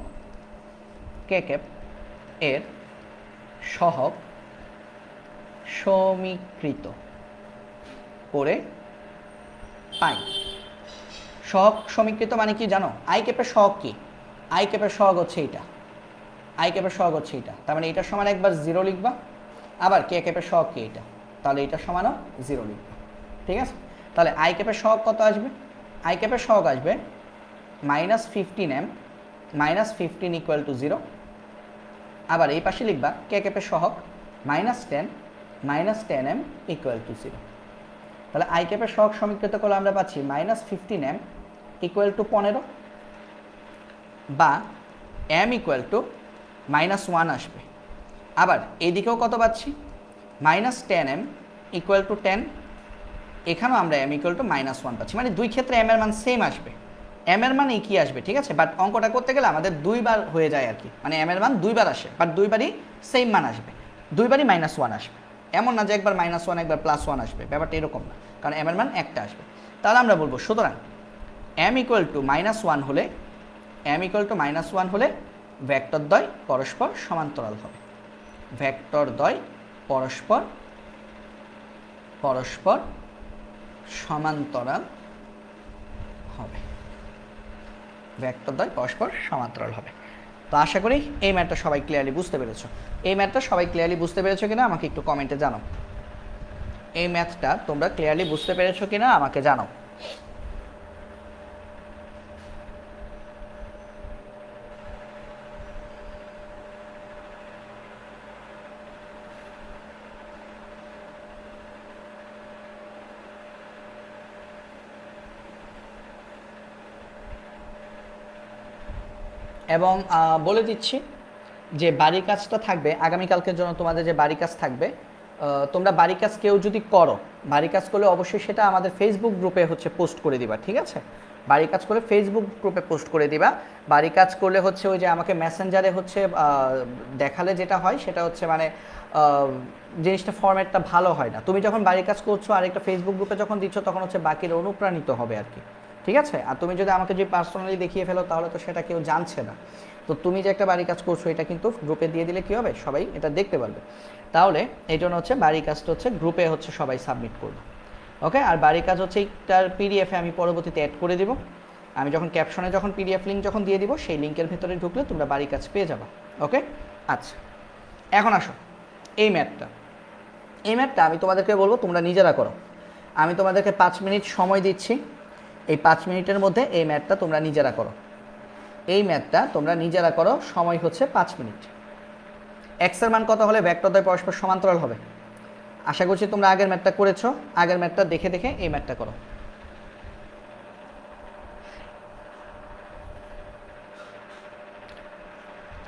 কে ক্যাপ এর সহগ সমীকৃত করে পাই। সহগ সমীকৃত মানে কি জানো? আই ক্যাপের সহগ কি? আই ক্যাপের সহগ হচ্ছে এইটা, আই ক্যাপের সহগ হচ্ছে এইটা, তার মানে এটার সমান একবার 0 লিখবা, আবার কে ক্যাপের সহগ কি এইটা, তাহলে এটার সমানও 0 লিখবা। ঠিক আছে, তাহলে আই ক্যাপের সহগ কত আসবে? আই ক্যাপের সহগ আসবে -15m -15 ইকুয়াল টু 0। আবার এই পাশে লিখবা কে ক্যাপের সহগ -10 -10m ইকুয়াল টু 0। তাহলে আই ক্যাপের সহগ সমীকৃত করলে আমরা পাচ্ছি -15m ইকুয়াল টু 15 বা m ইকুয়াল টু -1 আসবে। আবার এইদিকেও কত পাচ্ছি? -10m ইকুয়াল টু 10, এখানেও আমরা m ইকুয়াল টু -1 পাচ্ছি, মানে দুই ক্ষেত্রে m এর মান সেম আসবে। m এর মান কি আসবে, ঠিক আছে, বাট অঙ্কটা করতে গেলে আমাদের দুইবার হয়ে যায় আর কি, মানে m এর মান দুইবার আসে, বাট দুইবারই সেম মান আসবে, দুইবারই -1 আসবে। এমন না যে একবার -1 একবার +1 আসবে, ব্যাপারটা এরকম না, কারণ m এর মান একটা আসবে। তাহলে আমরা বলবো সুতরাং m ইকুয়াল টু -1 হলে, m ইকুয়াল টু -1 হলে ভেক্টর দ্বয় পরস্পর সমান্তরাল হবে। ভেক্টর দ্বয় পরস্পর সমান্তরাল হবে, ভেক্টর দ্বয় পরস্পর সমান্তরাল হবে। তো আশা করি এই ম্যাথটা সবাই ক্লিয়ারলি বুঝতে পেরেছো। এই ম্যাথটা সবাই ক্লিয়ারলি বুঝতে পেরেছো কিনা আমাকে একটু কমেন্টে জানাও। এই ম্যাথটা তোমরা ক্লিয়ারলি বুঝতে পেরেছো কিনা আমাকে জানাও। এবং বলে দিচ্ছি যে বাড়ির কাজটা থাকবে আগামীকালকের জন্য, তোমাদের যে বাড়ি কাজ থাকবে, তোমরা বাড়ি কাজ কেউ যদি করো, বাড়ি কাজ করলে অবশ্যই সেটা আমাদের ফেসবুক গ্রুপে হচ্ছে পোস্ট করে দিবা, ঠিক আছে? বাড়ি কাজ করলে ফেসবুক গ্রুপে পোস্ট করে দিবা। বাড়ি কাজ করলে হচ্ছে ওই যে আমাকে মেসেঞ্জারে হচ্ছে দেখালে যেটা হয় সেটা হচ্ছে মানে জিনিসটা ফরম্যাটটা ভালো হয় না। তুমি যখন বাড়ি কাজ করছো আর একটা ফেসবুক গ্রুপে যখন দিচ্ছ তখন হচ্ছে বাকিরা অনুপ্রাণিত হবে আর কি, ঠিক আছে? আর তুমি যদি আমাকে যদি পার্সোনালি দেখিয়ে ফেলো তাহলে তো সেটা কেউ জানছে না। তো তুমি যে একটা বাড়ি কাজ করছো এটা কিন্তু গ্রুপে দিয়ে দিলে কী হবে, সবাই এটা দেখতে পারবে। তাহলে এই জন্য হচ্ছে বাড়ি কাজটা হচ্ছে গ্রুপে হচ্ছে সবাই সাবমিট করবে, ওকে? আর বাড়ি কাজ হচ্ছে এইটার পিডিএফে আমি পরবর্তীতে অ্যাড করে দিব। আমি যখন ক্যাপশনে যখন পিডিএফ লিঙ্ক যখন দিয়ে দিব সেই লিঙ্কের ভেতরে ঢুকলে তোমরা বাড়ি কাজ পেয়ে যাবা, ওকে? আচ্ছা, এখন আসো এই ম্যাথটা আমি তোমাদেরকে বলবো তোমরা নিজেরা করো। আমি তোমাদেরকে 5 মিনিট সময় দিচ্ছি, এই 5 মিনিটের মধ্যে এই ম্যাথটা তোমরা নিজেরা করো। এই ম্যাথটা তোমরা নিজেরা করো, সময় হচ্ছে 5 মিনিট। এক্সের মান কত হলে ভেক্টর দ্বয় পরস্পর সমান্তরাল হবে? আশা করছি তোমরা আগের ম্যাথটা করেছো, আগের ম্যাথটা দেখে দেখে এই ম্যাথটা করো।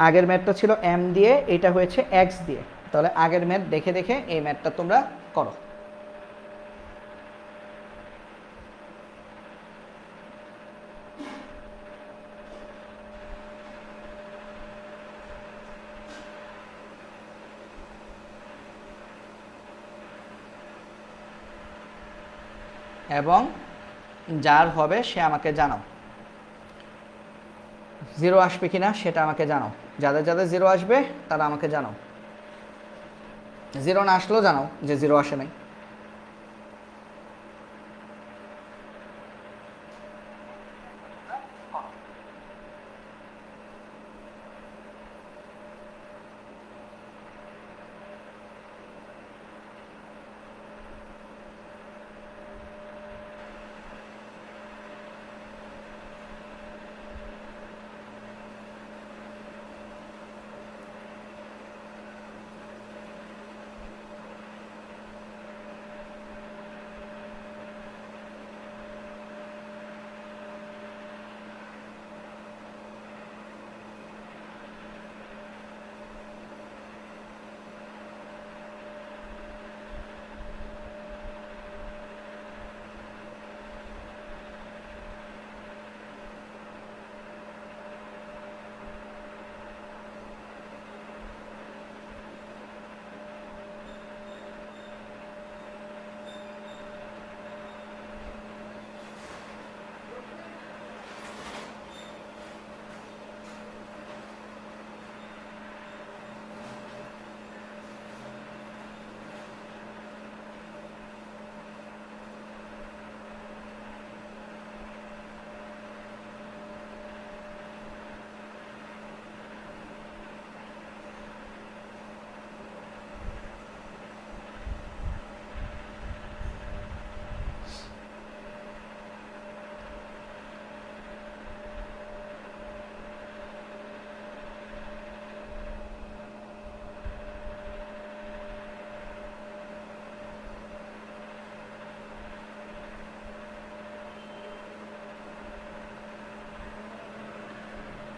আগের ম্যাথটা ছিল m দিয়ে, এটা হয়েছে x দিয়ে, তাহলে আগের ম্যাথ দেখে দেখে এই ম্যাথটা তোমরা করো। এবং যার হবে সে আমাকে জানাও 0 আসবে কিনা সেটা আমাকে জানাও। যাদের যাদের 0 আসবে তারা আমাকে জানাও, 0 না আসলেও জানাও যে 0 আসে নাই।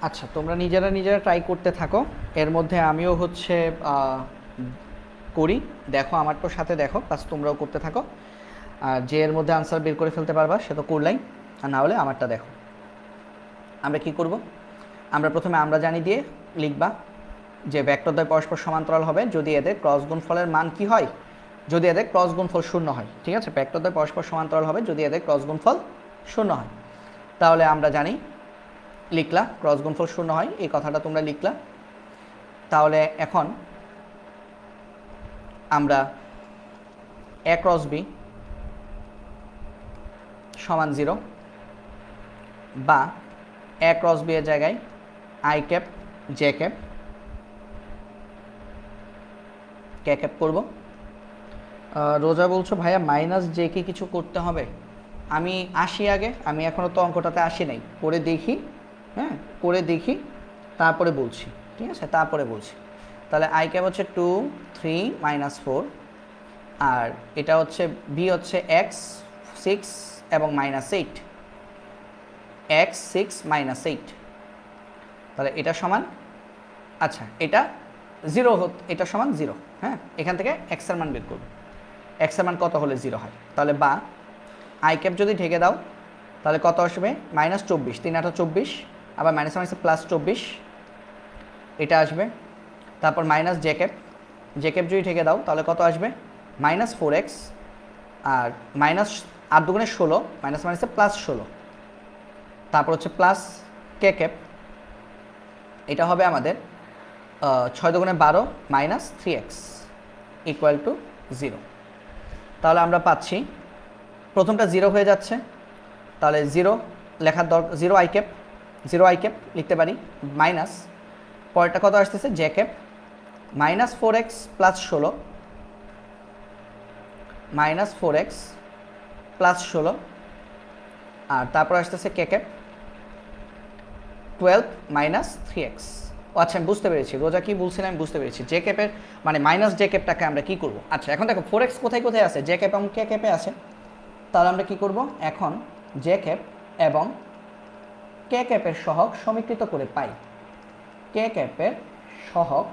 আচ্ছা, তোমরা নিজেরা নিজেরা ট্রাই করতে থাকো, এর মধ্যে আমিও হচ্ছে করি, দেখো আমার তো সাথে দেখো, প্লাস তোমরাও করতে থাকো। আর যে এর মধ্যে আনসার বের করে ফেলতে পারবা সে তো করলাই, আর না হলে আমারটা দেখো। আমরা কি করব, আমরা প্রথমে আমরা জানি দিয়ে লিখবা যে ভেক্টরদ্বয় পরস্পর সমান্তরাল হবে যদি এদের ক্রস গুণফলের মান কি হয়, যদি এদের ক্রস গুণফল শূন্য হয়। ঠিক আছে, ভেক্টরদ্বয় পরস্পর সমান্তরাল হবে যদি এদের ক্রস গুণফল শূন্য হয়। তাহলে আমরা জানি, লিখলা ক্রস গুণফল শূন্য হয়, এই কথাটা তোমরা লিখলা। তাহলে এখন আমরা এ ক্রস বি সমান 0 বা এ ক্রস বি এর জায়গায় I cap J cap K cap করবো। রোজা বলছো ভাইয়া মাইনাস জে কে কিছু করতে হবে, আমি আসি আগে, আমি এখনও তো অঙ্কটাতে আসি নাই, করে দেখি, হ্যাঁ করে দেখি তারপরে বলছি। ঠিক আছে, তারপরে বলছি। তাহলে আই ক্যাপ হচ্ছে 2 3 -4, আর এটা হচ্ছে বি হচ্ছে এক্স 6 এবং -8, এক্স 6 -8। তাহলে এটা সমান, আচ্ছা এটা 0, এটা সমান 0। হ্যাঁ, এখান থেকে এক্স এর মান বের করব, এক্স এর মান কত হলে 0 হয়। তাহলে বা আই ক্যাপ যদি ঢেকে দাও তাহলে কত আসবে, -24, 3 8 24, আবার মাইনাস মাইনাসে +24 এটা আসবে। তারপর মাইনাস জে ক্যাপ যদি ঢেকে দাও তাহলে কত আসবে, -4x, আর মাইনাস 8 দুগুণে 16, মাইনাস মাইনাসে +16, তারপর হচ্ছে প্লাস কে ক্যাপ, এটা হবে আমাদের 6 দুগুণে 12 -3x = 0। তাহলে আমরা পাচ্ছি প্রথমটা 0 হয়ে যাচ্ছে, তাহলে 0 লেখার দরকার, 0 আই ক্যাপ লিখতে পারি, মাইনাস পরেরটা কত আসতেছে জে ক্যাপ -4x +16, -4x +16, আর তারপর আসতেছে কে ক্যাপ 12 -3x। আচ্ছা আমি বুঝতে পেরেছি রোজা কি বলছিলাম, আমি বুঝতে পেরেছি। জে ক্যাপের মানে মাইনাস জে ক্যাপটাকে আমরা কি করব। আচ্ছা এখন দেখো 4x কোথায় কোথায় আছে, জে ক্যাপ এবং কে ক্যাপে আছে। তাহলে আমরা কি করব, এখন জে ক্যাপ এবং কে ক্যাপের সহগ সমীকৃত করে পাই, কে ক্যাপের সহগ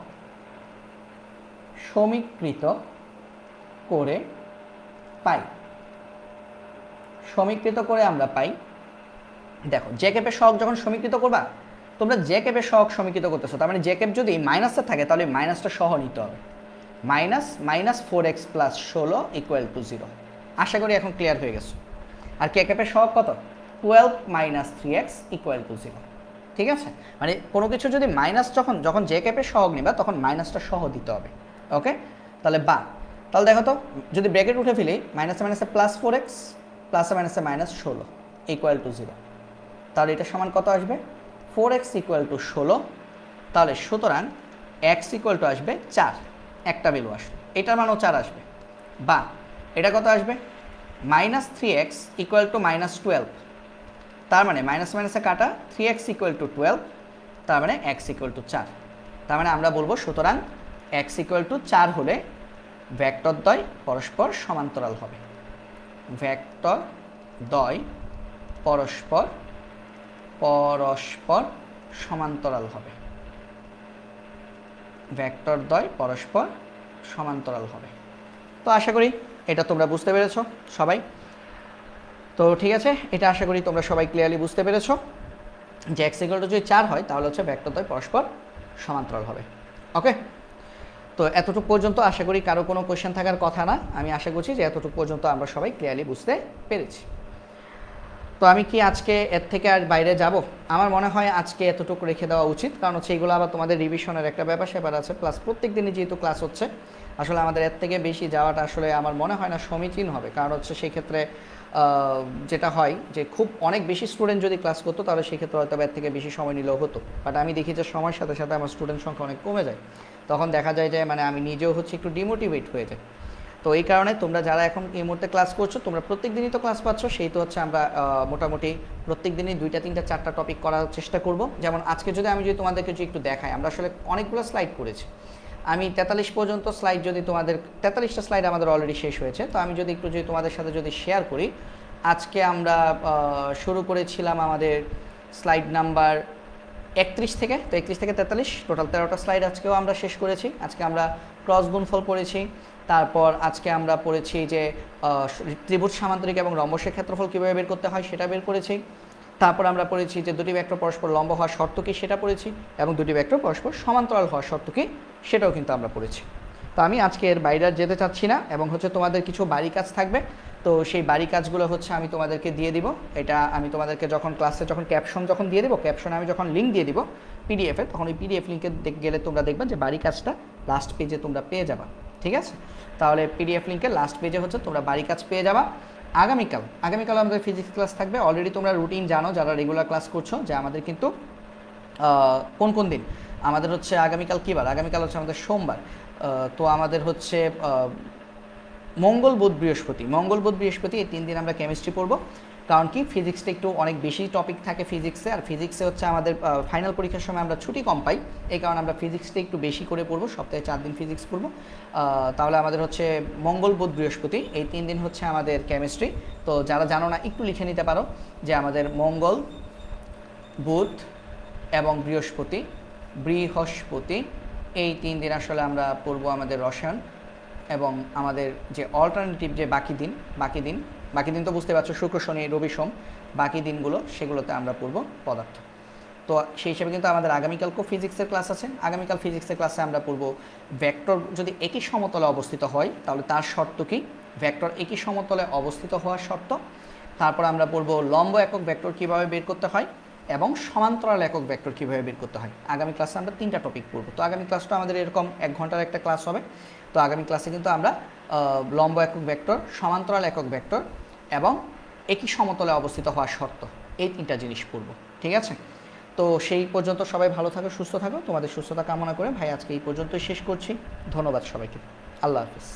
সমীকৃত করে পাই, সমীকৃত করে আমরা পাই। দেখো জে ক্যাপের সহগ যখন সমীকৃত করবা, তোমরা জে ক্যাপের সহগ সমীকৃত করতেছো, তার মানে জে ক্যাপ যদি মাইনাসে থাকে তাহলে মাইনাসটা সহ নিতে হবে, -4x +16 = 0। আশা করি এখন ক্লিয়ার হয়ে গেছে। আর কে ক্যাপের সহগ কত, 12 -3x = 0। ঠিক আছে, মানে কোনো কিছু যদি মাইনাস যখন জে ক্যাপের সহগ নিবা তখন মাইনাসটা সহ দিতে হবে। ওকে, তাহলে বা তাহলে দেখো তো যদি ব্র্যাকেট উঠে ফেলি, মাইনাসে মাইনাসে +4x, প্লাসে মাইনাসে -16 = 0, তাহলে এটা সমান কত আসবে, 4x = 16। তাহলে সুতরাং x = আসবে 4, একটা ভ্যালু আসবে, এটার মানও 4 আসবে। বা এটা কত আসবে, -3x = -12, তার মানে মাইনাস মাইনাসে কাটা, 3x = 12, তার মানে x = 4। তার মানে আমরা বলবো সুতরাং x = 4 হলে ভেক্টরদ্বয় পরস্পর সমান্তরাল হবে, ভেক্টরদ্বয় পরস্পর সমান্তরাল হবে, ভেক্টরদ্বয় পরস্পর সমান্তরাল হবে। তো আশা করি এটা তোমরা বুঝতে পেরেছো সবাই। তো ঠিক আছে, এটা আশা করি তোমরা সবাই ক্লিয়ারলি বুঝতে পেরেছো যে x = যদি 4 হয় তাহলে হচ্ছে ভেক্টরদ্বয় পরস্পর সমান্তরাল হবে। ওকে, তো এতটুকু পর্যন্ত আশা করি কারো কোনো কোয়েশ্চেন থাকার কথা না। আমি আশা করছি যে এতটুকু পর্যন্ত আমরা সবাই ক্লিয়ারলি বুঝতে পেরেছি। তো আমি কি আজকে এর থেকে আর বাইরে যাব, আমার মনে হয় আজকে এতটুকু রেখে দেওয়া উচিত, কারণ হচ্ছে এগুলো আবার তোমাদের রিভিশনের একটা ব্যাপার স্যাপার আছে, প্লাস প্রত্যেক দিনই যেহেতু ক্লাস হচ্ছে আসলে আমাদের এর থেকে বেশি যাওয়াটা আসলে আমার মনে হয় না সমীচীন হবে। কারণ হচ্ছে সেই ক্ষেত্রে যেটা হয় যে খুব অনেক বেশি স্টুডেন্ট যদি ক্লাস করতো তাহলে সেক্ষেত্রে হয়তো এর থেকে বেশি সময় নিলেও হতো, বাট আমি দেখি যে সময়ের সাথে সাথে আমার স্টুডেন্ট সংখ্যা অনেক কমে যায়, তখন দেখা যায় যে মানে আমি নিজেও হচ্ছে একটু ডিমোটিভেট হয়ে যাই। তো এই কারণে তোমরা যারা এখন এই মুহূর্তে ক্লাস করছো তোমরা প্রত্যেক দিনই তো ক্লাস পাচ্ছ, সেই তো হচ্ছে আমরা মোটামুটি প্রত্যেক দিনই 2টা 3টা 4টা টপিক করার চেষ্টা করব। যেমন আজকে যদি আমি তোমাদেরকে একটু দেখাই, আমরা আসলে অনেকগুলো স্লাইড করেছি, আমি 43 পর্যন্ত স্লাইড যদি তোমাদের 43টা স্লাইড আমাদের অলরেডি শেষ হয়েছে। তো আমি যদি তোমাদের সাথে শেয়ার করি, আজকে আমরা শুরু করেছিলাম আমাদের স্লাইড নাম্বার 31 থেকে, তো 31 থেকে 43 টোটাল 13টা স্লাইড আজকেও আমরা শেষ করেছি। আজকে আমরা ক্রস গুণফল পড়েছি, তারপর আজকে আমরা পড়েছি যে ত্রিভুজ সামান্তরিক এবং রম্বসের ক্ষেত্রফল কীভাবে বের করতে হয় সেটা বের করেছি। তারপর আমরা পড়েছি যে দুটি ভেক্টর পরস্পর লম্ব হওয়ার শর্ত কী সেটা পড়েছি, এবং দুটি ভেক্টর পরস্পর সমান্তরাল হওয়ার শর্ত কী সেটাও কিন্তু আমরা পড়েছি। তো আমি আজকে এর বাইরে আর যেতে চাচ্ছি না, এবং হচ্ছে তোমাদের কিছু বাড়ি কাজ থাকবে, তো সেই বাড়ি কাজগুলো হচ্ছে আমি তোমাদেরকে দিয়ে দিব। এটা আমি তোমাদেরকে যখন ক্লাসে যখন ক্যাপশন যখন দিয়ে দেবো, ক্যাপশনে আমি যখন লিঙ্ক দিয়ে দিব পিডিএফে, তখন ওই পিডিএফ লিঙ্কে গেলে তোমরা দেখবে যে বাড়ি কাজটা লাস্ট পেজে তোমরা পেয়ে যাবা। ঠিক আছে, তাহলে পিডিএফ লিঙ্কের লাস্ট পেজে হচ্ছে তোমরা বাড়ি কাজ পেয়ে যাবা। আগামীকাল আমাদের ফিজিক্স ক্লাস থাকবে। অলরেডি তোমরা রুটিন জানো যারা রেগুলার ক্লাস করছো, যে আমাদের কিন্তু কোন দিন আমাদের হচ্ছে আগামীকাল কী বার, আগামীকাল হচ্ছে আমাদের সোমবার। তো আমাদের হচ্ছে মঙ্গল বুধ বৃহস্পতি এই 3 দিন আমরা কেমিস্ট্রি পড়বো। কারণ কি, ফিজিক্সটা একটু অনেক বেশি টপিক থাকে ফিজিক্সে, আর ফিজিক্সে হচ্ছে আমাদের ফাইনাল পরীক্ষার সময় আমরা ছুটি কম পাই, এই কারণে আমরা ফিজিক্সটা একটু বেশি করে পড়বো, সপ্তাহে 4 দিন ফিজিক্স পড়বো। তাহলে আমাদের হচ্ছে মঙ্গল বুধ বৃহস্পতি এই 3 দিন হচ্ছে আমাদের কেমিস্ট্রি। তো যারা জানো না একটু লিখে নিতে পারো যে আমাদের মঙ্গল, বুধ এবং বৃহস্পতি এই 3 দিন আসলে আমরা পড়বো আমাদের রসায়ন, এবং আমাদের যে অল্টারনেটিভ যে বাকি দিন তো বুঝতে পারছো, শুক্র শনি রবি সোম, বাকি দিনগুলো সেগুলোতে আমরা পড়বো পদার্থ। তো সেই হিসেবে কিন্তু আমাদের আগামীকালকেও ফিজিক্সের ক্লাস আছে। আগামীকাল ফিজিক্সের ক্লাসে আমরা পড়বো ভেক্টর যদি একই সমতলে অবস্থিত হয় তাহলে তার শর্ত কী, ভেক্টর একই সমতলে অবস্থিত হওয়ার শর্ত। তারপর আমরা পড়বো লম্ব একক ভেক্টর কীভাবে বের করতে হয়, এবং সমান্তরাল একক ভেক্টর কীভাবে বের করতে হয়। আগামী ক্লাসে আমরা 3টা টপিক পড়বো। তো আগামী ক্লাসটা আমাদের এরকম 1 ঘন্টার একটা ক্লাস হবে। তো আগামী ক্লাসে কিন্তু আমরা লম্ব একক ভেক্টর, সমান্তরাল একক ভেক্টর এবং একই সমতলে অবস্থিত হওয়ার শর্ত, এই 3টা জিনিস পড়ব। ঠিক আছে, তো সেই পর্যন্ত সবাই ভালো থাকো, সুস্থ থাকো। তোমাদের সুস্থতা কামনা করে ভাই আজকে এই পর্যন্তই শেষ করছি। ধন্যবাদ সবাইকে, আল্লাহ হাফিজ।